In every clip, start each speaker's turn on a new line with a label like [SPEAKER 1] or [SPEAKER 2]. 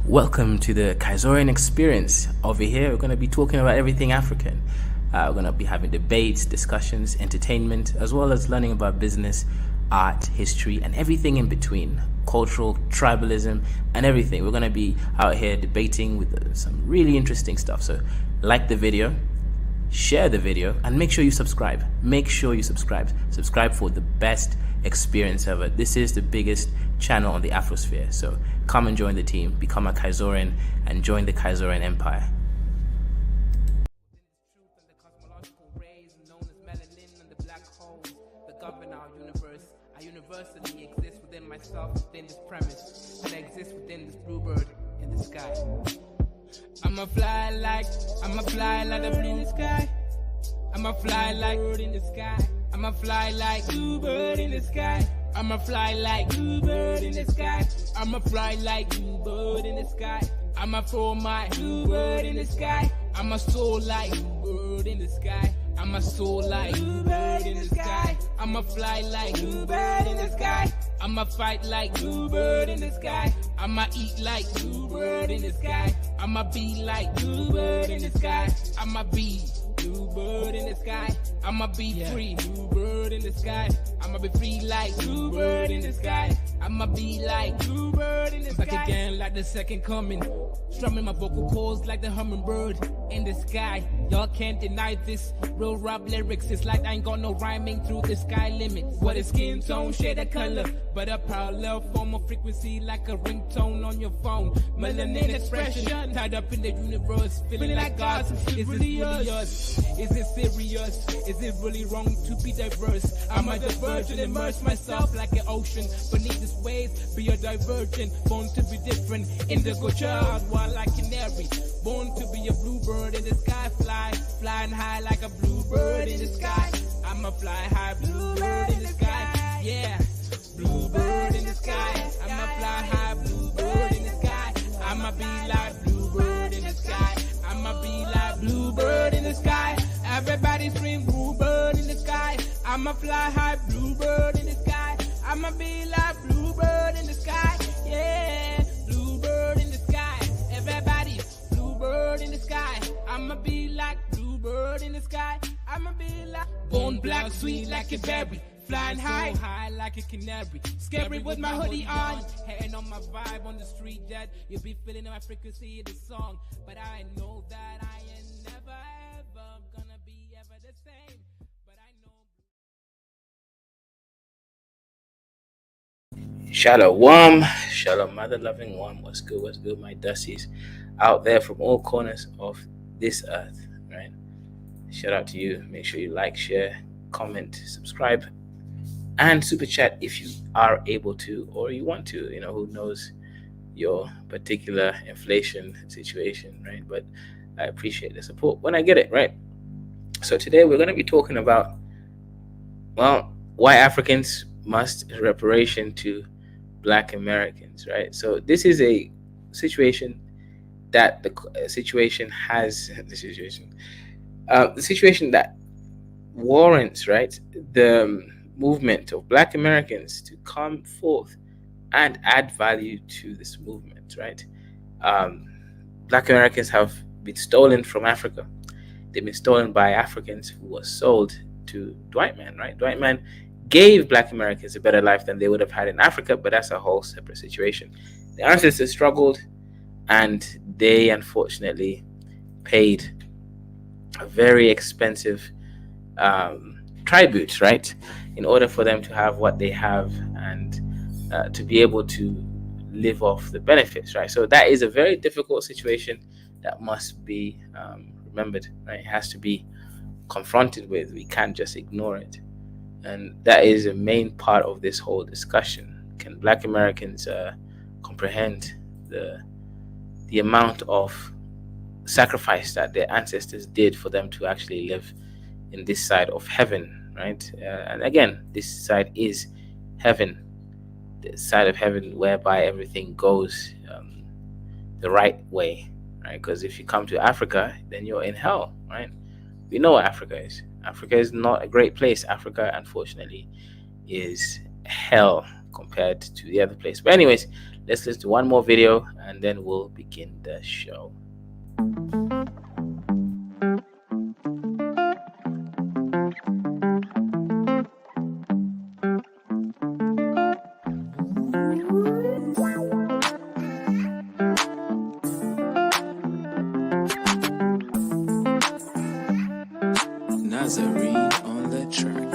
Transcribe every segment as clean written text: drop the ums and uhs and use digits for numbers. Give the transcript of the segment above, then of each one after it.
[SPEAKER 1] Welcome to the Kaizoran experience. Over here, we're going to be talking about everything African. We're going to be having debates, discussions, entertainment, as well as learning about business, art, history, and everything in between. Cultural, tribalism, and everything. We're going to be out here debating with some really interesting stuff. So like the video, share the video, and make sure you subscribe. Subscribe for the best experience ever. This is the biggest channel on the Afrosphere. So come and join the team, become a Kaizoran, and join the Kaizoran Empire.
[SPEAKER 2] Universally exist within myself, within this premise, and I exist within this bluebird in the sky. I'ma fly like the blue in the sky. I'ma fly like bird in the sky. I'ma fly like bluebird in the sky. I'ma fly like bluebird in the sky. I'ma fly like bluebird in the sky. I'ma throw my bluebird in the sky. I'ma soar like bluebird in the sky. I'ma soar like bluebird in the sky. I'ma fly like bluebird in the sky. I'ma fight like bluebird in the sky. I'ma eat like bluebird in the sky. I'ma be like bluebird in the sky. I'ma be bluebird in the sky. I'ma be free, bluebird in the sky. I'ma be free like bluebird in the sky. I'ma be like bluebird in the sky. Back again like the second coming. Strumming my vocal cords like the hummingbird in the sky. Y'all can't deny this. Real rap lyrics, it's like I ain't got no rhyming through the sky limit. What is skin tone, shade of color, but a parallel form of frequency like a ringtone on your phone. Melanin expression, tied up in the universe, feeling like God. Is this really us? Is it serious? Is it really wrong to be diverse? I'm a divergent, immerse myself like an ocean beneath its waves. Be a divergent, born to be different. Indigo child, wild like canary, born to be a bluebird in the sky. Flying high like a bluebird in the sky. I'ma fly high, bluebird in the sky. Yeah, bluebird in the sky. I'ma fly high, bluebird in the sky. I'ma be like bluebird in the sky. I'ma be like bluebird in the sky. Everybody scream bluebird in the sky. I'ma fly high, bluebird in the sky. I'ma be like bluebird in the sky. Yeah, bluebird in the sky. Everybody, bluebird in the sky. I'ma be like bluebird in the sky. I'ma be like born black, sweet like a berry. Flying high like a canary. Scary with my hoodie on. Hating on my vibe on the street that you'll be feeling my frequency of the song. But I know that I ain't never ever gonna be ever the same. But I know.
[SPEAKER 1] Shalom, mother loving one. What's good, my Dussies out there from all corners of this earth, right? Shout out to you. Make sure you like, share, comment, subscribe, and super chat if you are able to or you want to. You know, who knows your particular inflation situation, right? But I appreciate the support when I get it, right? So today we're going to be talking about, well, why Africans must reparation to Black Americans, right? So this is a situation that the situation that warrants, right, the movement of Black Americans to come forth and add value to this movement, right? Black Americans have been stolen from Africa. They've been stolen by Africans who were sold to white men, right? White men gave Black Americans a better life than they would have had in Africa, but that's a whole separate situation. The ancestors struggled, and they unfortunately paid a very expensive tribute, right, in order for them to have what they have and to be able to live off the benefits, right? So that is a very difficult situation that must be remembered, right? It has to be confronted with. We can't just ignore it. And that is a main part of this whole discussion. Can Black Americans comprehend the amount of sacrifice that their ancestors did for them to actually live in this side of heaven, right? And again, this side is heaven, the side of heaven whereby everything goes the right way, right? Because if you come to Africa, then you're in hell, right? We know what Africa is. Africa is not a great place. Africa, unfortunately, is hell, compared to the other place. But anyways, let's listen to one more video and then we'll begin the show.
[SPEAKER 3] Nazarene on the track.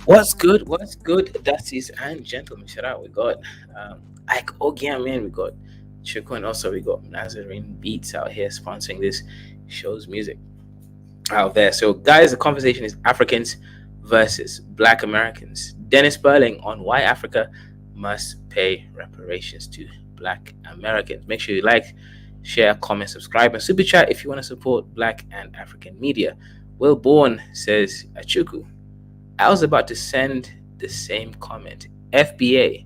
[SPEAKER 1] What's good? What's good, Datsies and gentlemen? Shout out, we got Ike Ogiamin, we got Chico, and also we got Nazarene Beats out here sponsoring this show's music out there. So, guys, the conversation is Africans versus Black Americans. Dennis Spurling on why Africa must pay reparations to Black Americans. Make sure you like, share, comment, subscribe, and super chat if you want to support Black and African media. Will Bourne says, Achuku, I was about to send the same comment. FBA,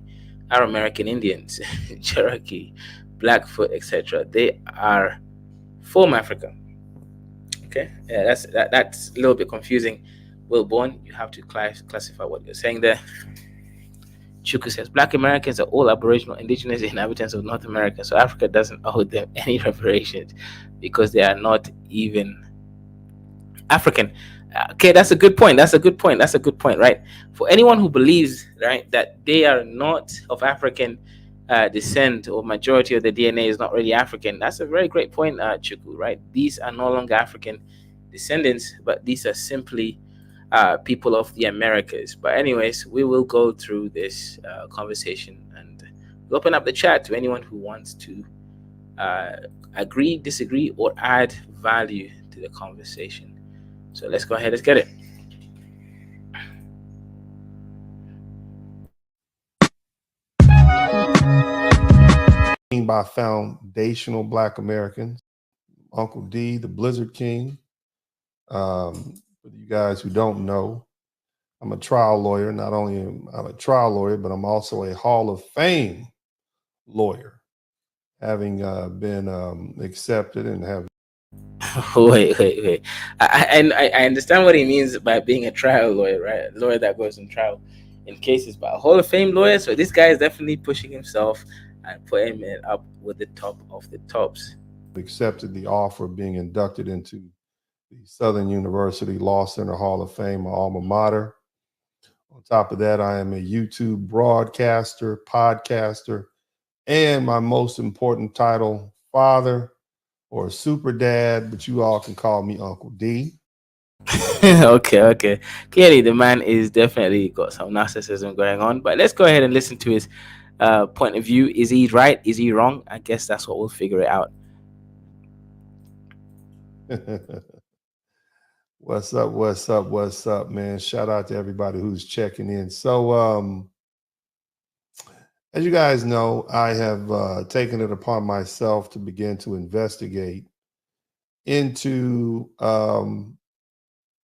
[SPEAKER 1] our American Indians, Cherokee, Blackfoot, etc. They are from Africa. Okay, yeah, that's a little bit confusing. Will Bourne, you have to classify what you're saying there. Chuku says Black Americans are all Aboriginal indigenous inhabitants of North America, so Africa doesn't owe them any reparations because they are not even African. Okay, that's a good point. That's a good point, right? For anyone who believes, right, that they are not of African descent or majority of the DNA is not really African, that's a very great point, Chuku, right? These are no longer African descendants, but these are simply people of the Americas. But anyways, we will go through this conversation and we'll open up the chat to anyone who wants to agree, disagree, or add value to the conversation. So let's go ahead, let's get it.
[SPEAKER 4] By foundational Black Americans, Uncle D, the Blizzard King. For you guys who don't know, I'm a trial lawyer. Not only am I a trial lawyer, but I'm also a Hall of Fame lawyer, having been accepted and have.
[SPEAKER 1] Wait. I understand what he means by being a trial lawyer, right? A lawyer that goes in trial in cases, but a Hall of Fame lawyer. So this guy is definitely pushing himself and put him up with the top of the tops.
[SPEAKER 4] Accepted the offer of being inducted into the Southern University Law Center Hall of Fame, my alma mater. On top of that, I am a YouTube broadcaster, podcaster, and my most important title, father or super dad, but you all can call me Uncle D.
[SPEAKER 1] Okay. Clearly, the man is definitely got some narcissism going on. But let's go ahead and listen to his point of view. Is he right? Is he wrong? I guess that's what we'll figure it out.
[SPEAKER 4] What's up, man? Shout out to everybody who's checking in. So, as you guys know, I have taken it upon myself to begin to investigate into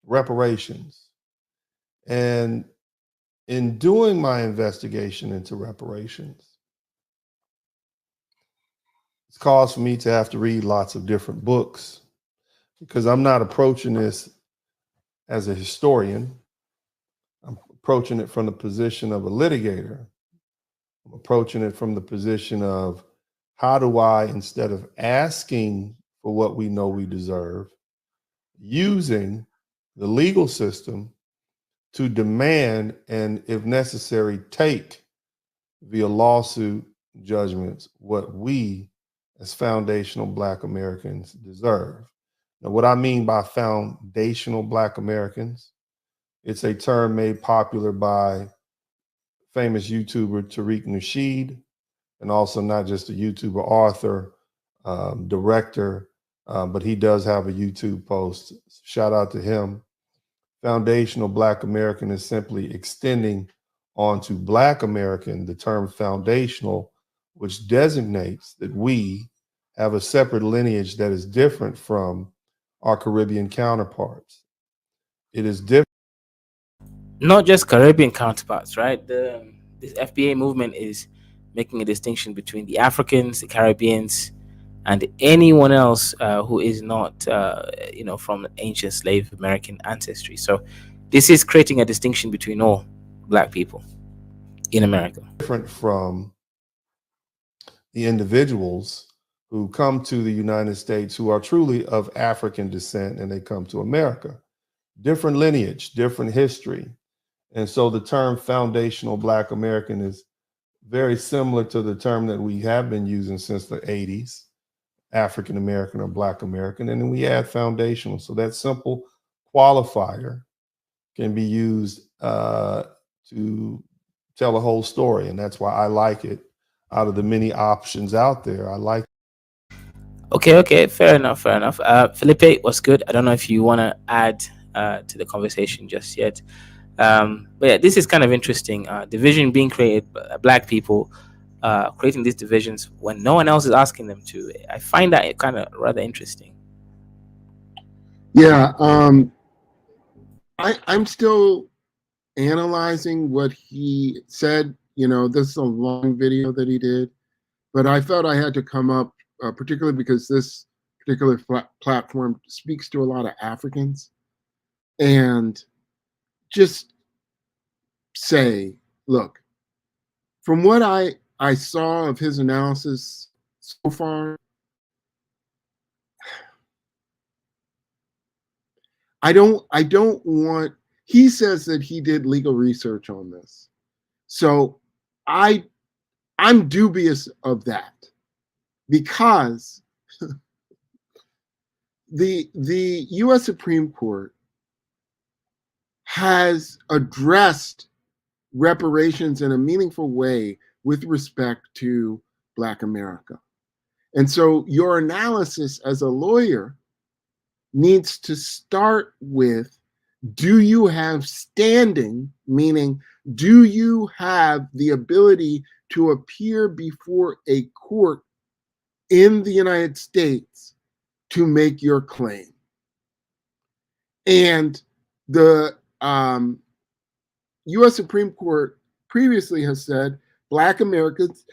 [SPEAKER 4] reparations. And in doing my investigation into reparations, it's caused for me to have to read lots of different books because I'm not approaching this as a historian. I'm approaching it from the position of a litigator. I'm approaching it from the position of how do I, instead of asking for what we know we deserve, using the legal system to demand and, if necessary, take via lawsuit judgments what we as foundational Black Americans deserve. Now, what I mean by foundational Black Americans, it's a term made popular by famous YouTuber Tariq Nasheed, and also not just a YouTuber, author, director, but he does have a YouTube post. Shout out to him. Foundational Black American is simply extending onto Black American the term foundational, which designates that we have a separate lineage that is different from our Caribbean counterparts. It is different.
[SPEAKER 1] Not just Caribbean counterparts, right? This FBA movement is making a distinction between the Africans, the Caribbeans, and anyone else who is not, from ancient slave American ancestry. So this is creating a distinction between all Black people in America.
[SPEAKER 4] Different from the individuals who come to the United States who are truly of African descent and they come to America. Different lineage, different history. And so the term foundational Black American is very similar to the term that we have been using since the 80s, African American or Black American, and then we add foundational. So that simple qualifier can be used to tell a whole story. And that's why I like it. Out of the many options out there, I like it.
[SPEAKER 1] Okay, fair enough. Felipe, what's good? I don't know if you want to add to the conversation just yet. But yeah, this is kind of interesting. Division being created by Black people, creating these divisions when no one else is asking them to. I find that kind of rather interesting.
[SPEAKER 3] Yeah, I'm still analyzing what he said. This is a long video that he did, but I felt I had to come up, particularly because this particular platform speaks to a lot of Africans, and just say, look, from what I saw of his analysis so far, I don't want, he says that he did legal research on this. So I'm dubious of that, because the US Supreme Court has addressed reparations in a meaningful way with respect to Black America. And so your analysis as a lawyer needs to start with, do you have standing, meaning do you have the ability to appear before a court in the United States to make your claim? And the US Supreme Court previously has said Black Americans,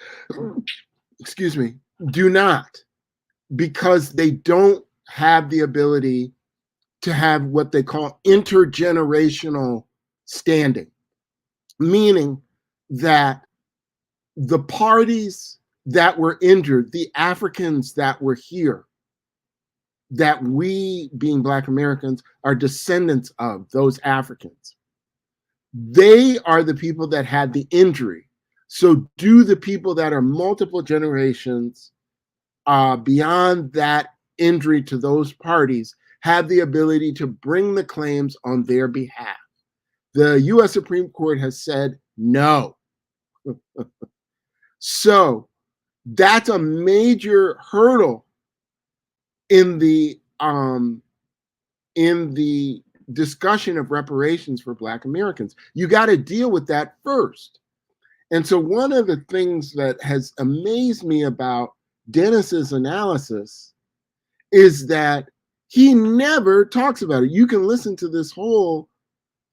[SPEAKER 3] do not, because they don't have the ability to have what they call intergenerational standing, meaning that the parties that were injured, the Africans that were here, that we, being Black Americans, are descendants of those Africans. They are the people that had the injury. So do the people that are multiple generations beyond that injury to those parties have the ability to bring the claims on their behalf? The US Supreme Court has said no. So that's a major hurdle in the discussion of reparations for Black Americans. You got to deal with that first. And so one of the things that has amazed me about Dennis's analysis is that he never talks about it. You can listen to this whole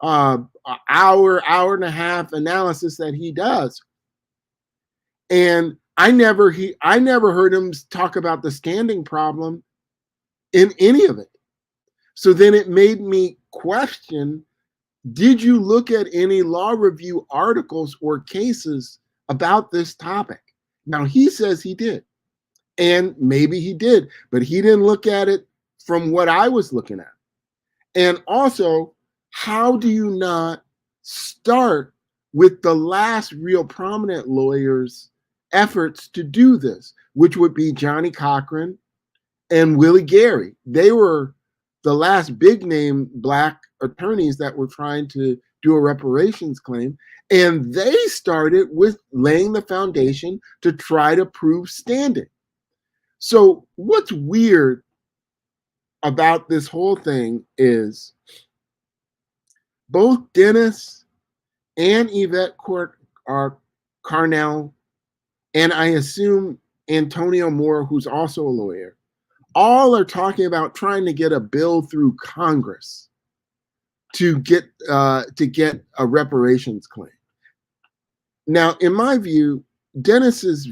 [SPEAKER 3] hour and a half analysis that he does, and I never heard him talk about the standing problem in any of it. So then it made me question, did you look at any law review articles or cases about this topic? Now, he says he did, and maybe he did, but he didn't look at it from what I was looking at. And also, how do you not start with the last real prominent lawyer's efforts to do this, which would be Johnny Cochran and Willie Gary? They were the last big name Black attorneys that were trying to do a reparations claim. And they started with laying the foundation to try to prove standing. So what's weird about this whole thing is both Dennis and Yvette Carnell, and I assume Antonio Moore, who's also a lawyer, all are talking about trying to get a bill through Congress to get a reparations claim. Now, in my view, Dennis's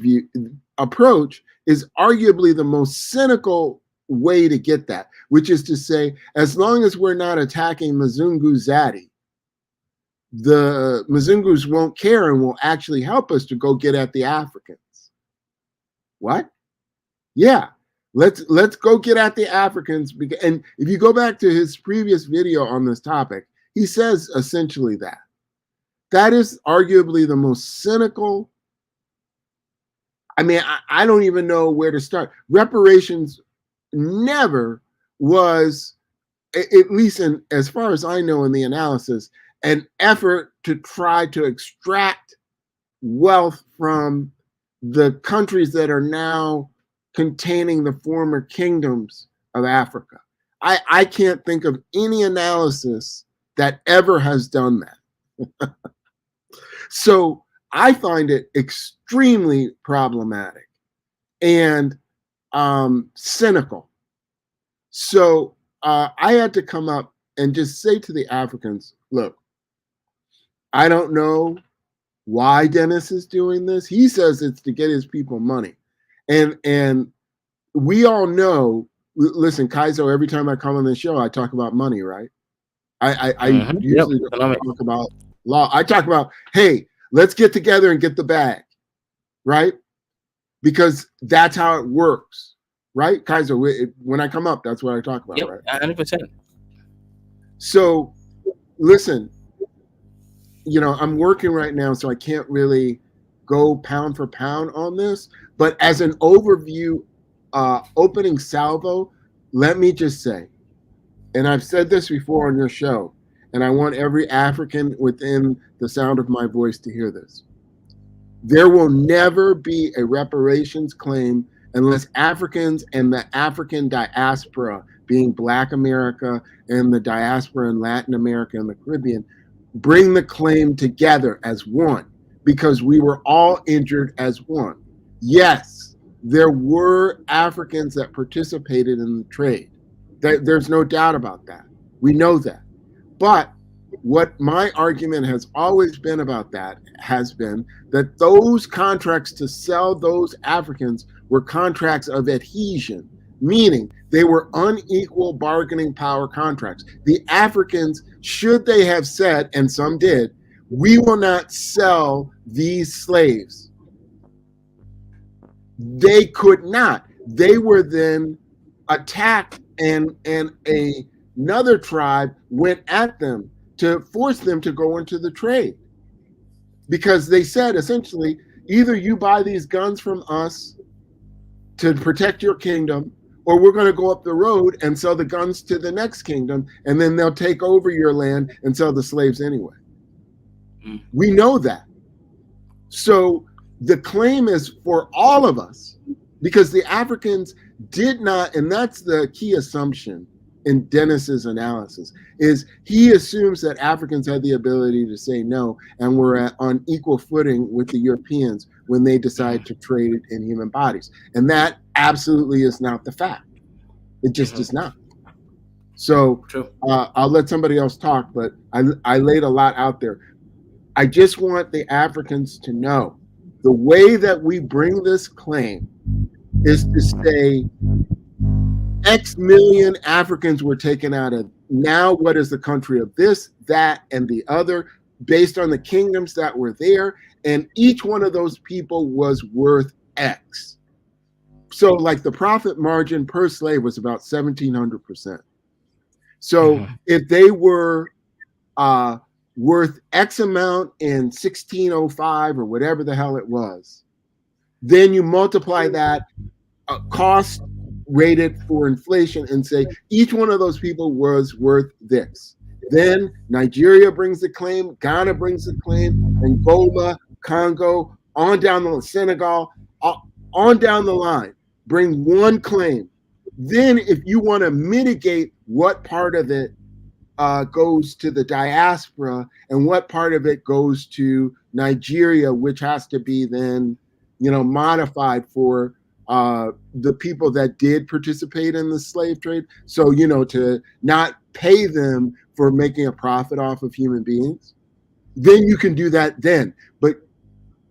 [SPEAKER 3] approach is arguably the most cynical way to get that, which is to say, as long as we're not attacking Mzungu Zati, the Mzungus won't care and will actually help us to go get at the Africans. What? Yeah, let's go get at the Africans. And if you go back to his previous video on this topic, he says essentially that. That is arguably the most cynical. I mean, I don't even know where to start. Reparations never was, at least as far as I know in the analysis, an effort to try to extract wealth from the countries that are now containing the former kingdoms of Africa. I can't think of any analysis that ever has done that. So I find it extremely problematic and cynical. So I had to come up and just say to the Africans, look, I don't know why Dennis is doing this. He says it's to get his people money. And we all know, listen, Kaizo, every time I come on the show, I talk about money, right? I usually don't talk about law. I talk about, hey, let's get together and get the bag, right? Because that's how it works, right? Kaizo, when I come up, that's what I talk about, right?
[SPEAKER 1] 100%.
[SPEAKER 3] So listen, I'm working right now, so I can't really go pound for pound on this. But as an overview, opening salvo, let me just say, and I've said this before on your show, and I want every African within the sound of my voice to hear this. There will never be a reparations claim unless Africans and the African diaspora, being Black America and the diaspora in Latin America and the Caribbean, bring the claim together as one, because we were all injured as one. Yes, there were Africans that participated in the trade. There's no doubt about that. We know that. But what my argument has always been about that has been that those contracts to sell those Africans were contracts of adhesion, meaning they were unequal bargaining power contracts. The Africans, should they have said, and some did, we will not sell these slaves, They could not. They were then attacked, and another tribe went at them to force them to go into the trade, because they said essentially, either you buy these guns from us to protect your kingdom, or we're going to go up the road and sell the guns to the next kingdom, and then they'll take over your land and sell the slaves anyway. We know that. So the claim is for all of us, because the Africans did not, and that's the key assumption in Dennis's analysis, is he assumes that Africans had the ability to say no, and were on equal footing with the Europeans when they decide to trade in human bodies. And that absolutely is not the fact. It just is not. So I'll let somebody else talk, but I laid a lot out there. I just want the Africans to know the way that we bring this claim is to say X million Africans were taken out of. Now, what is the country of this, that, and the other, based on the kingdoms that were there? And each one of those people was worth X. So, like, the profit margin per slave was about 1,700%. So, if they were worth X amount in 1605 or whatever the hell it was, then you multiply that cost rated for inflation and say each one of those people was worth this. Then Nigeria brings the claim, Ghana brings the claim, Angola, Congo, on down the Senegal, on down the line, bring one claim. Then if you want to mitigate what part of it goes to the diaspora and what part of it goes to Nigeria, which has to be then, modified for the people that did participate in the slave trade. So, to not pay them for making a profit off of human beings, then you can do that then. But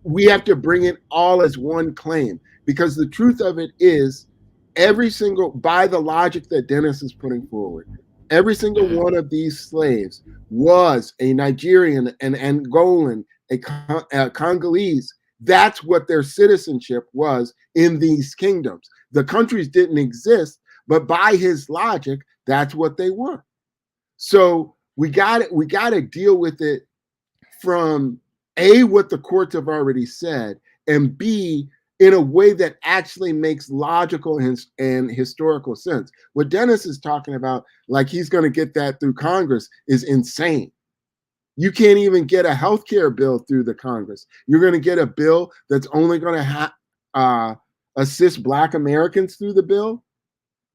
[SPEAKER 3] we have to bring it all as one claim, because the truth of it is every single, by the logic that Dennis is putting forward, every single one of these slaves was a Nigerian, an Angolan, a Congolese. That's what their citizenship was in these kingdoms. The countries didn't exist, but by his logic, that's what they were. So we got to deal with it from A, what the courts have already said, and B, in a way that actually makes logical and historical sense. What Dennis is talking about, like he's going to get that through Congress, is insane. You can't even get a healthcare bill through the Congress. You're going to get a bill that's only going to assist Black Americans through the bill.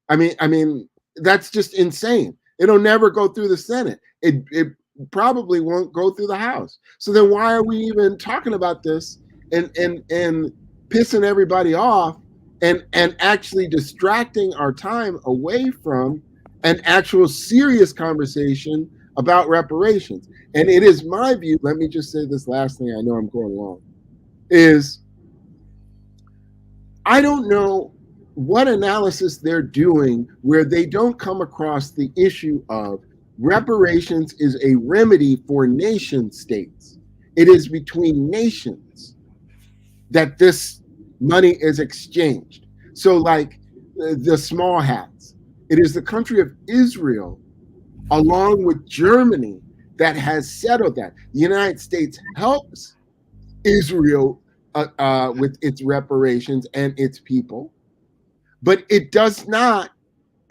[SPEAKER 3] I mean, that's just insane. It'll never go through the Senate. It probably won't go through the House. So then why are we even talking about this and pissing everybody off and actually distracting our time away from an actual serious conversation about reparations? And it is my view, let me just say this last thing, I know I'm going long, is I don't know what analysis they're doing where they don't come across the issue of reparations is a remedy for nation states. It is between nations that this money is exchanged. So like the small hats, it is the country of Israel along with Germany that has settled that. The United States helps Israel with its reparations and its people, but it does not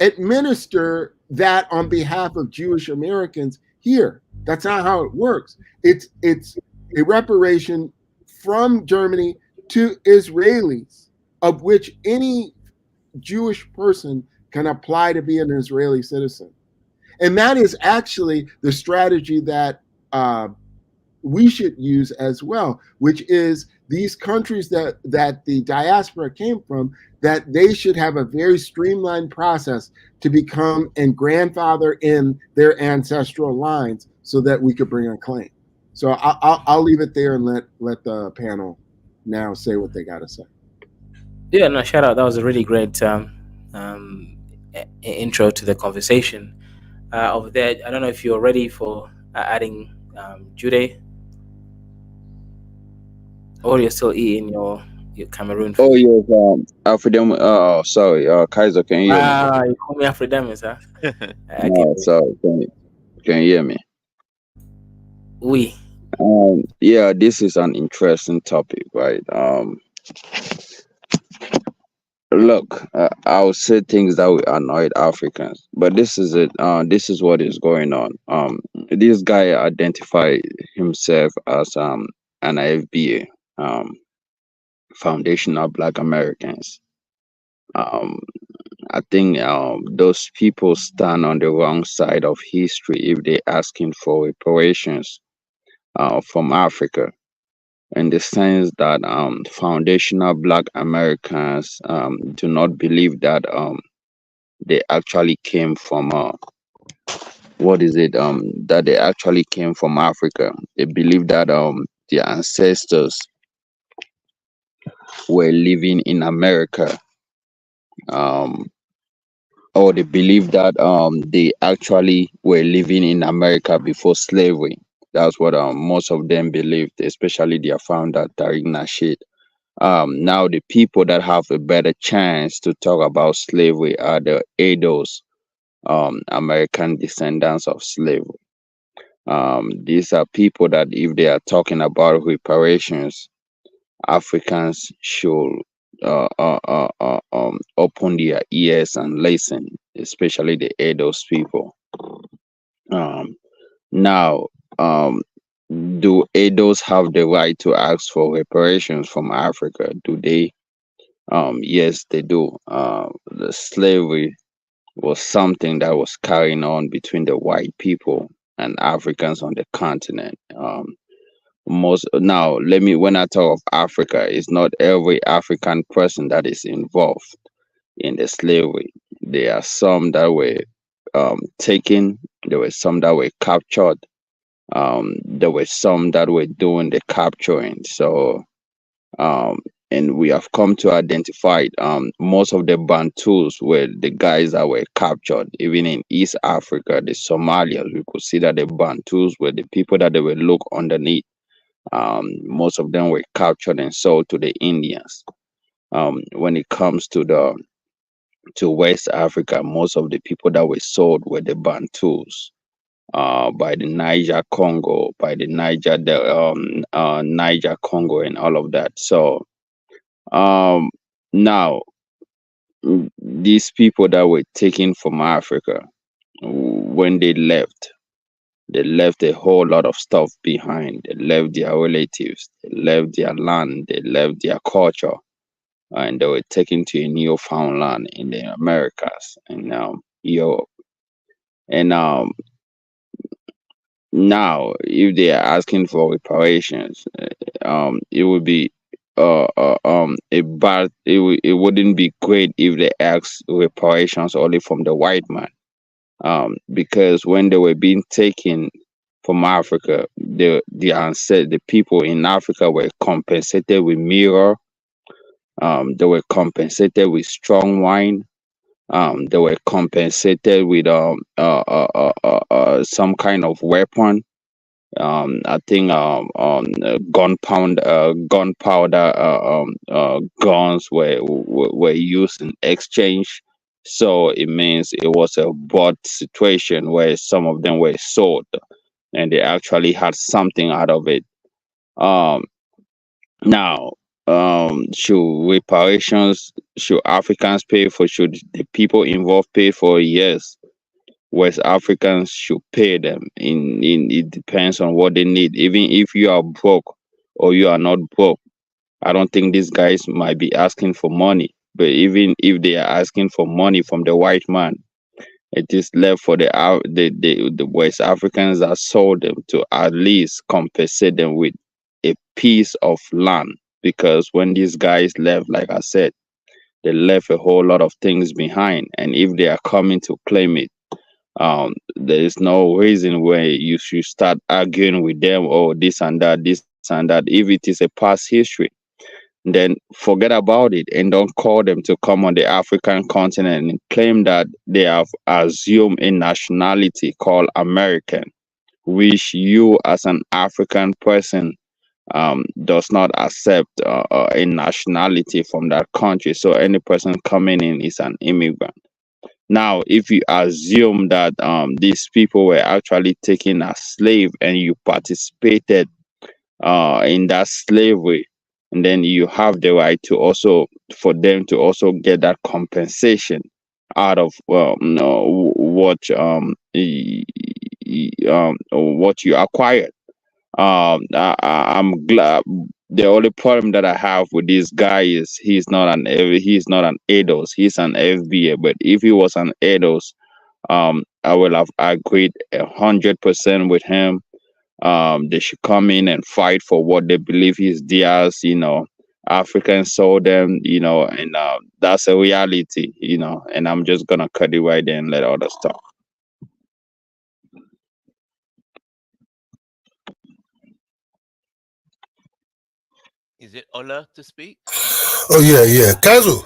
[SPEAKER 3] administer that on behalf of Jewish Americans here. That's not how it works. It's a reparation from Germany to Israelis, of which any Jewish person can apply to be an Israeli citizen. And that is actually the strategy that we should use as well, which is these countries that the diaspora came from, that they should have a very streamlined process to become and grandfather in their ancestral lines so that we could bring a claim. So I'll leave it there and let the panel now say what they got to say.
[SPEAKER 1] Yeah, no, shout out. That was a really great intro to the conversation. Over there, I don't know if you're ready for adding Jude, or you're still eating your Cameroon
[SPEAKER 5] Oh
[SPEAKER 1] fully.
[SPEAKER 5] yes, Freedom. Sorry, Kaiser, can you hear me?
[SPEAKER 1] Ah, you call me Afrodemus, huh? I get
[SPEAKER 5] No,
[SPEAKER 1] it.
[SPEAKER 5] sorry, can you hear me?
[SPEAKER 1] We.
[SPEAKER 5] Yeah, this is an interesting topic, right? Look, I'll say things that will annoy Africans, but this is it. This is what is going on. This guy identified himself as an IFBA, Foundational Black Americans. Um, I think those people stand on the wrong side of history if they're asking for reparations from Africa, in the sense that foundational Black Americans do not believe that they actually came from what is it that they actually came from Africa. They believe that their ancestors were living in America, um, or they believe that they actually were living in America before slavery. That's what most of them believed, especially their founder Tariq Nasheed. Now the people that have a better chance to talk about slavery are the Edos, American descendants of slavery. These are people that, if they are talking about reparations, Africans should open their ears and listen, especially the Edos people. Um, Now, do Edos have the right to ask for reparations from Africa? Do they? Yes, they do. The slavery was something that was carrying on between the white people and Africans on the continent. Most now, let me when I talk of Africa, it's not every African person that is involved in the slavery. There are some that were taken. There were some that were captured. There were some that were doing the capturing. So um, and we have come to identify most of the Bantus were the guys that were captured. Even in East Africa, the Somalians, we could see that the Bantus were the people that they were look underneath. Most of them were captured and sold to the Indians. When it comes to West Africa, most of the people that were sold were the Bantus. By the Niger Congo, by the Niger Congo, and all of that. So um, now these people that were taken from Africa, when they left a whole lot of stuff behind. They left their relatives, they left their land, they left their culture, and they were taken to a newfound land in the Americas and Europe. And now, if they are asking for reparations, it would be a bad. It wouldn't be great if they ask reparations only from the white man, because when they were being taken from Africa, the people in Africa were compensated with mirror. They were compensated with strong wine. They were compensated with some kind of weapon. I think gunpowder guns were used in exchange. So it means it was a bad situation where some of them were sold and they actually had something out of it. Um, Now, should Africans pay for? Should the people involved pay for? Yes, West Africans should pay them. In it depends on what they need. Even if you are broke or you are not broke, I don't think these guys might be asking for money. But even if they are asking for money from the white man, it is left for the West Africans that sold them to at least compensate them with a piece of land. Because when these guys left, like I said, they left a whole lot of things behind, and if they are coming to claim it, there is no reason where you should start arguing with them or this and that. If it is a past history, then forget about it and don't call them to come on the African continent and claim that they have assumed a nationality called American, which you as an African person does not accept a nationality from that country. So any person coming in is an immigrant. Now, if you assume that these people were actually taken as slave and you participated in that slavery, and then you have the right to also for them to also get that compensation out of what you acquired. I'm glad. The only problem that I have with this guy is he's not an ADOS. He's an FBA. But if he was an ADOS, I will have agreed 100% with him. They should come in and fight for what they believe is theirs. Africans sold them. And that's a reality. And I'm just gonna cut it right there and let others talk.
[SPEAKER 6] Is it Ola to speak?
[SPEAKER 7] Oh yeah. Kazu.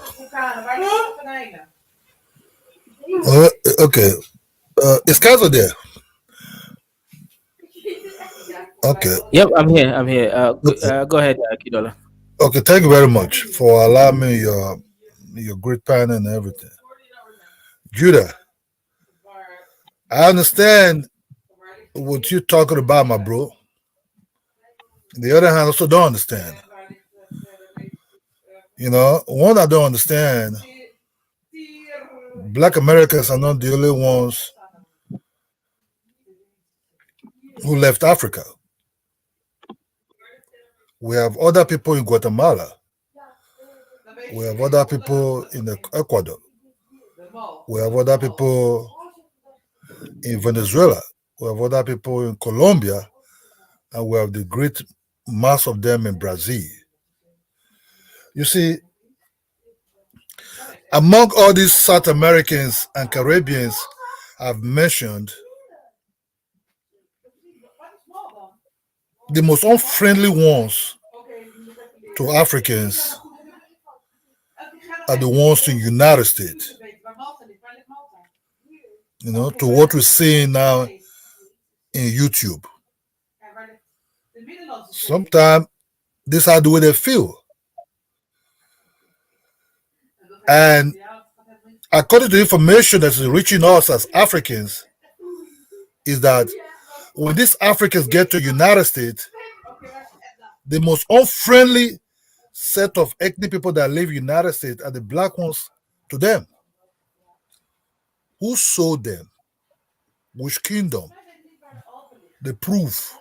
[SPEAKER 7] Okay. Is Kazu there? Okay.
[SPEAKER 1] Yep, I'm here. Go ahead, Kidola.
[SPEAKER 7] Okay. Thank you very much for allowing me your great panel and everything. Judah, I understand what you're talking about, my bro. On the other hand, I also don't understand. One, I don't understand. Black Americans are not the only ones who left Africa. We have other people in Guatemala. We have other people in Ecuador. We have other people in Venezuela. We have other people in Colombia. And we have the great mass of them in Brazil. You see, among all these South Americans and Caribbeans I've mentioned, the most unfriendly ones to Africans are the ones in the United States. To what we're seeing now in YouTube. Sometimes this is the way they feel. And according to information that's reaching us as Africans, is that when these Africans get to the United States, the most unfriendly set of ethnic people that live in the United States are the black ones to them. Who sold them? Which kingdom? The proof.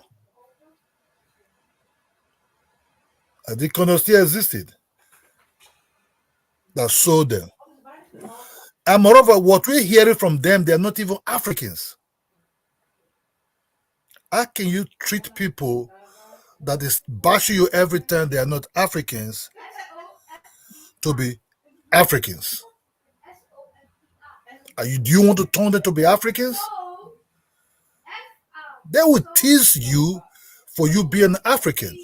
[SPEAKER 7] And the kingdom still existed that sold them. And moreover, what we're hearing from them, they're not even Africans. How can you treat people that is bashing you every time they are not Africans to be Africans? Do you want to turn them to be Africans? They will tease you for you being African.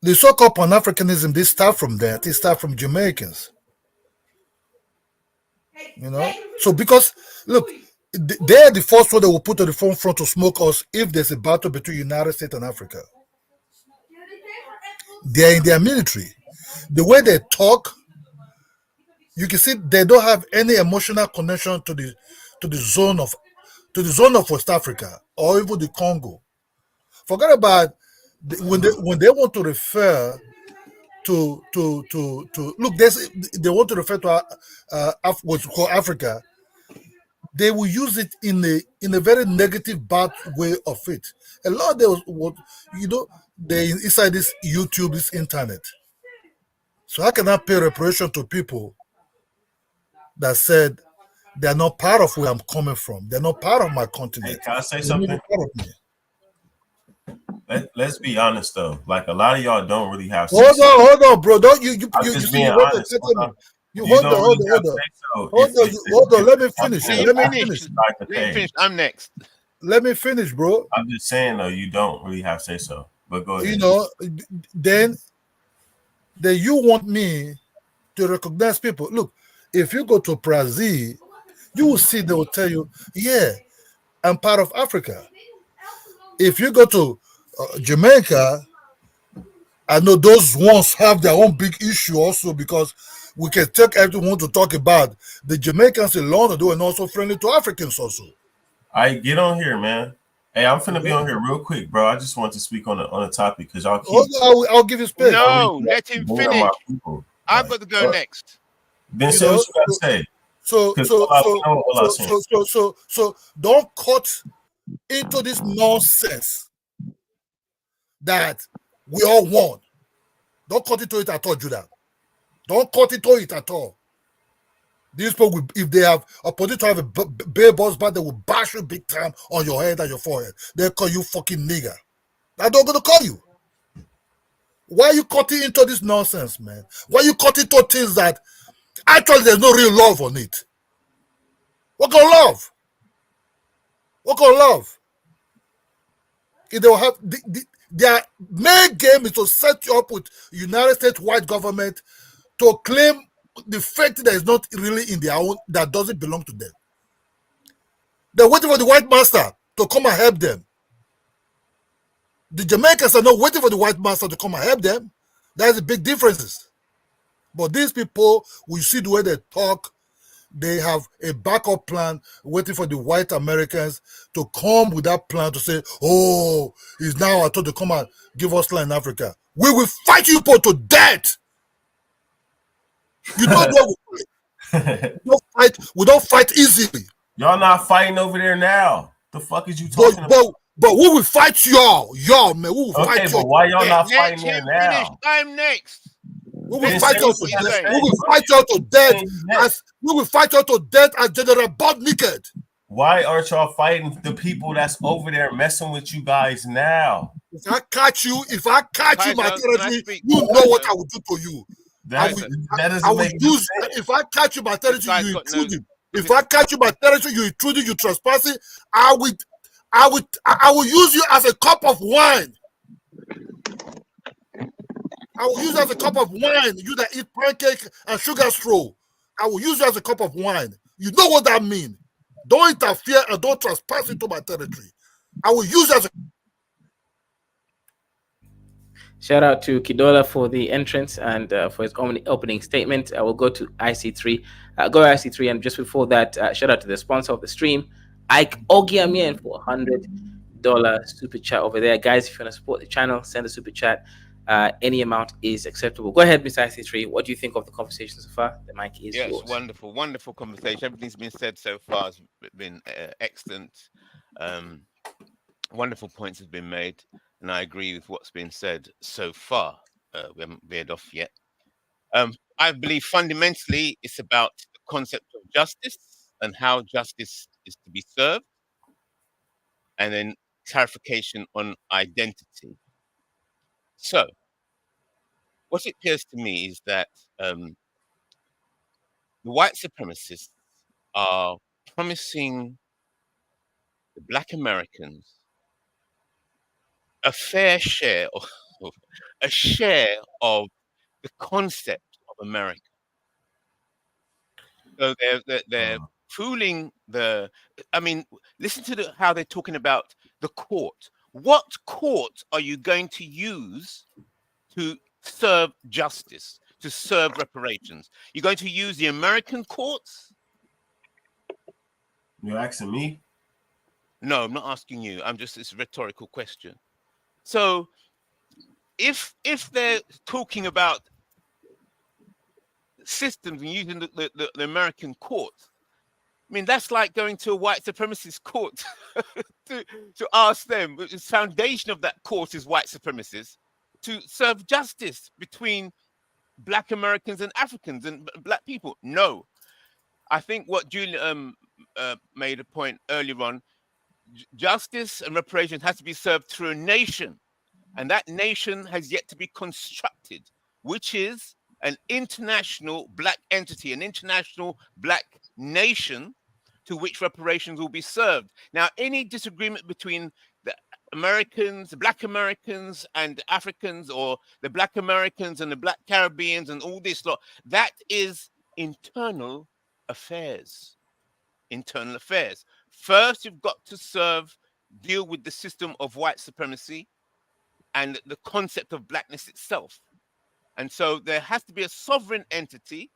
[SPEAKER 7] The so-called Pan-Africanism, they start from that. They start from Jamaicans. So because, look, they're the first one that will put on the front to smoke us if there's a battle between United States and Africa. They're in their military. The way they talk, you can see they don't have any emotional connection to the zone of West Africa or even the Congo. Forget about when they want to refer to look. They want to refer to what we call Africa. They will use it in a very negative, bad way of it. A lot of they inside this YouTube, this internet. So how can I pay reparation to people that said they're not part of where I'm coming from? They're not part of my continent.
[SPEAKER 8] Hey, can I say
[SPEAKER 7] They're
[SPEAKER 8] something?
[SPEAKER 7] not part of me.
[SPEAKER 8] Let's be honest though. Like a lot of y'all don't really have.
[SPEAKER 7] Hold on, bro. Don't you
[SPEAKER 8] I'm
[SPEAKER 7] you
[SPEAKER 8] just
[SPEAKER 7] see
[SPEAKER 8] being
[SPEAKER 7] you want to
[SPEAKER 8] honest.
[SPEAKER 7] say
[SPEAKER 8] Hold
[SPEAKER 7] to me.
[SPEAKER 8] on.
[SPEAKER 7] You
[SPEAKER 8] You
[SPEAKER 7] hold
[SPEAKER 8] don't
[SPEAKER 7] on,
[SPEAKER 8] really have
[SPEAKER 7] hold on. Let me finish.
[SPEAKER 6] Let
[SPEAKER 7] Let me
[SPEAKER 6] me
[SPEAKER 7] finish.
[SPEAKER 8] Like the
[SPEAKER 6] Let me
[SPEAKER 8] thing.
[SPEAKER 6] finish. I'm next.
[SPEAKER 7] Let me finish, bro.
[SPEAKER 8] I'm just saying though, you don't really have say so. But go ahead.
[SPEAKER 7] Then you want me to recognize people. Look, if you go to Brazil, you will see they will tell you, yeah, I'm part of Africa. If you go to Jamaica, I know those ones have their own big issue also, because we can take everyone to talk about the Jamaicans in London. They were also friendly to Africans also.
[SPEAKER 8] I get on here, man. Hey, I'm finna be on here real quick, bro. I just want to speak on a topic because y'all keep.
[SPEAKER 7] I'll give you space.
[SPEAKER 6] No, let him finish. I've got to go next.
[SPEAKER 8] Then say what you gotta say.
[SPEAKER 7] So don't cut into this nonsense that we all want. Don't cut into it at all, Judah. Don't cut into it at all. These people, if they have a opportunity to have a bare boss band, they will bash you big time on your head and your forehead. They'll call you fucking nigger. That's not going to call you. Why are you cutting into this nonsense, man? Why are you cutting into things that actually there's no real love on it? What kind of love? What kind of love? If they will have their main game is to set you up with United States white government to claim the fact that is not really in their own, that doesn't belong to them. They're waiting for the white master to come and help them. The Jamaicans are not waiting for the white master to come and help them. That's the big differences. But these people, we see the way they talk, they have a backup plan waiting for the white Americans to come with that plan to say, oh, it's now our turn to come and give us land in Africa. We will fight you people to death. You don't know. We don't fight easily.
[SPEAKER 8] Y'all not fighting over there now. The fuck is you talking about?
[SPEAKER 7] But we will fight y'all, man. We will fight
[SPEAKER 8] y'all. But why y'all not fighting
[SPEAKER 6] there
[SPEAKER 8] now?
[SPEAKER 6] I'm next.
[SPEAKER 7] We will fight y'all to death. We will fight y'all to death. We will fight y'all to death as General Butt Naked.
[SPEAKER 8] Why aren't y'all fighting the people that's over there messing with you guys now?
[SPEAKER 7] If I catch you, my territory, you know what I will do to you. If I catch you my territory, you intruding. If I catch you my territory, you intruding, you trespassing, I will use you as a cup of wine. I will use you as a cup of wine. You that eat pancake and sugar straw. I will use you as a cup of wine. You know what that means. Don't interfere and don't trespass into my territory. I will use you as a...
[SPEAKER 1] Shout out to Kidola for the entrance and for his opening statement. I will go to IC3. Go IC3, and just before that, shout out to the sponsor of the stream, Ike Ogiamien, for $100 super chat over there. Guys, if you want to support the channel, send a super chat. Any amount is acceptable. Go ahead, Mr. IC3. What do you think of the conversation so far? The mic is yours.
[SPEAKER 6] Yes, wonderful conversation. Everything's been said so far has been excellent. Wonderful points have been made, and I agree with what's been said so far. We haven't veered off yet. I believe fundamentally it's about the concept of justice and how justice is to be served, and then clarification on identity. So, what it appears to me is that the white supremacists are promising the Black Americans a fair share of the concept of America. So they're fooling the. I mean, listen to how they're talking about the court. What court are you going to use to serve justice, to serve reparations? You're going to use the American courts?
[SPEAKER 8] You're asking me?
[SPEAKER 6] No, I'm not asking you. It's a rhetorical question. So if they're talking about systems and using the American courts, I mean, that's like going to a white supremacist court to ask them, the foundation of that court is white supremacists, to serve justice between Black Americans and Africans and Black people. No. I think what Julian made a point earlier on, justice and reparations has to be served through a nation. And that nation has yet to be constructed, which is an international Black entity, an international Black nation to which reparations will be served. Now, any disagreement between the Americans, the Black Americans and Africans, or the Black Americans and the Black Caribbeans and all this lot, that is internal affairs. Internal affairs. First, you've got to serve deal with the system of white supremacy and the concept of blackness itself. And so there has to be a sovereign entity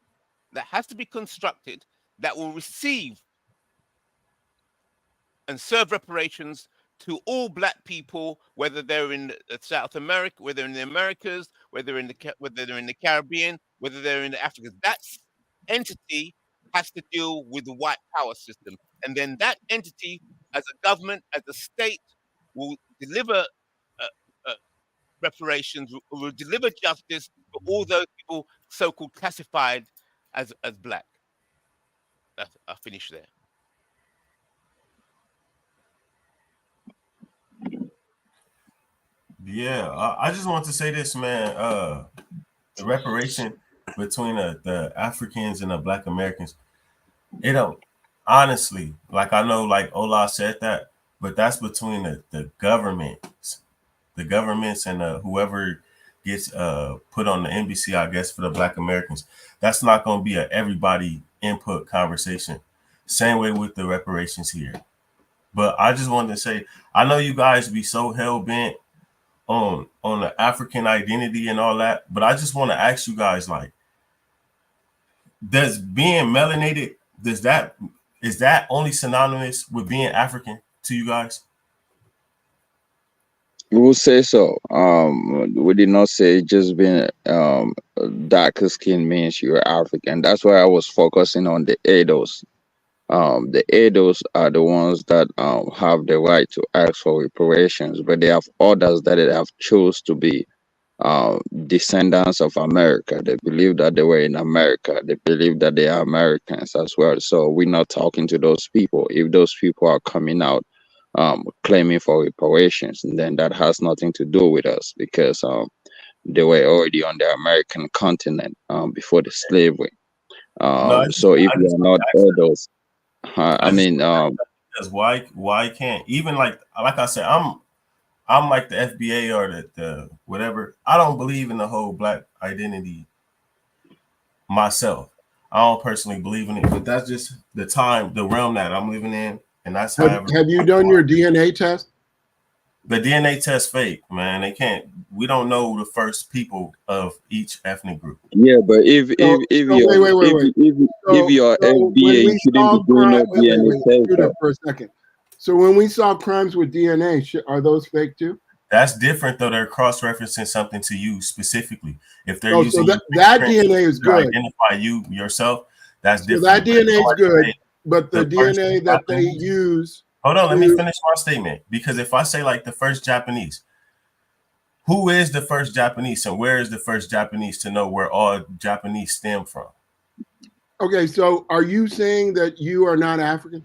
[SPEAKER 6] that has to be constructed that will receive and serve reparations to all black people, whether they're in South America, whether in the Americas, whether they're in the Caribbean, whether they're in the Africa. That entity has to deal with the white power system, and then that entity, as a government, as a state, will deliver reparations, will deliver justice for all those people so-called classified as black. I'll finish there.
[SPEAKER 8] Yeah, I just want to say this, man. The reparation between the Africans and the Black Americans, it don't honestly, like I know, like Ola said that, but that's between the governments and whoever gets put on the NBC, I guess, for the Black Americans. That's not going to be a everybody input conversation. Same way with the reparations here. But I just wanted to say, I know you guys be so hell bent on the African identity and all that, but I just want to ask you guys, like, does being melanated, is that only synonymous with being African to you guys?
[SPEAKER 5] We will say so. We did not say just being darker skin means you're African. That's why I was focusing on the Edos. The Edos are the ones that have the right to ask for reparations, but they have others that they have chose to be descendants of America. They believe that they were in America. They believe that they are Americans as well. So we're not talking to those people. If those people are coming out claiming for reparations, then that has nothing to do with us, because they were already on the American continent before the slavery. So if we are not Edos, I mean,
[SPEAKER 8] because why can't, even like I said, I'm like the FBA or the whatever. I don't believe in the whole black identity myself. I don't personally believe in it, but that's just the realm that I'm living in, and that's how.
[SPEAKER 3] Have you done your DNA test?
[SPEAKER 8] The DNA test fake, man. They can't. We don't know the first people of each ethnic group.
[SPEAKER 5] Yeah, but if you're FBA, you shouldn't be doing no DNA test.
[SPEAKER 3] For a second. So when we saw crimes with DNA, are those fake too?
[SPEAKER 8] That's different, though. They're cross-referencing something to you specifically. If they're using
[SPEAKER 3] so that DNA is good.
[SPEAKER 8] Identify you yourself. That's different.
[SPEAKER 3] So that DNA is good, but the DNA that they use.
[SPEAKER 8] Hold on, let me finish my statement. Because if I say like the first Japanese, who is the first Japanese and where is the first Japanese to know where all Japanese stem from?
[SPEAKER 3] Okay, so are you saying that you are not African?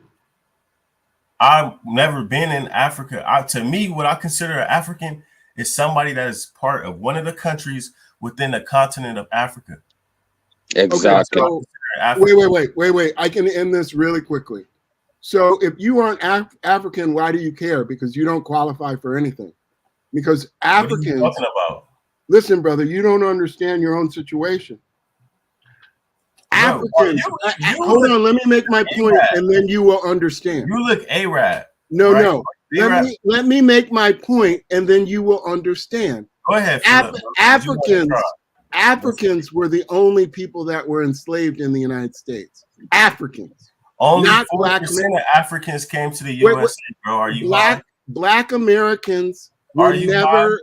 [SPEAKER 8] I've never been in Africa. To me, what I consider an African is somebody that is part of one of the countries within the continent of Africa.
[SPEAKER 5] Exactly.
[SPEAKER 3] Okay, so wait. I can end this really quickly. So if you aren't African, why do you care? Because you don't qualify for anything. Because Africans,
[SPEAKER 8] what are you talking about?
[SPEAKER 3] Listen, brother, you don't understand your own situation. Africans, hold on, let me make my point, and then you will understand.
[SPEAKER 8] You look Arab.
[SPEAKER 3] No, right? No. Let me make my point, and then you will understand.
[SPEAKER 8] Go ahead.
[SPEAKER 3] Africans were the only people that were enslaved in the United States. Africans.
[SPEAKER 8] Only 4% of Africans came to the USA, bro. Are you
[SPEAKER 3] Black Americans were never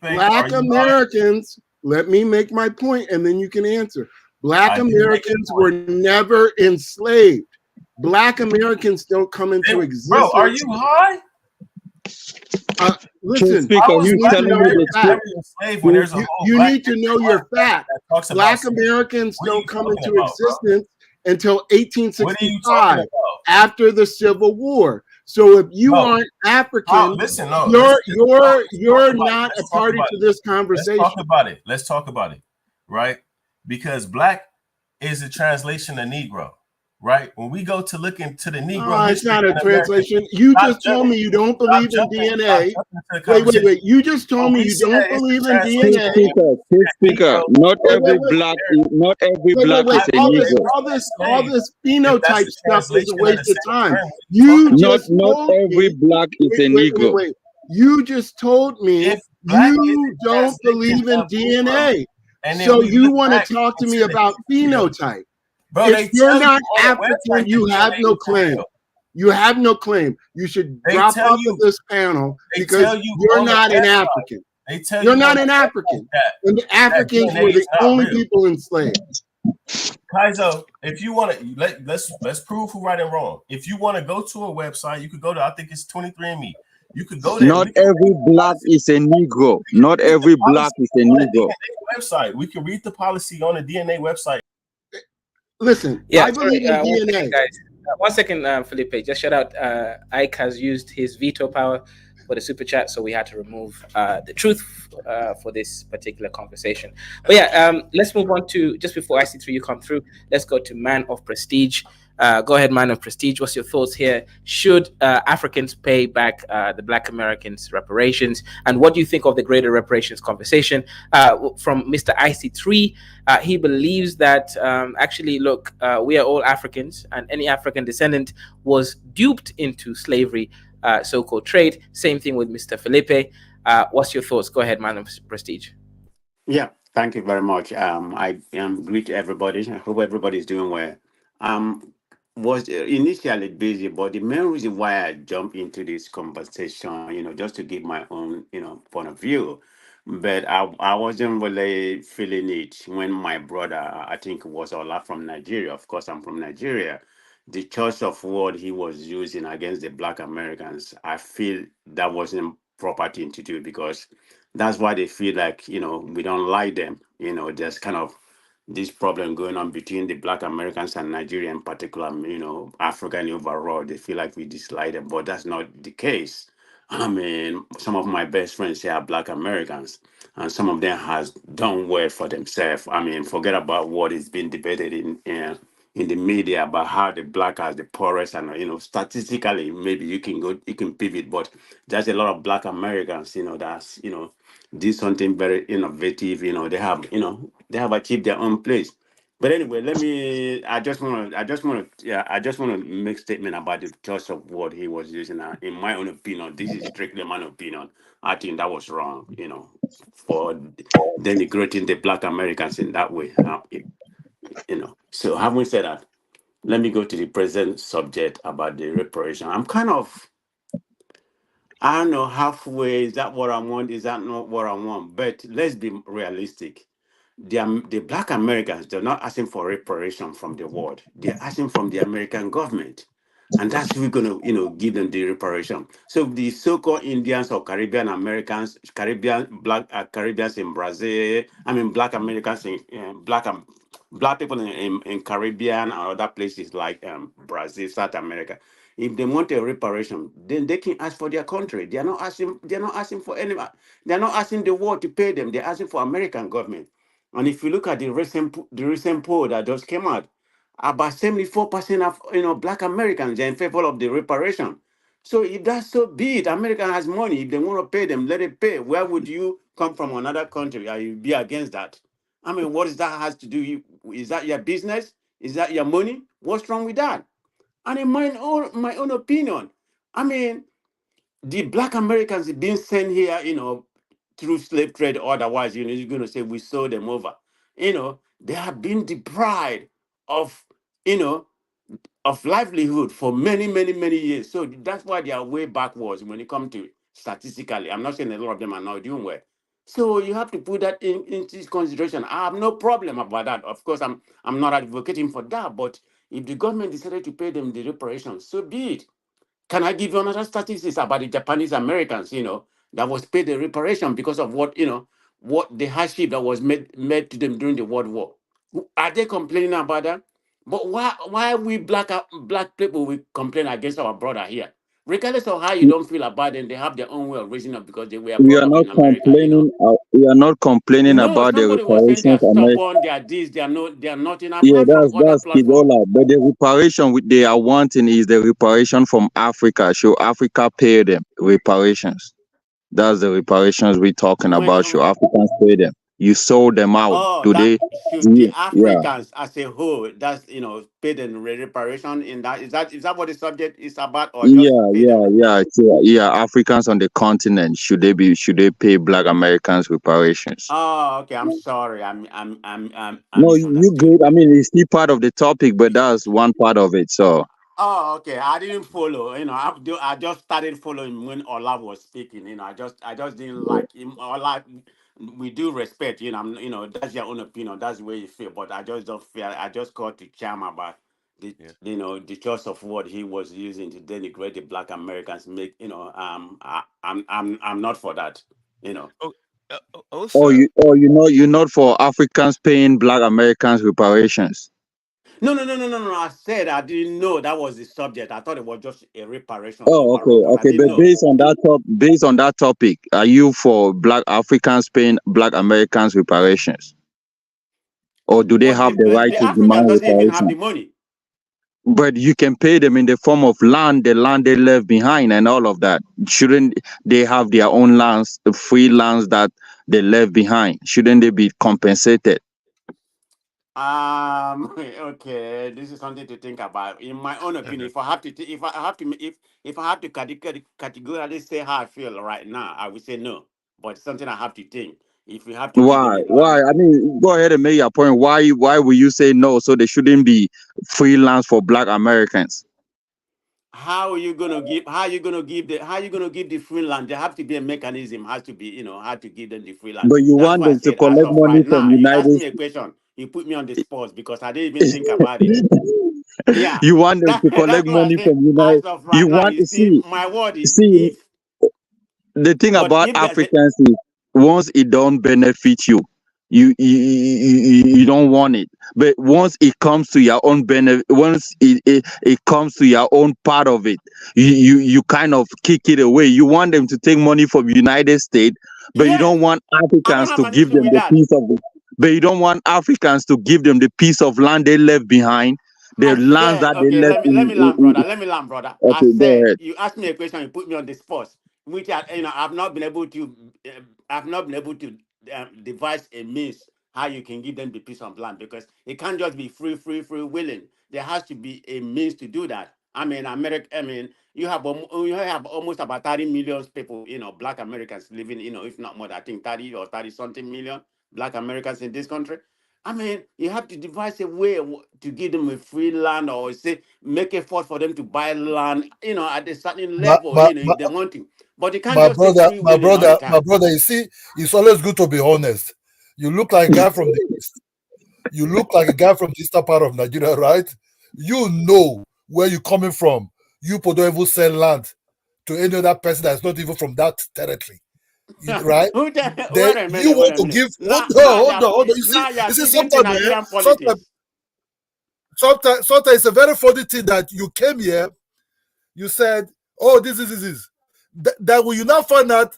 [SPEAKER 3] Black Americans. Let me make my point, and then you can answer. Black Americans were never enslaved. Black Americans don't come into existence.
[SPEAKER 8] Bro, are you high?
[SPEAKER 3] Listen, you need to know your fact. Black Americans don't come into existence until 1865, after the Civil War. So if you aren't African, you're not a party to this conversation.
[SPEAKER 8] Let's talk about it, right? Because black is a translation of Negro. right? When we go to look into the Negro
[SPEAKER 3] Oh, it's
[SPEAKER 8] history
[SPEAKER 3] not a
[SPEAKER 8] in America,
[SPEAKER 3] translation. You
[SPEAKER 8] stop
[SPEAKER 3] just told
[SPEAKER 8] jumping,
[SPEAKER 3] me you don't
[SPEAKER 8] stop
[SPEAKER 3] believe in
[SPEAKER 8] jumping, stop
[SPEAKER 3] DNA.
[SPEAKER 8] jumping to the
[SPEAKER 3] Wait.
[SPEAKER 8] conversation.
[SPEAKER 3] You just told
[SPEAKER 8] When
[SPEAKER 3] me
[SPEAKER 8] we
[SPEAKER 3] you
[SPEAKER 8] say
[SPEAKER 3] don't
[SPEAKER 8] that it's
[SPEAKER 3] believe
[SPEAKER 8] a
[SPEAKER 3] in
[SPEAKER 5] Chief
[SPEAKER 8] translation,
[SPEAKER 3] DNA.
[SPEAKER 5] speaker, chief speaker.
[SPEAKER 8] Negro,
[SPEAKER 5] Not
[SPEAKER 3] Wait,
[SPEAKER 5] every
[SPEAKER 3] wait, wait.
[SPEAKER 5] black is not every
[SPEAKER 3] Wait,
[SPEAKER 5] black
[SPEAKER 3] wait,
[SPEAKER 5] is
[SPEAKER 3] wait.
[SPEAKER 5] a
[SPEAKER 3] All this,
[SPEAKER 5] Negro.
[SPEAKER 3] all
[SPEAKER 8] slave,
[SPEAKER 3] this
[SPEAKER 8] if that's
[SPEAKER 3] phenotype
[SPEAKER 8] a
[SPEAKER 3] stuff is a
[SPEAKER 8] translation of the
[SPEAKER 3] waste of
[SPEAKER 8] same
[SPEAKER 3] time.
[SPEAKER 8] term, what are
[SPEAKER 3] You
[SPEAKER 8] talking
[SPEAKER 5] Not
[SPEAKER 3] just
[SPEAKER 5] not
[SPEAKER 3] told
[SPEAKER 5] every
[SPEAKER 3] me.
[SPEAKER 5] black is a Negro.
[SPEAKER 3] Wait. You just told me
[SPEAKER 8] If black is
[SPEAKER 3] you
[SPEAKER 8] a
[SPEAKER 3] don't
[SPEAKER 8] translation
[SPEAKER 3] believe in
[SPEAKER 8] of Negro,
[SPEAKER 3] DNA.
[SPEAKER 8] and then
[SPEAKER 3] So
[SPEAKER 8] we
[SPEAKER 3] you
[SPEAKER 8] look
[SPEAKER 3] want to
[SPEAKER 8] back
[SPEAKER 3] talk to me
[SPEAKER 8] into the
[SPEAKER 3] about
[SPEAKER 8] history of,
[SPEAKER 3] phenotype.
[SPEAKER 8] bro,
[SPEAKER 3] If
[SPEAKER 8] they
[SPEAKER 3] you're
[SPEAKER 8] tell you
[SPEAKER 3] not
[SPEAKER 8] on the
[SPEAKER 3] African,
[SPEAKER 8] website
[SPEAKER 3] you
[SPEAKER 8] the
[SPEAKER 3] have
[SPEAKER 8] DNA
[SPEAKER 3] no
[SPEAKER 8] is for
[SPEAKER 3] claim.
[SPEAKER 8] real.
[SPEAKER 3] You have no claim. You should
[SPEAKER 8] They
[SPEAKER 3] drop
[SPEAKER 8] tell
[SPEAKER 3] off of
[SPEAKER 8] you,
[SPEAKER 3] this panel
[SPEAKER 8] they
[SPEAKER 3] because
[SPEAKER 8] tell you
[SPEAKER 3] you're
[SPEAKER 8] on the
[SPEAKER 3] not an
[SPEAKER 8] website.
[SPEAKER 3] African.
[SPEAKER 8] They tell
[SPEAKER 3] You're
[SPEAKER 8] you
[SPEAKER 3] not
[SPEAKER 8] on
[SPEAKER 3] an
[SPEAKER 8] the
[SPEAKER 3] African.
[SPEAKER 8] website that
[SPEAKER 3] And the Africans
[SPEAKER 8] DNA
[SPEAKER 3] were the
[SPEAKER 8] is not
[SPEAKER 3] only
[SPEAKER 8] real.
[SPEAKER 3] people enslaved.
[SPEAKER 8] Kaizo, if you want to let's prove who right and wrong. If you want to go to a website, you could go to, I think it's 23andMe. You could go there.
[SPEAKER 5] Not every black is a Negro. Not every black is a
[SPEAKER 8] on the
[SPEAKER 5] Negro.
[SPEAKER 8] DNA website. We can read the policy on the DNA website.
[SPEAKER 3] Listen,
[SPEAKER 1] Yeah,
[SPEAKER 3] I believe in
[SPEAKER 1] one
[SPEAKER 3] DNA.
[SPEAKER 1] second, guys. 1 second, Felipe. Just shout out. Ike has used his veto power for the super chat, so we had to remove the truth for this particular conversation. But yeah, let's move on to, just before IC3 you come through. Let's go to Man of Prestige. Go ahead, Man of Prestige. What's your thoughts here? Should Africans pay back the Black Americans reparations? And what do you think of the greater reparations conversation? From Mr. IC3, he believes that actually, look, we are all Africans, and any African descendant was duped into slavery, so-called trade. Same thing with Mr. Felipe. What's your thoughts? Go ahead, Man of Prestige.
[SPEAKER 9] Yeah, thank you very much. I greet everybody. I hope everybody's doing well. Was initially busy, but the main reason why I jumped into this conversation, just to give my own, point of view. But I wasn't really feeling it when my brother, I think it was Ola from Nigeria. Of course, I'm from Nigeria. The choice of word he was using against the Black Americans, I feel that wasn't proper thing to do because that's why they feel like we don't like them. There's kind of this problem going on between the Black Americans and Nigeria in particular. African overall, they feel like we dislike them, but that's not the case. I mean, some of my best friends here are Black Americans, and some of them has done well for themselves. I mean, forget about what is being debated in the media about how the black are the poorest, and statistically maybe you can pivot, but there's a lot of Black Americans that's did something very innovative. They have achieved their own place. But anyway, I just want to make statement about the choice of word he was using. In my own opinion, this is strictly my opinion. I think that was wrong, for denigrating the Black Americans in that way. So having said that, let me go to the present subject about the reparation. I'm kind of, I don't know, halfway. Is that what I want? Is that not what I want? But let's be realistic. The Black Americans, they're not asking for reparation from the world. They're asking from the American government. And that's who we're going to, give them the reparation. So the so-called Indians or Caribbean Americans, Caribbeans in Brazil, I mean, Black Americans Black people in Caribbean and other places like Brazil, South America, if they want a reparation, then they can ask for their country. They're not asking for any, they're not asking the world to pay them. They're asking for American government. And if you look at the recent poll that just came out, about 74% of Black Americans are in favor of the reparation. So if that's so be it, America has money. If they want to pay them, let it pay. Where would you come from another country? Are you be against that? I mean, what does that has to do? Is that your business? Is that your money? What's wrong with that? And in my own opinion, I mean, the Black Americans being sent here, through slave trade, otherwise, you're going to say we sold them over. They have been deprived of, you know, of livelihood for many, many, many years. So that's why they are way backwards when it comes to statistically. I'm not saying a lot of them are not doing well. So you have to put that into consideration. I have no problem about that. Of course, I'm not advocating for that, but if the government decided to pay them the reparations, so be it. Can I give you another statistics about the Japanese Americans, that was paid the reparation because of what the hardship that was made to them during the World War? Are they complaining about that? But why we black people we complain against our brother here? regardless of how you don't feel about them, they have their own way of raising up because they were
[SPEAKER 5] We
[SPEAKER 9] brought
[SPEAKER 5] are
[SPEAKER 9] up
[SPEAKER 5] not
[SPEAKER 9] in America, you know.
[SPEAKER 5] complaining. We are not complaining
[SPEAKER 9] No,
[SPEAKER 5] about the
[SPEAKER 9] somebody was saying they are
[SPEAKER 5] reparations.
[SPEAKER 9] stubborn, they are this, they are no, they are nothing. I've
[SPEAKER 5] Yeah,
[SPEAKER 9] heard from other
[SPEAKER 5] that's
[SPEAKER 9] platforms.
[SPEAKER 5] Kidola. But the reparation they are wanting is the reparation from Africa. Should Africa pay them reparations? That's the reparations we're talking
[SPEAKER 9] When
[SPEAKER 5] about. Should Africans pay them? You sold them out.
[SPEAKER 9] oh,
[SPEAKER 5] Do
[SPEAKER 9] that
[SPEAKER 5] they?
[SPEAKER 9] should the
[SPEAKER 5] Yeah.
[SPEAKER 9] Africans as a whole, that's pay them reparation in that, is that what the subject is about, or just
[SPEAKER 5] Yeah,
[SPEAKER 9] pay them?
[SPEAKER 5] yeah, yeah, yeah. Africans on the continent, should they pay Black Americans reparations?
[SPEAKER 9] Oh, okay. I'm sorry. I
[SPEAKER 5] No, you
[SPEAKER 9] misunderstood.
[SPEAKER 5] good. I mean, it's still part of the topic, but that's one part of it. So,
[SPEAKER 9] Oh, okay. I didn't follow. I just started following when Olaf was speaking. I just didn't like him. Olaf, we do respect. That's your own opinion. That's the way you feel. But I just don't feel. I just got to charm about the,
[SPEAKER 6] Yeah.
[SPEAKER 9] the choice of word he was using to denigrate the Black Americans. I'm not for that. You know.
[SPEAKER 6] Oh,
[SPEAKER 5] or
[SPEAKER 6] also,
[SPEAKER 5] you're not for Africans paying Black Americans reparations.
[SPEAKER 9] No, no, no, no, no, no. I said I didn't know that was the subject. I thought it was just a reparation
[SPEAKER 5] Oh,
[SPEAKER 9] overall,
[SPEAKER 5] okay,
[SPEAKER 9] but I
[SPEAKER 5] okay.
[SPEAKER 9] didn't
[SPEAKER 5] But
[SPEAKER 9] know.
[SPEAKER 5] based on that topic, are you for Black Africans paying Black Americans reparations, or do they
[SPEAKER 9] But
[SPEAKER 5] have the right
[SPEAKER 9] the
[SPEAKER 5] to
[SPEAKER 9] African
[SPEAKER 5] demand
[SPEAKER 9] doesn't even have the
[SPEAKER 5] reparations?
[SPEAKER 9] money.
[SPEAKER 5] But you can pay them in the form of land, the land they left behind, and all of that. Shouldn't they have their own lands, free lands that they left behind? Shouldn't they be compensated?
[SPEAKER 9] Okay, this is something to think about. In my own opinion, if I have to, if I have to categorically say how I feel right now, I would say no. But it's something I have to think. If we have to give them
[SPEAKER 5] Why?
[SPEAKER 9] a
[SPEAKER 5] Why?
[SPEAKER 9] land,
[SPEAKER 5] I mean, go ahead and make your point. Why will you say no? So there shouldn't be free lands for Black Americans.
[SPEAKER 9] how are you gonna give? How are you gonna give the? How are you gonna give the free land? There have to be a mechanism. Has to be, how to give them the free land.
[SPEAKER 5] But you
[SPEAKER 9] That's
[SPEAKER 5] want
[SPEAKER 9] why I
[SPEAKER 5] them to
[SPEAKER 9] said, as
[SPEAKER 5] collect
[SPEAKER 9] of
[SPEAKER 5] money
[SPEAKER 9] right
[SPEAKER 5] from
[SPEAKER 9] now, you asked
[SPEAKER 5] United
[SPEAKER 9] me a question. You put me on the spot because I didn't even think about it. Yeah,
[SPEAKER 5] you want them to collect
[SPEAKER 9] that's why I
[SPEAKER 5] money
[SPEAKER 9] said,
[SPEAKER 5] from United.
[SPEAKER 9] as of right
[SPEAKER 5] You
[SPEAKER 9] now,
[SPEAKER 5] want
[SPEAKER 9] you
[SPEAKER 5] to
[SPEAKER 9] see,
[SPEAKER 5] see
[SPEAKER 9] my word is
[SPEAKER 5] see
[SPEAKER 9] if.
[SPEAKER 5] the thing
[SPEAKER 9] But
[SPEAKER 5] about
[SPEAKER 9] if there's a
[SPEAKER 5] Africans is once it don't benefit you, you don't want it. But once it comes to your own benefit, once it comes to your own part of it, you kind of kick it away. You want them to take money from United States, but you
[SPEAKER 9] yes,
[SPEAKER 5] don't want
[SPEAKER 9] I don't
[SPEAKER 5] Africans
[SPEAKER 9] have
[SPEAKER 5] to
[SPEAKER 9] an
[SPEAKER 5] give
[SPEAKER 9] issue
[SPEAKER 5] them
[SPEAKER 9] with
[SPEAKER 5] the
[SPEAKER 9] that.
[SPEAKER 5] piece of it. But you don't want Africans to give them the piece of land they left behind, the
[SPEAKER 9] I
[SPEAKER 5] lands
[SPEAKER 9] said,
[SPEAKER 5] that they
[SPEAKER 9] okay,
[SPEAKER 5] left
[SPEAKER 9] let me land, brother. Let me land, brother. I
[SPEAKER 5] okay, go
[SPEAKER 9] said,
[SPEAKER 5] ahead.
[SPEAKER 9] you asked me a question, you put me on the spot, which I've not been able to, I've not been able to devise a means how you can give them the piece of land because it can't just be free willing. There has to be a means to do that. I mean, America. I mean, you have almost about 30 million people, Black Americans living, if not more, I think 30 or 30 something million Black Americans in this country. I mean, you have to devise a way to give them a free land or say make effort for them to buy land, at a certain
[SPEAKER 7] My,
[SPEAKER 9] level,
[SPEAKER 7] my, my,
[SPEAKER 9] if they want to. But you can't
[SPEAKER 7] my
[SPEAKER 9] just say
[SPEAKER 7] brother,
[SPEAKER 9] free
[SPEAKER 7] my
[SPEAKER 9] willing all the
[SPEAKER 7] brother, my
[SPEAKER 9] time.
[SPEAKER 7] brother, you see, it's always good to be honest. You look like a guy from the east. You look like a guy from the eastern part of Nigeria, right? You know where you're coming from. You don't even sell land to any other person that's not even from that territory. Right? Then
[SPEAKER 9] Wait a
[SPEAKER 7] you
[SPEAKER 9] minute, wait
[SPEAKER 7] want
[SPEAKER 9] a
[SPEAKER 7] to
[SPEAKER 9] minute.
[SPEAKER 7] give hold on.
[SPEAKER 9] Now you're
[SPEAKER 7] You see,
[SPEAKER 9] feeding to
[SPEAKER 7] sometimes,
[SPEAKER 9] Nigerian
[SPEAKER 7] sometimes,
[SPEAKER 9] politics.
[SPEAKER 7] sometimes it's a very funny thing that you came here, you said, "Oh, this." That will you now find out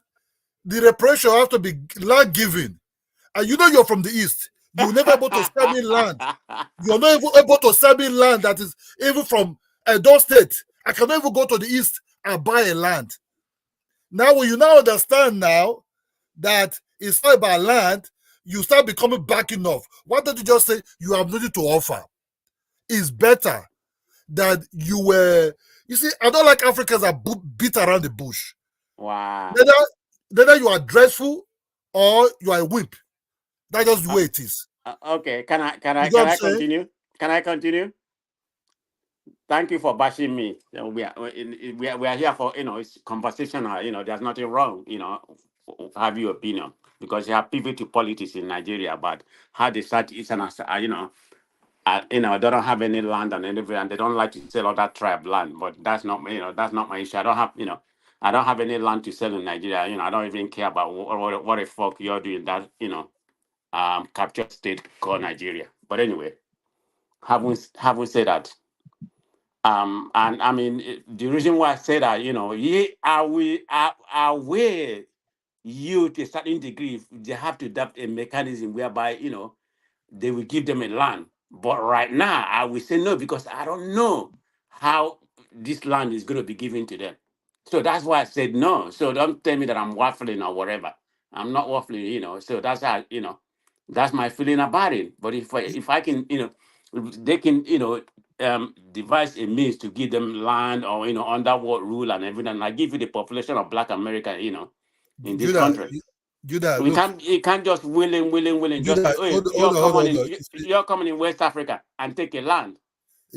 [SPEAKER 7] the reparation have to be land giving, and you know you're from the east. You're never able to sell me land. You're not even able to sell me land that is even from Edo State. I cannot even go to the east and buy a land. Now, when you now understand now that it's not about land, you start becoming back enough. Why don't you just say you have nothing to offer? It's better that you were. You see, I don't like Africans that beat around the bush.
[SPEAKER 9] Wow.
[SPEAKER 7] Whether you are dressful or you are a wimp. That's just the
[SPEAKER 9] Uh,
[SPEAKER 7] way it is.
[SPEAKER 9] okay, can I can
[SPEAKER 7] You
[SPEAKER 9] I
[SPEAKER 7] get what
[SPEAKER 9] can
[SPEAKER 7] I'm
[SPEAKER 9] I
[SPEAKER 7] saying?
[SPEAKER 9] continue? Can I continue? Thank you for bashing me. We are here for it's conversational. There's nothing wrong. Have your opinion because you have people to politics in Nigeria about how they start Easterners. They don't have any land and everything, and they don't like to sell other tribe land. But that's not my issue. I don't have any land to sell in Nigeria. I don't even care about what the fuck you're doing. That captured state called Nigeria. But anyway, having said that. And I mean, the reason why I say that, ye are where you, to a certain degree, they have to adopt a mechanism whereby, they will give them a land. But right now, I will say no, because I don't know how this land is going to be given to them. So that's why I said no. So don't tell me that I'm waffling or whatever. I'm not waffling. So that's how, that's my feeling about it. But if I can, if they can, devise a means to give them land, or, under what rule and everything, and I give you the population of Black America, in this
[SPEAKER 7] Judah,
[SPEAKER 9] country.
[SPEAKER 7] Judah,
[SPEAKER 9] We
[SPEAKER 7] look,
[SPEAKER 9] can't. You can't just willing. Just
[SPEAKER 7] Judah,
[SPEAKER 9] say, "Oh,
[SPEAKER 7] hold on, hold on, hold on.
[SPEAKER 9] you're coming in West Africa and take a land,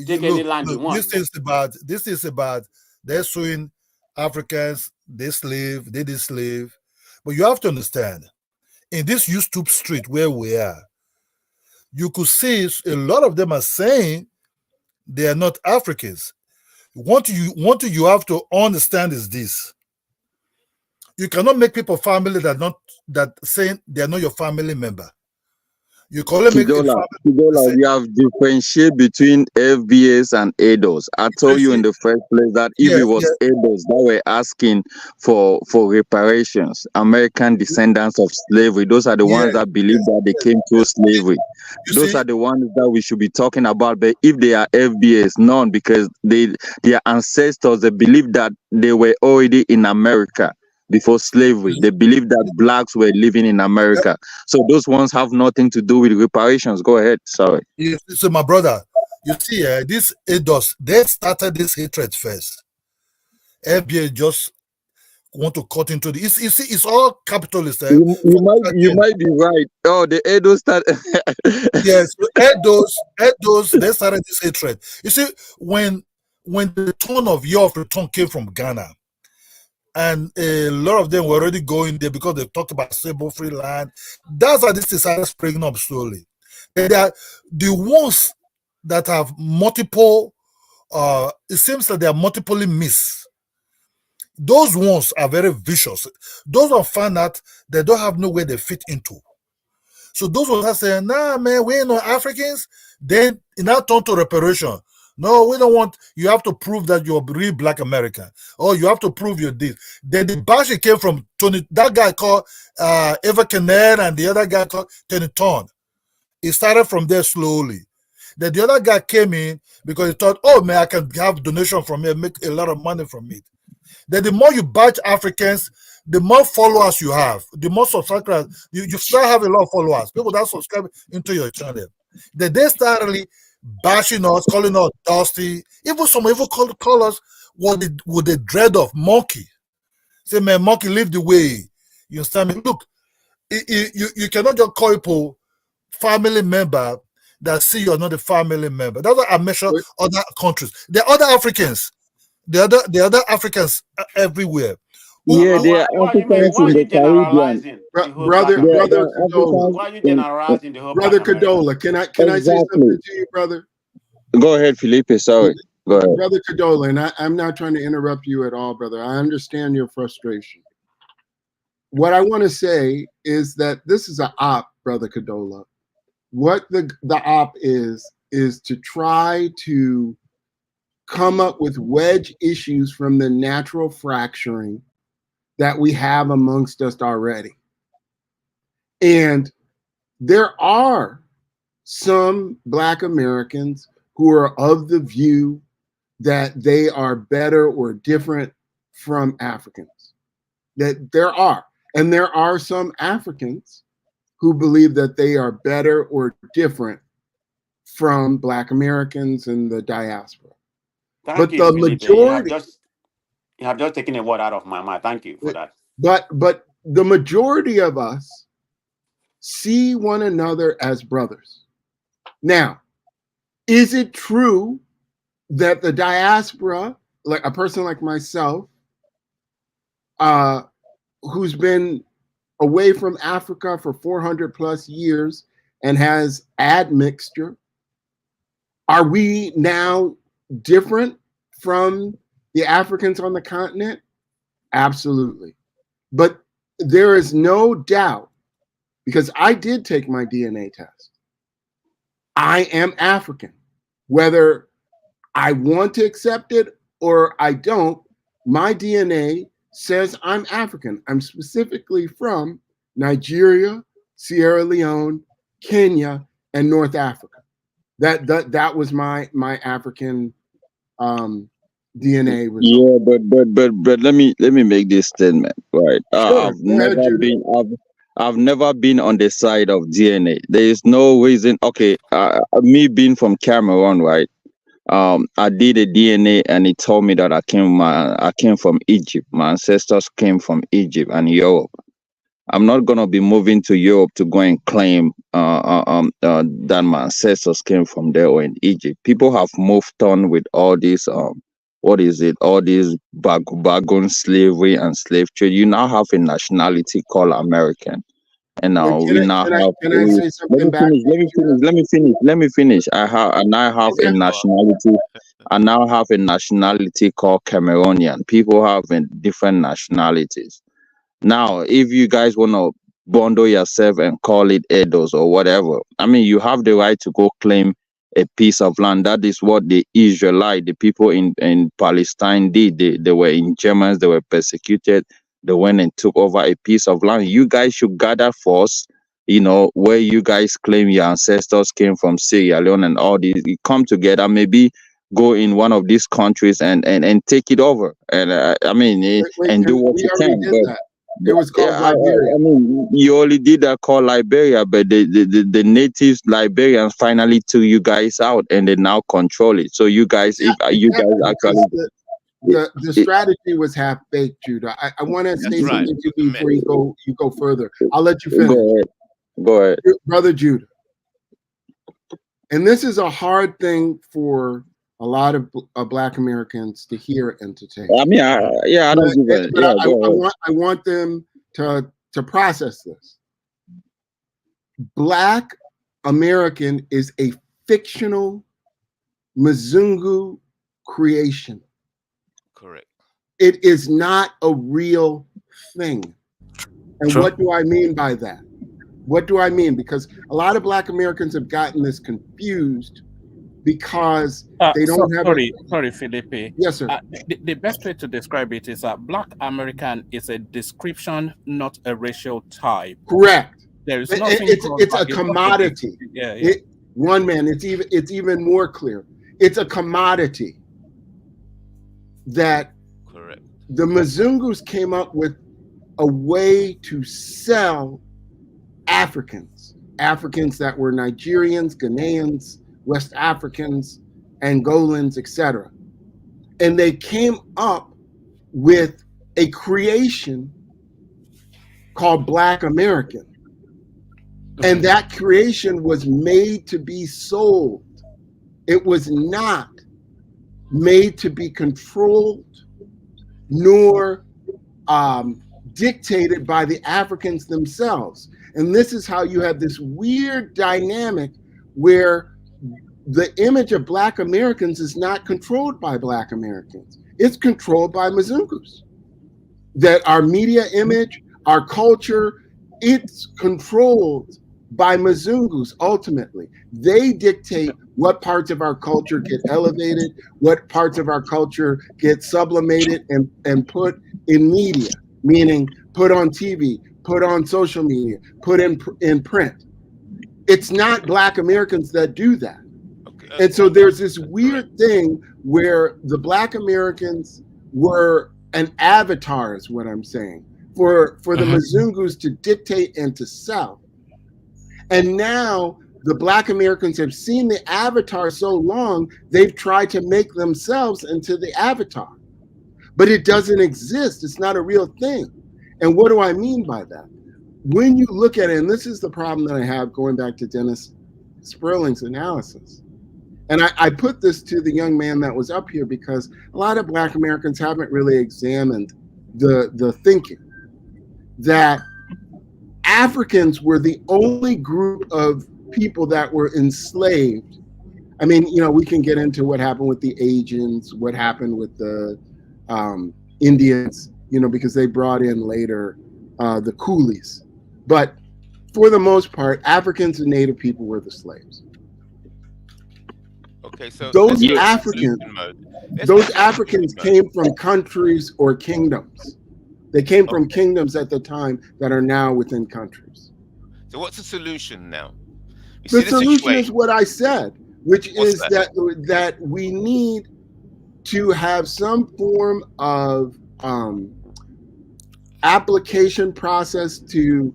[SPEAKER 9] take any
[SPEAKER 7] Look,
[SPEAKER 9] land you
[SPEAKER 7] this
[SPEAKER 9] want."
[SPEAKER 7] is about they're suing Africans, they slave, they did slave. But you have to understand, in this YouTube street where we are, you could see a lot of them are saying they are not Africans. What you have to understand is this: you cannot make people family that saying they are not your family member. You call them
[SPEAKER 5] Kidola, we have differentiate between FBAs and ADOS. I told you in the first place that if it was ADOS that were asking for reparations, American descendants of slavery, those are the ones that believe that they came through slavery. Those are the ones that we should be talking about. But if they are FBAs, none, because their ancestors, they believe that they were already in America before slavery. They believe that blacks were living in America. So those ones have nothing to do with reparations. Go ahead. Sorry.
[SPEAKER 7] So my brother, you see, this ADOS, they started this hatred first. FBA just want to cut into the. It's all capitalist.
[SPEAKER 5] You might be right. Oh, the Edo start.
[SPEAKER 7] Yes, Edos, they started this hatred. You see, when the ton of year of return came from Ghana, and a lot of them were already going there because they talked about stable free land. That's how this started springing up slowly. They are the ones that have multiple. It seems that they are multiply missed. Those ones are very vicious. Those ones find out they don't have nowhere they fit into. So those ones are saying, "Nah, man, we ain't no Africans." Then in that turn to reparation. No, we don't want. You have to prove that you're real Black American. Oh, you have to prove you're this. Then the bash came from Tony. That guy called Eva Kenneth and the other guy called Tony Ton. It started from there slowly. Then the other guy came in because he thought, "Oh man, I can have donation from here, make a lot of money from it." Then the more you batch Africans, the more followers you have, the more subscribers. You start having a lot of followers, people that subscribe into your channel. Then they start really bashing us, calling us dusty. Even some even call us with the dread of monkey. Say, man, monkey, live the way. You understand me? Look, you cannot just call people family member that see you're not a family member. That's what I measure other countries. The other Africans. The other Africans are everywhere.
[SPEAKER 5] Yeah, they are Africans in the Caribbean.
[SPEAKER 3] Brother Kadola.
[SPEAKER 9] Why are you generalizing the whole
[SPEAKER 3] Brother
[SPEAKER 9] Black America?
[SPEAKER 3] Kadola, can I say something to you, brother?
[SPEAKER 5] Go ahead, Felipe. Sorry. Go ahead.
[SPEAKER 3] Brother Kadola, and I'm not trying to interrupt you at all, brother. I understand your frustration. What I want to say is that this is an op, Brother Kadola. What the op is to try to come up with wedge issues from the natural fracturing that we have amongst us already. And there are some Black Americans who are of the view that they are better or different from Africans. That there are. And there are some Africans who believe that they are better or different from Black Americans in the diaspora.
[SPEAKER 9] Thank you,
[SPEAKER 3] the
[SPEAKER 9] Felipe.
[SPEAKER 3] majority,
[SPEAKER 9] you have just taken a word out of my mouth. Thank you for that.
[SPEAKER 3] But the majority of us see one another as brothers. Now, is it true that the diaspora, like a person like myself, who's been away from Africa for 400 plus years and has admixture, are we now different from the Africans on the continent? Absolutely. But there is no doubt, because I did take my DNA test, I am African. Whether I want to accept it or I don't. My DNA says I'm African. I'm specifically from Nigeria, Sierra Leone, Kenya, and North Africa. That was my African DNA was.
[SPEAKER 5] Yeah, but let me make this statement, right?
[SPEAKER 3] Sure. Go ahead, Judah.
[SPEAKER 5] I've never been on the side of DNA. There is no reason. Okay, me being from Cameroon, right? I did a DNA and it told me that I came from Egypt. My ancestors came from Egypt and Europe. I'm not gonna be moving to Europe to go and claim that my ancestors came from there or in Egypt. People have moved on with all these what is it? All these bargain slavery and slave trade. You now have a nationality called American, and
[SPEAKER 3] Wait,
[SPEAKER 5] we now have.
[SPEAKER 3] can I say
[SPEAKER 5] Let
[SPEAKER 3] something
[SPEAKER 5] me
[SPEAKER 3] back?
[SPEAKER 5] finish. Let me finish. I have a
[SPEAKER 3] Okay.
[SPEAKER 5] nationality. I now have a nationality called Cameroonian. People have different nationalities. Now, if you guys want to bundle yourself and call it Edos or whatever, I mean, you have the right to go claim a piece of land. That is what the Israelite, the people in Palestine did. They were in Germans, they were persecuted. They went and took over a piece of land. You guys should gather force, where you guys claim your ancestors came from Sierra Leone and all these. You come together, maybe go in one of these countries and take it over. And I mean,
[SPEAKER 3] Wait,
[SPEAKER 5] and do what
[SPEAKER 3] we
[SPEAKER 5] you
[SPEAKER 3] already
[SPEAKER 5] can.
[SPEAKER 3] did
[SPEAKER 5] But
[SPEAKER 3] that. It was called
[SPEAKER 5] yeah,
[SPEAKER 3] Liberia.
[SPEAKER 5] I mean, you only did that called Liberia, but the natives Liberians finally took you guys out, and they now control it. So you guys,
[SPEAKER 3] Yeah,
[SPEAKER 5] if you guys
[SPEAKER 3] because
[SPEAKER 5] actually,
[SPEAKER 3] the strategy was half baked, Judah. I want to say
[SPEAKER 6] right.
[SPEAKER 3] something to you before you go further. I'll let you finish.
[SPEAKER 5] Go ahead.
[SPEAKER 3] Brother Judah. And this is a hard thing for a lot of Black Americans to hear and to take.
[SPEAKER 5] I mean, I don't give a.
[SPEAKER 3] But
[SPEAKER 5] Yeah,
[SPEAKER 3] I want them to process this. Black American is a fictional Mzungu creation.
[SPEAKER 6] Correct.
[SPEAKER 3] It is not a real thing. And
[SPEAKER 1] True.
[SPEAKER 3] what do I mean by that? What do I mean? Because a lot of Black Americans have gotten this confused because they don't have.
[SPEAKER 10] Sorry, Felipe.
[SPEAKER 3] Yes, sir.
[SPEAKER 10] The best way to describe it is that Black American is a description, not a racial type.
[SPEAKER 3] Correct.
[SPEAKER 10] There is nothing.
[SPEAKER 3] It's a commodity.
[SPEAKER 10] Yeah.
[SPEAKER 3] One man. It's even more clear. It's a commodity that
[SPEAKER 6] Correct.
[SPEAKER 3] the Mzungus came up with a way to sell Africans that were Nigerians, Ghanaians, West Africans, Angolans, etc. And they came up with a creation called Black American. And that creation was made to be sold. It was not made to be controlled nor dictated by the Africans themselves. And this is how you have this weird dynamic where the image of Black Americans is not controlled by Black Americans. It's controlled by Mzungus. That our media image, our culture, it's controlled by Mzungus ultimately. They dictate what parts of our culture get elevated, what parts of our culture get sublimated and put in media, meaning put on TV, put on social media, put in print. It's not Black Americans that do that. Okay. And so there's this weird thing where the Black Americans were an avatar, is what I'm saying, for the Mzungus to dictate and to sell. And now the Black Americans have seen the avatar so long, they've tried to make themselves into the avatar. But it doesn't exist. It's not a real thing. And what do I mean by that? When you look at it, and this is the problem that I have going back to Dennis Spurling's analysis. And I put this to the young man that was up here because a lot of Black Americans haven't really examined the thinking that Africans were the only group of people that were enslaved. I mean, we can get into what happened with the Asians, what happened with the Indians, because they brought in later the coolies. But for the most part, Africans and Native people were the slaves.
[SPEAKER 6] Okay, so
[SPEAKER 3] those
[SPEAKER 6] let's go to
[SPEAKER 3] Africans,
[SPEAKER 6] solution mode. Let's go
[SPEAKER 3] those
[SPEAKER 6] to
[SPEAKER 3] Africans
[SPEAKER 6] solution mode.
[SPEAKER 3] came from countries or kingdoms. They came from
[SPEAKER 6] Okay.
[SPEAKER 3] kingdoms at the time that are now within countries.
[SPEAKER 6] So what's the solution now? You
[SPEAKER 3] The
[SPEAKER 6] see the
[SPEAKER 3] solution is
[SPEAKER 6] situation.
[SPEAKER 3] what I said, which
[SPEAKER 6] What's
[SPEAKER 3] is that we need to have some form of application process to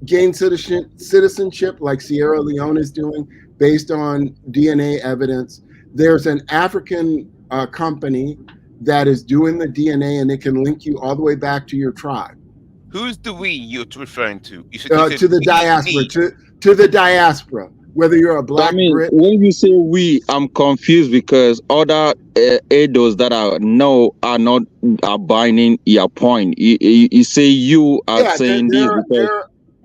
[SPEAKER 3] gain citizenship, like Sierra Leone is doing, based on DNA evidence. There's an African company that is doing the DNA, and it can link you all the way back to your tribe.
[SPEAKER 6] Who's the we you're referring to? You said
[SPEAKER 3] To the diaspora, to the diaspora, whether you're a black
[SPEAKER 5] I mean,
[SPEAKER 3] Brit.
[SPEAKER 5] when you say we, I'm confused because other Edos that I know are not are binding your point. You say you are saying this because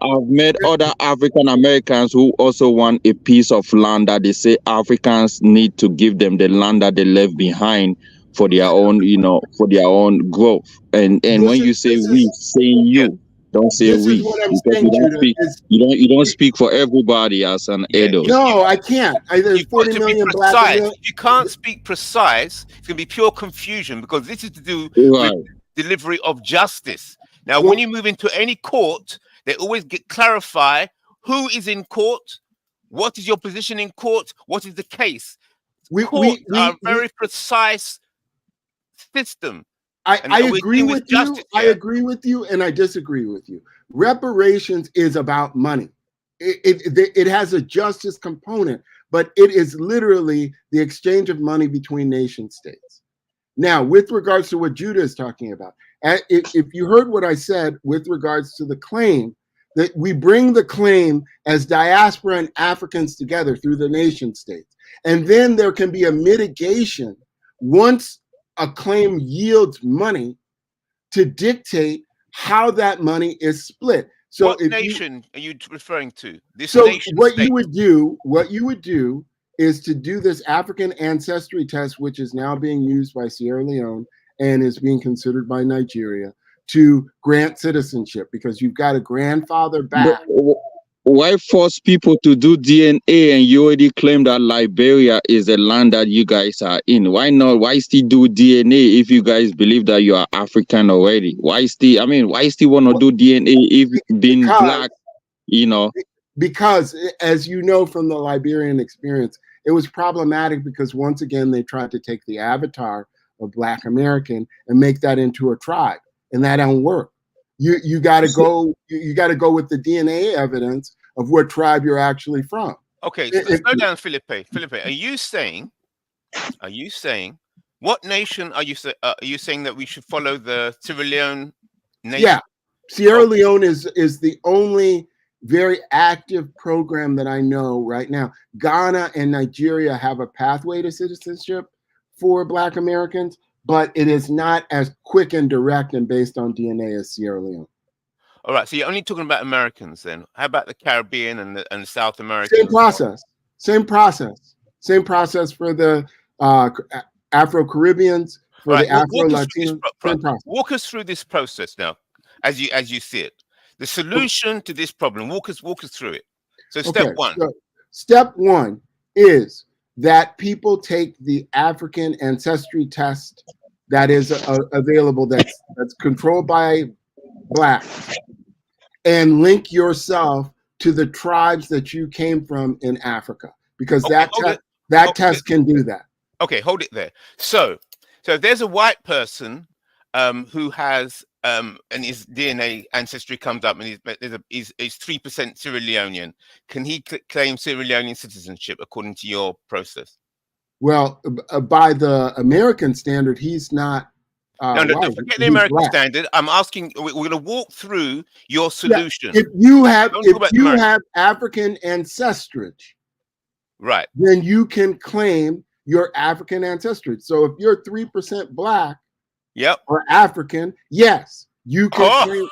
[SPEAKER 5] I've met other African Americans who also want a piece of land that they say Africans need to give them the land that they left behind for their own, for their own growth. And when you say we, saying you, don't say
[SPEAKER 3] This
[SPEAKER 5] we,
[SPEAKER 3] is what I'm
[SPEAKER 5] because
[SPEAKER 3] saying, Judah.
[SPEAKER 5] you don't speak for everybody as an Edo.
[SPEAKER 3] No, I can't. There's
[SPEAKER 6] You've
[SPEAKER 3] 40
[SPEAKER 6] got to
[SPEAKER 3] million
[SPEAKER 6] be
[SPEAKER 3] black
[SPEAKER 6] precise.
[SPEAKER 3] Americans.
[SPEAKER 6] If you can't speak precise, it's going to be pure confusion because this is to do
[SPEAKER 5] Right.
[SPEAKER 6] with delivery of justice. Now, when you move into any court, they always clarify who is in court, what is your position in court, what is the case. Courts are a very precise system.
[SPEAKER 3] I agree with you. I agree with you, and I disagree with you. Reparations is about money. It has a justice component, but it is literally the exchange of money between nation states. Now, with regards to what Judah is talking about, if you heard what I said with regards to the claim, that we bring the claim as diaspora and Africans together through the nation states, and then there can be a mitigation once a claim yields money to dictate how that money is split. So
[SPEAKER 6] what nation are you referring to? This
[SPEAKER 3] so
[SPEAKER 6] nation
[SPEAKER 3] what
[SPEAKER 6] state.
[SPEAKER 3] you would do is to do this African ancestry test, which is now being used by Sierra Leone and is being considered by Nigeria to grant citizenship, because you've got a grandfather back.
[SPEAKER 5] Why force people to do DNA and you already claim that Liberia is the land that you guys are in? Why not? Why still do DNA if you guys believe that you are African already? Why still want to do DNA if being black,
[SPEAKER 3] Because, as you know from the Liberian experience, it was problematic because once again they tried to take the avatar of Black American and make that into a tribe, and that don't work. You got to go. You got to go with the DNA evidence of what tribe you're actually from.
[SPEAKER 6] Okay, so slow down, Felipe. Are you saying? What nation are you saying that we should follow the Sierra Leone nation?
[SPEAKER 3] Yeah, Sierra Leone is the only very active program that I know right now. Ghana and Nigeria have a pathway to citizenship for Black Americans, but it is not as quick and direct and based on DNA as Sierra Leone.
[SPEAKER 6] All right, so you're only talking about Americans then. How about the Caribbean and South America?
[SPEAKER 3] Same process for the Afro-Caribbeans, for the Afro-Latinos.
[SPEAKER 6] Walk us through this process now, as you see it. The solution to this problem. Walk us through it. So step one.
[SPEAKER 3] So step one is that people take the African ancestry test that is available, that's controlled by Blacks, and link yourself to the tribes that you came from in Africa, because that test can do that.
[SPEAKER 6] Okay, hold it there. So if there's a white person who has and his DNA ancestry comes up and he's 3% Sierra Leonean, can he claim Sierra Leonean citizenship according to your process?
[SPEAKER 3] Well, by the American standard, he's not.
[SPEAKER 6] No, forget the American standard. I'm asking. We're going to walk through your solution.
[SPEAKER 3] Yeah, if you have African ancestry,
[SPEAKER 6] right,
[SPEAKER 3] then you can claim your African ancestry. So if you're 3% Black, or African, yes, you can claim.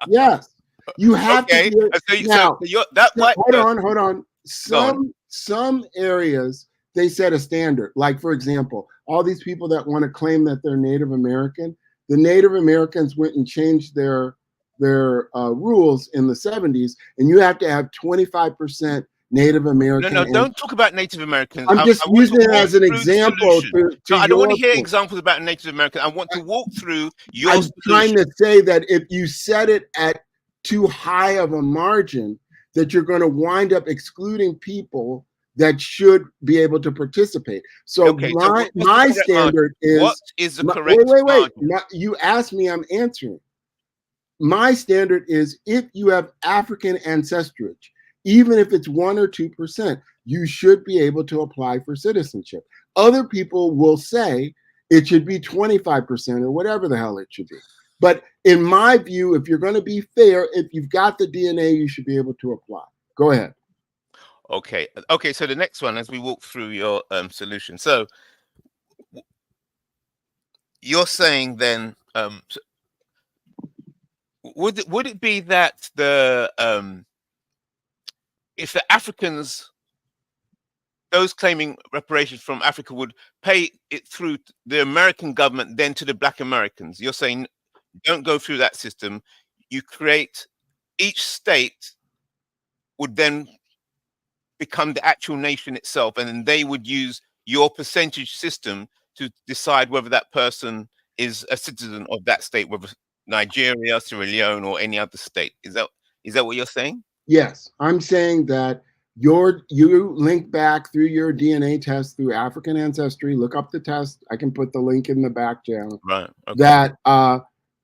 [SPEAKER 3] Yes, you have to. Hold on. Some areas they set a standard. Like, for example, all these people that want to claim that they're Native American, the Native Americans went and changed their rules in the 70s, and you have to have 25% Native American.
[SPEAKER 6] No, don't talk about Native Americans.
[SPEAKER 3] I'm just using it as an example to
[SPEAKER 6] no, I don't want to hear
[SPEAKER 3] point.
[SPEAKER 6] examples about Native Americans. I want to walk through your
[SPEAKER 3] I'm
[SPEAKER 6] solution.
[SPEAKER 3] trying to say that if you set it at too high of a margin, that you're going to wind up excluding people that should be able to participate. So
[SPEAKER 6] Okay,
[SPEAKER 3] my standard is,
[SPEAKER 6] what is the correct
[SPEAKER 3] wait. You asked me, I'm answering. My standard is if you have African ancestry, even if it's 1 or 2%, you should be able to apply for citizenship. Other people will say it should be 25% or whatever the hell it should be. But in my view, if you're going to be fair, if you've got the DNA, you should be able to apply. Go ahead.
[SPEAKER 6] Okay. So the next one, as we walk through your solution. So you're saying then, would it be that if the Africans, those claiming reparations from Africa, would pay it through the American government then to the Black Americans? You're saying don't go through that system. You create, each state would then become the actual nation itself, and then they would use your percentage system to decide whether that person is a citizen of that state, whether Nigeria, Sierra Leone, or any other state. Is that what you're saying?
[SPEAKER 3] Yes, I'm saying that you link back through your DNA test through African ancestry. Look up the test. I can put the link in the back channel.
[SPEAKER 6] Right. Okay.
[SPEAKER 3] That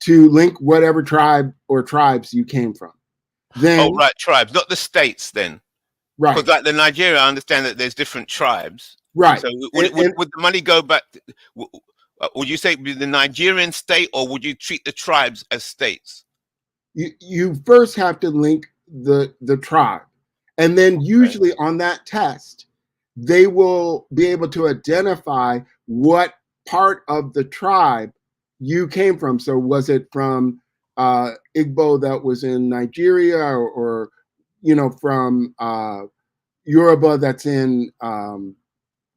[SPEAKER 3] to link whatever tribe or tribes you came from. Then,
[SPEAKER 6] right, tribes, not the states. Then,
[SPEAKER 3] right?
[SPEAKER 6] Because like the Nigeria, I understand that there's different tribes.
[SPEAKER 3] Right.
[SPEAKER 6] So would the money go back? Would you say the Nigerian state, or would you treat the tribes as states?
[SPEAKER 3] You first have to link the tribe, and then usually on that test, they will be able to identify what part of the tribe you came from. So was it from Igbo that was in Nigeria, or from Yoruba that's in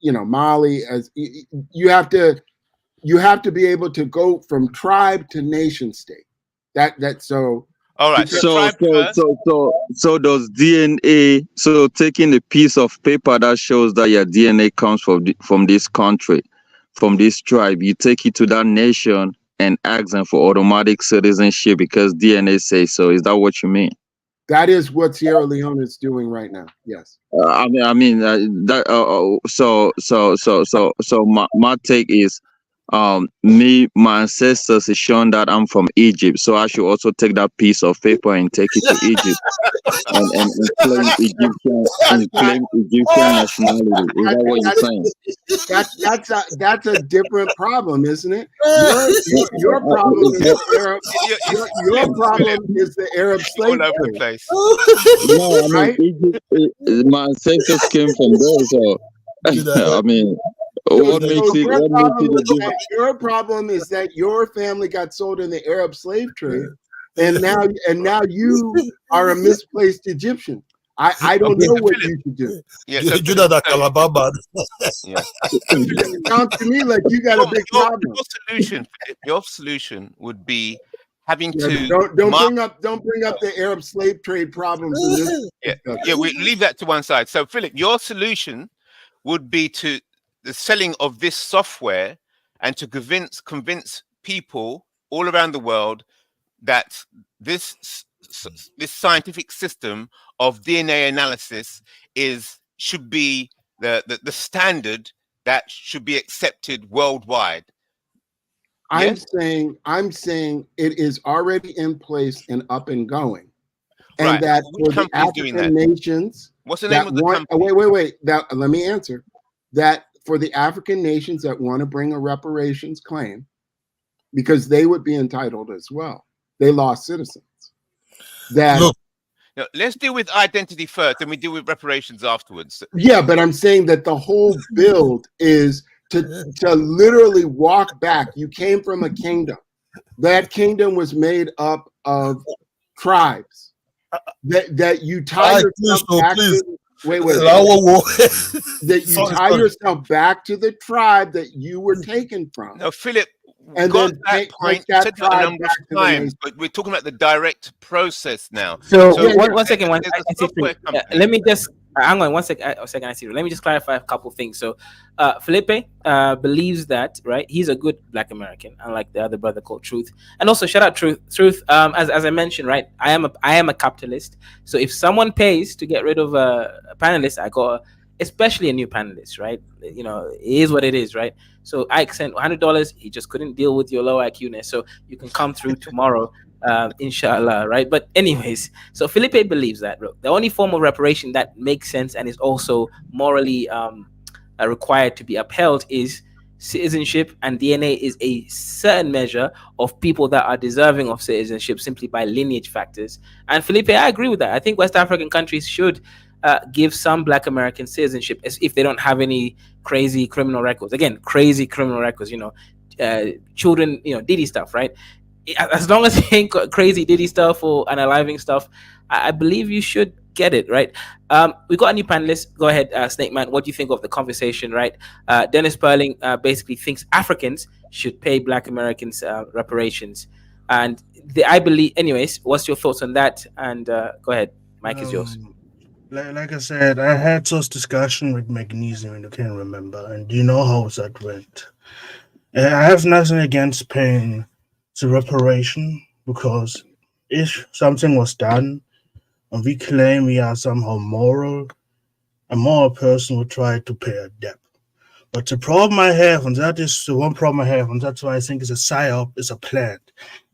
[SPEAKER 3] Mali? As you have to be able to go from tribe to nation state. So.
[SPEAKER 6] All right.
[SPEAKER 5] So does DNA? So taking a piece of paper that shows that your DNA comes from this country, from this tribe, you take it to that nation and ask them for automatic citizenship because DNA says so. Is that what you mean?
[SPEAKER 3] That is what Sierra Leone is doing right now. Yes.
[SPEAKER 5] So my take is, my ancestors is showing that I'm from Egypt, so I should also take that piece of paper and take it to Egypt and claim Egyptian nationality. Is that what you're saying?
[SPEAKER 3] That's a different problem, isn't it? Your problem is the Arab. Your problem is the Arab slave
[SPEAKER 6] all over the place.
[SPEAKER 5] No, I mean, right? Egypt, my ancestors came from there, so I mean.
[SPEAKER 3] Your problem is that your family got sold in the Arab slave trade, and now you are a misplaced Egyptian. I don't know what you should do.
[SPEAKER 6] Yeah,
[SPEAKER 7] you know that Calabar.
[SPEAKER 6] Yeah.
[SPEAKER 3] It sounds to me like you got a big problem.
[SPEAKER 6] Your solution would be having to
[SPEAKER 3] don't bring up the Arab slave trade problems in this.
[SPEAKER 6] We leave that to one side. So Philip, your solution would be to the selling of this software and to convince people all around the world that this scientific system of DNA analysis should be the standard that should be accepted worldwide.
[SPEAKER 3] I'm saying it is already in place and up and going, and
[SPEAKER 6] right.
[SPEAKER 3] that for the African nations,
[SPEAKER 6] what's the name of the company?
[SPEAKER 3] Wait. Let me answer that. For the African nations that want to bring a reparations claim, because they would be entitled as well. They lost citizens.
[SPEAKER 6] Now, let's deal with identity first, and we deal with reparations afterwards.
[SPEAKER 3] Yeah, but I'm saying that the whole build is to literally walk back. You came from a kingdom. That kingdom was made up of tribes. That you tie yourself back to. Wait. That you tie yourself back to the tribe that you were taken from.
[SPEAKER 6] No, Philip,
[SPEAKER 3] and
[SPEAKER 6] got
[SPEAKER 3] then
[SPEAKER 6] that point said that a number of times, but we're talking about the direct process now.
[SPEAKER 1] So one second. Let me just hang on one second, I see. Let me just clarify a couple things. So, Felipe believes that, right? He's a good Black American, unlike the other brother called Truth. And also, shout out Truth. Truth. As I mentioned, right? I am a capitalist. So if someone pays to get rid of a panelist, I got especially a new panelist, right? You know, it is what it is, right? So I sent $100. He just couldn't deal with your low IQness, so you can come through tomorrow, inshallah, right? But anyways, so Felipe believes that the only form of reparation that makes sense and is also morally required to be upheld is citizenship, and DNA is a certain measure of people that are deserving of citizenship simply by lineage factors. And Felipe, I agree with that. I think West African countries should give some Black American citizenship if they don't have any crazy criminal records. Again, crazy criminal records, children, Diddy stuff, right? As long as it ain't got crazy Diddy stuff or unaliving stuff, I believe you should get it, right? We got a new panelist. Go ahead, Snake Man. What do you think of the conversation, right? Dennis Spurling basically thinks Africans should pay Black Americans reparations. And I believe, anyways, what's your thoughts on that? And go ahead, Mike is yours.
[SPEAKER 11] Like I said, I had those discussion with Magnesium, and you can remember, and you know how that went. I have nothing against paying the reparation, because if something was done and we claim we are somehow moral, a moral person would try to pay a debt. But the problem I have, and that is the one problem I have, and that's why I think it's a psyop, is a plan,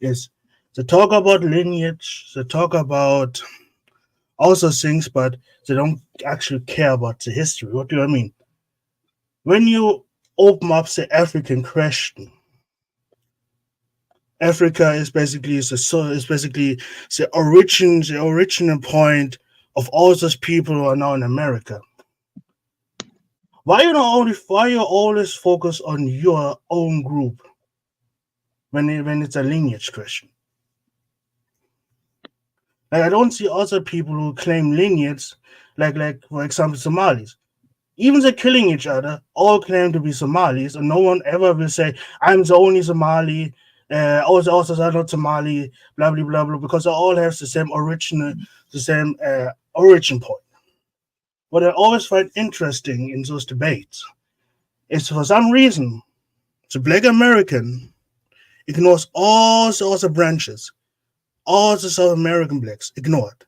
[SPEAKER 11] is they talk about lineage, they talk about also things, but they don't actually care about the history. What do I mean? When you open up the African question, Africa is basically the original point of all those people who are now in America. Why you always focus on your own group when it's a lineage question? Like, I don't see other people who claim lineage, like for example Somalis. Even they're killing each other, all claim to be Somalis, and no one ever will say, I'm the only Somali, also are not Somali, blah, blah, blah, blah, because they all have the same origin point. What I always find interesting in those debates is, for some reason, the Black American ignores all the other branches. All the South American blacks, ignored.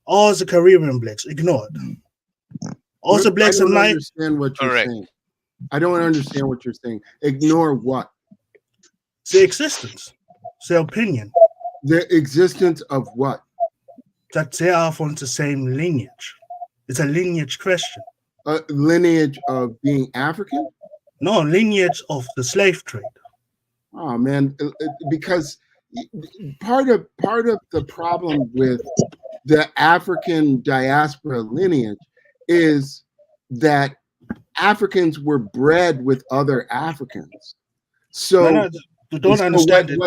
[SPEAKER 11] All the Caribbean blacks, ignored. All the blacks
[SPEAKER 3] I
[SPEAKER 11] and
[SPEAKER 3] don't
[SPEAKER 11] white.
[SPEAKER 3] understand what you're
[SPEAKER 6] Correct.
[SPEAKER 3] saying. I don't understand what you're saying. Ignore what?
[SPEAKER 11] Their existence, their opinion.
[SPEAKER 3] The existence of what?
[SPEAKER 11] That they are from the same lineage. It's a lineage question.
[SPEAKER 3] A lineage of being African?
[SPEAKER 11] No, lineage of the slave trade.
[SPEAKER 3] Oh man, because part of the problem with the African diaspora lineage is that Africans were bred with other Africans. So
[SPEAKER 11] you don't understand it.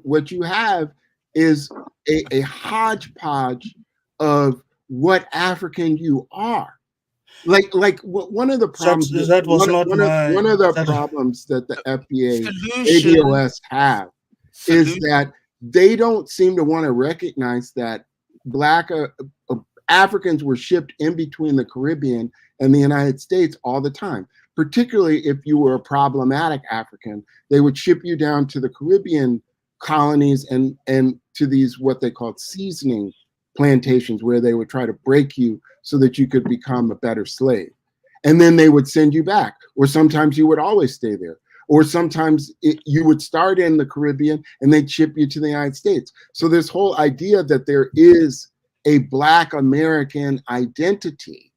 [SPEAKER 3] What you have is a hodgepodge of what African you are. Like one of the problems problems that the FBA ADOS have is that they don't seem to want to recognize that Black Africans were shipped in between the Caribbean and the United States all the time. Particularly if you were a problematic African, they would ship you down to the Caribbean colonies and to these what they called seasoning plantations, where they would try to break you so that you could become a better slave. And then they would send you back, or sometimes you would always stay there. Or sometimes you would start in the Caribbean and they'd ship you to the United States. So this whole idea that there is a Black American identity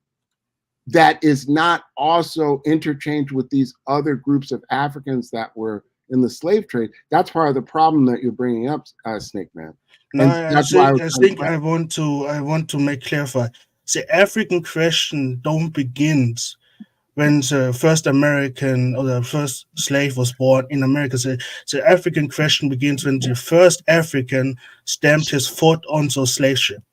[SPEAKER 3] that is not also interchanged with these other groups of Africans that were in the slave trade, that's part of the problem that you're bringing up, Snake Man.
[SPEAKER 11] No, I want to make clarify. The African question don't begins when the first American or the first slave was born in America. The African question begins when the first African stamped his foot on the slave ship.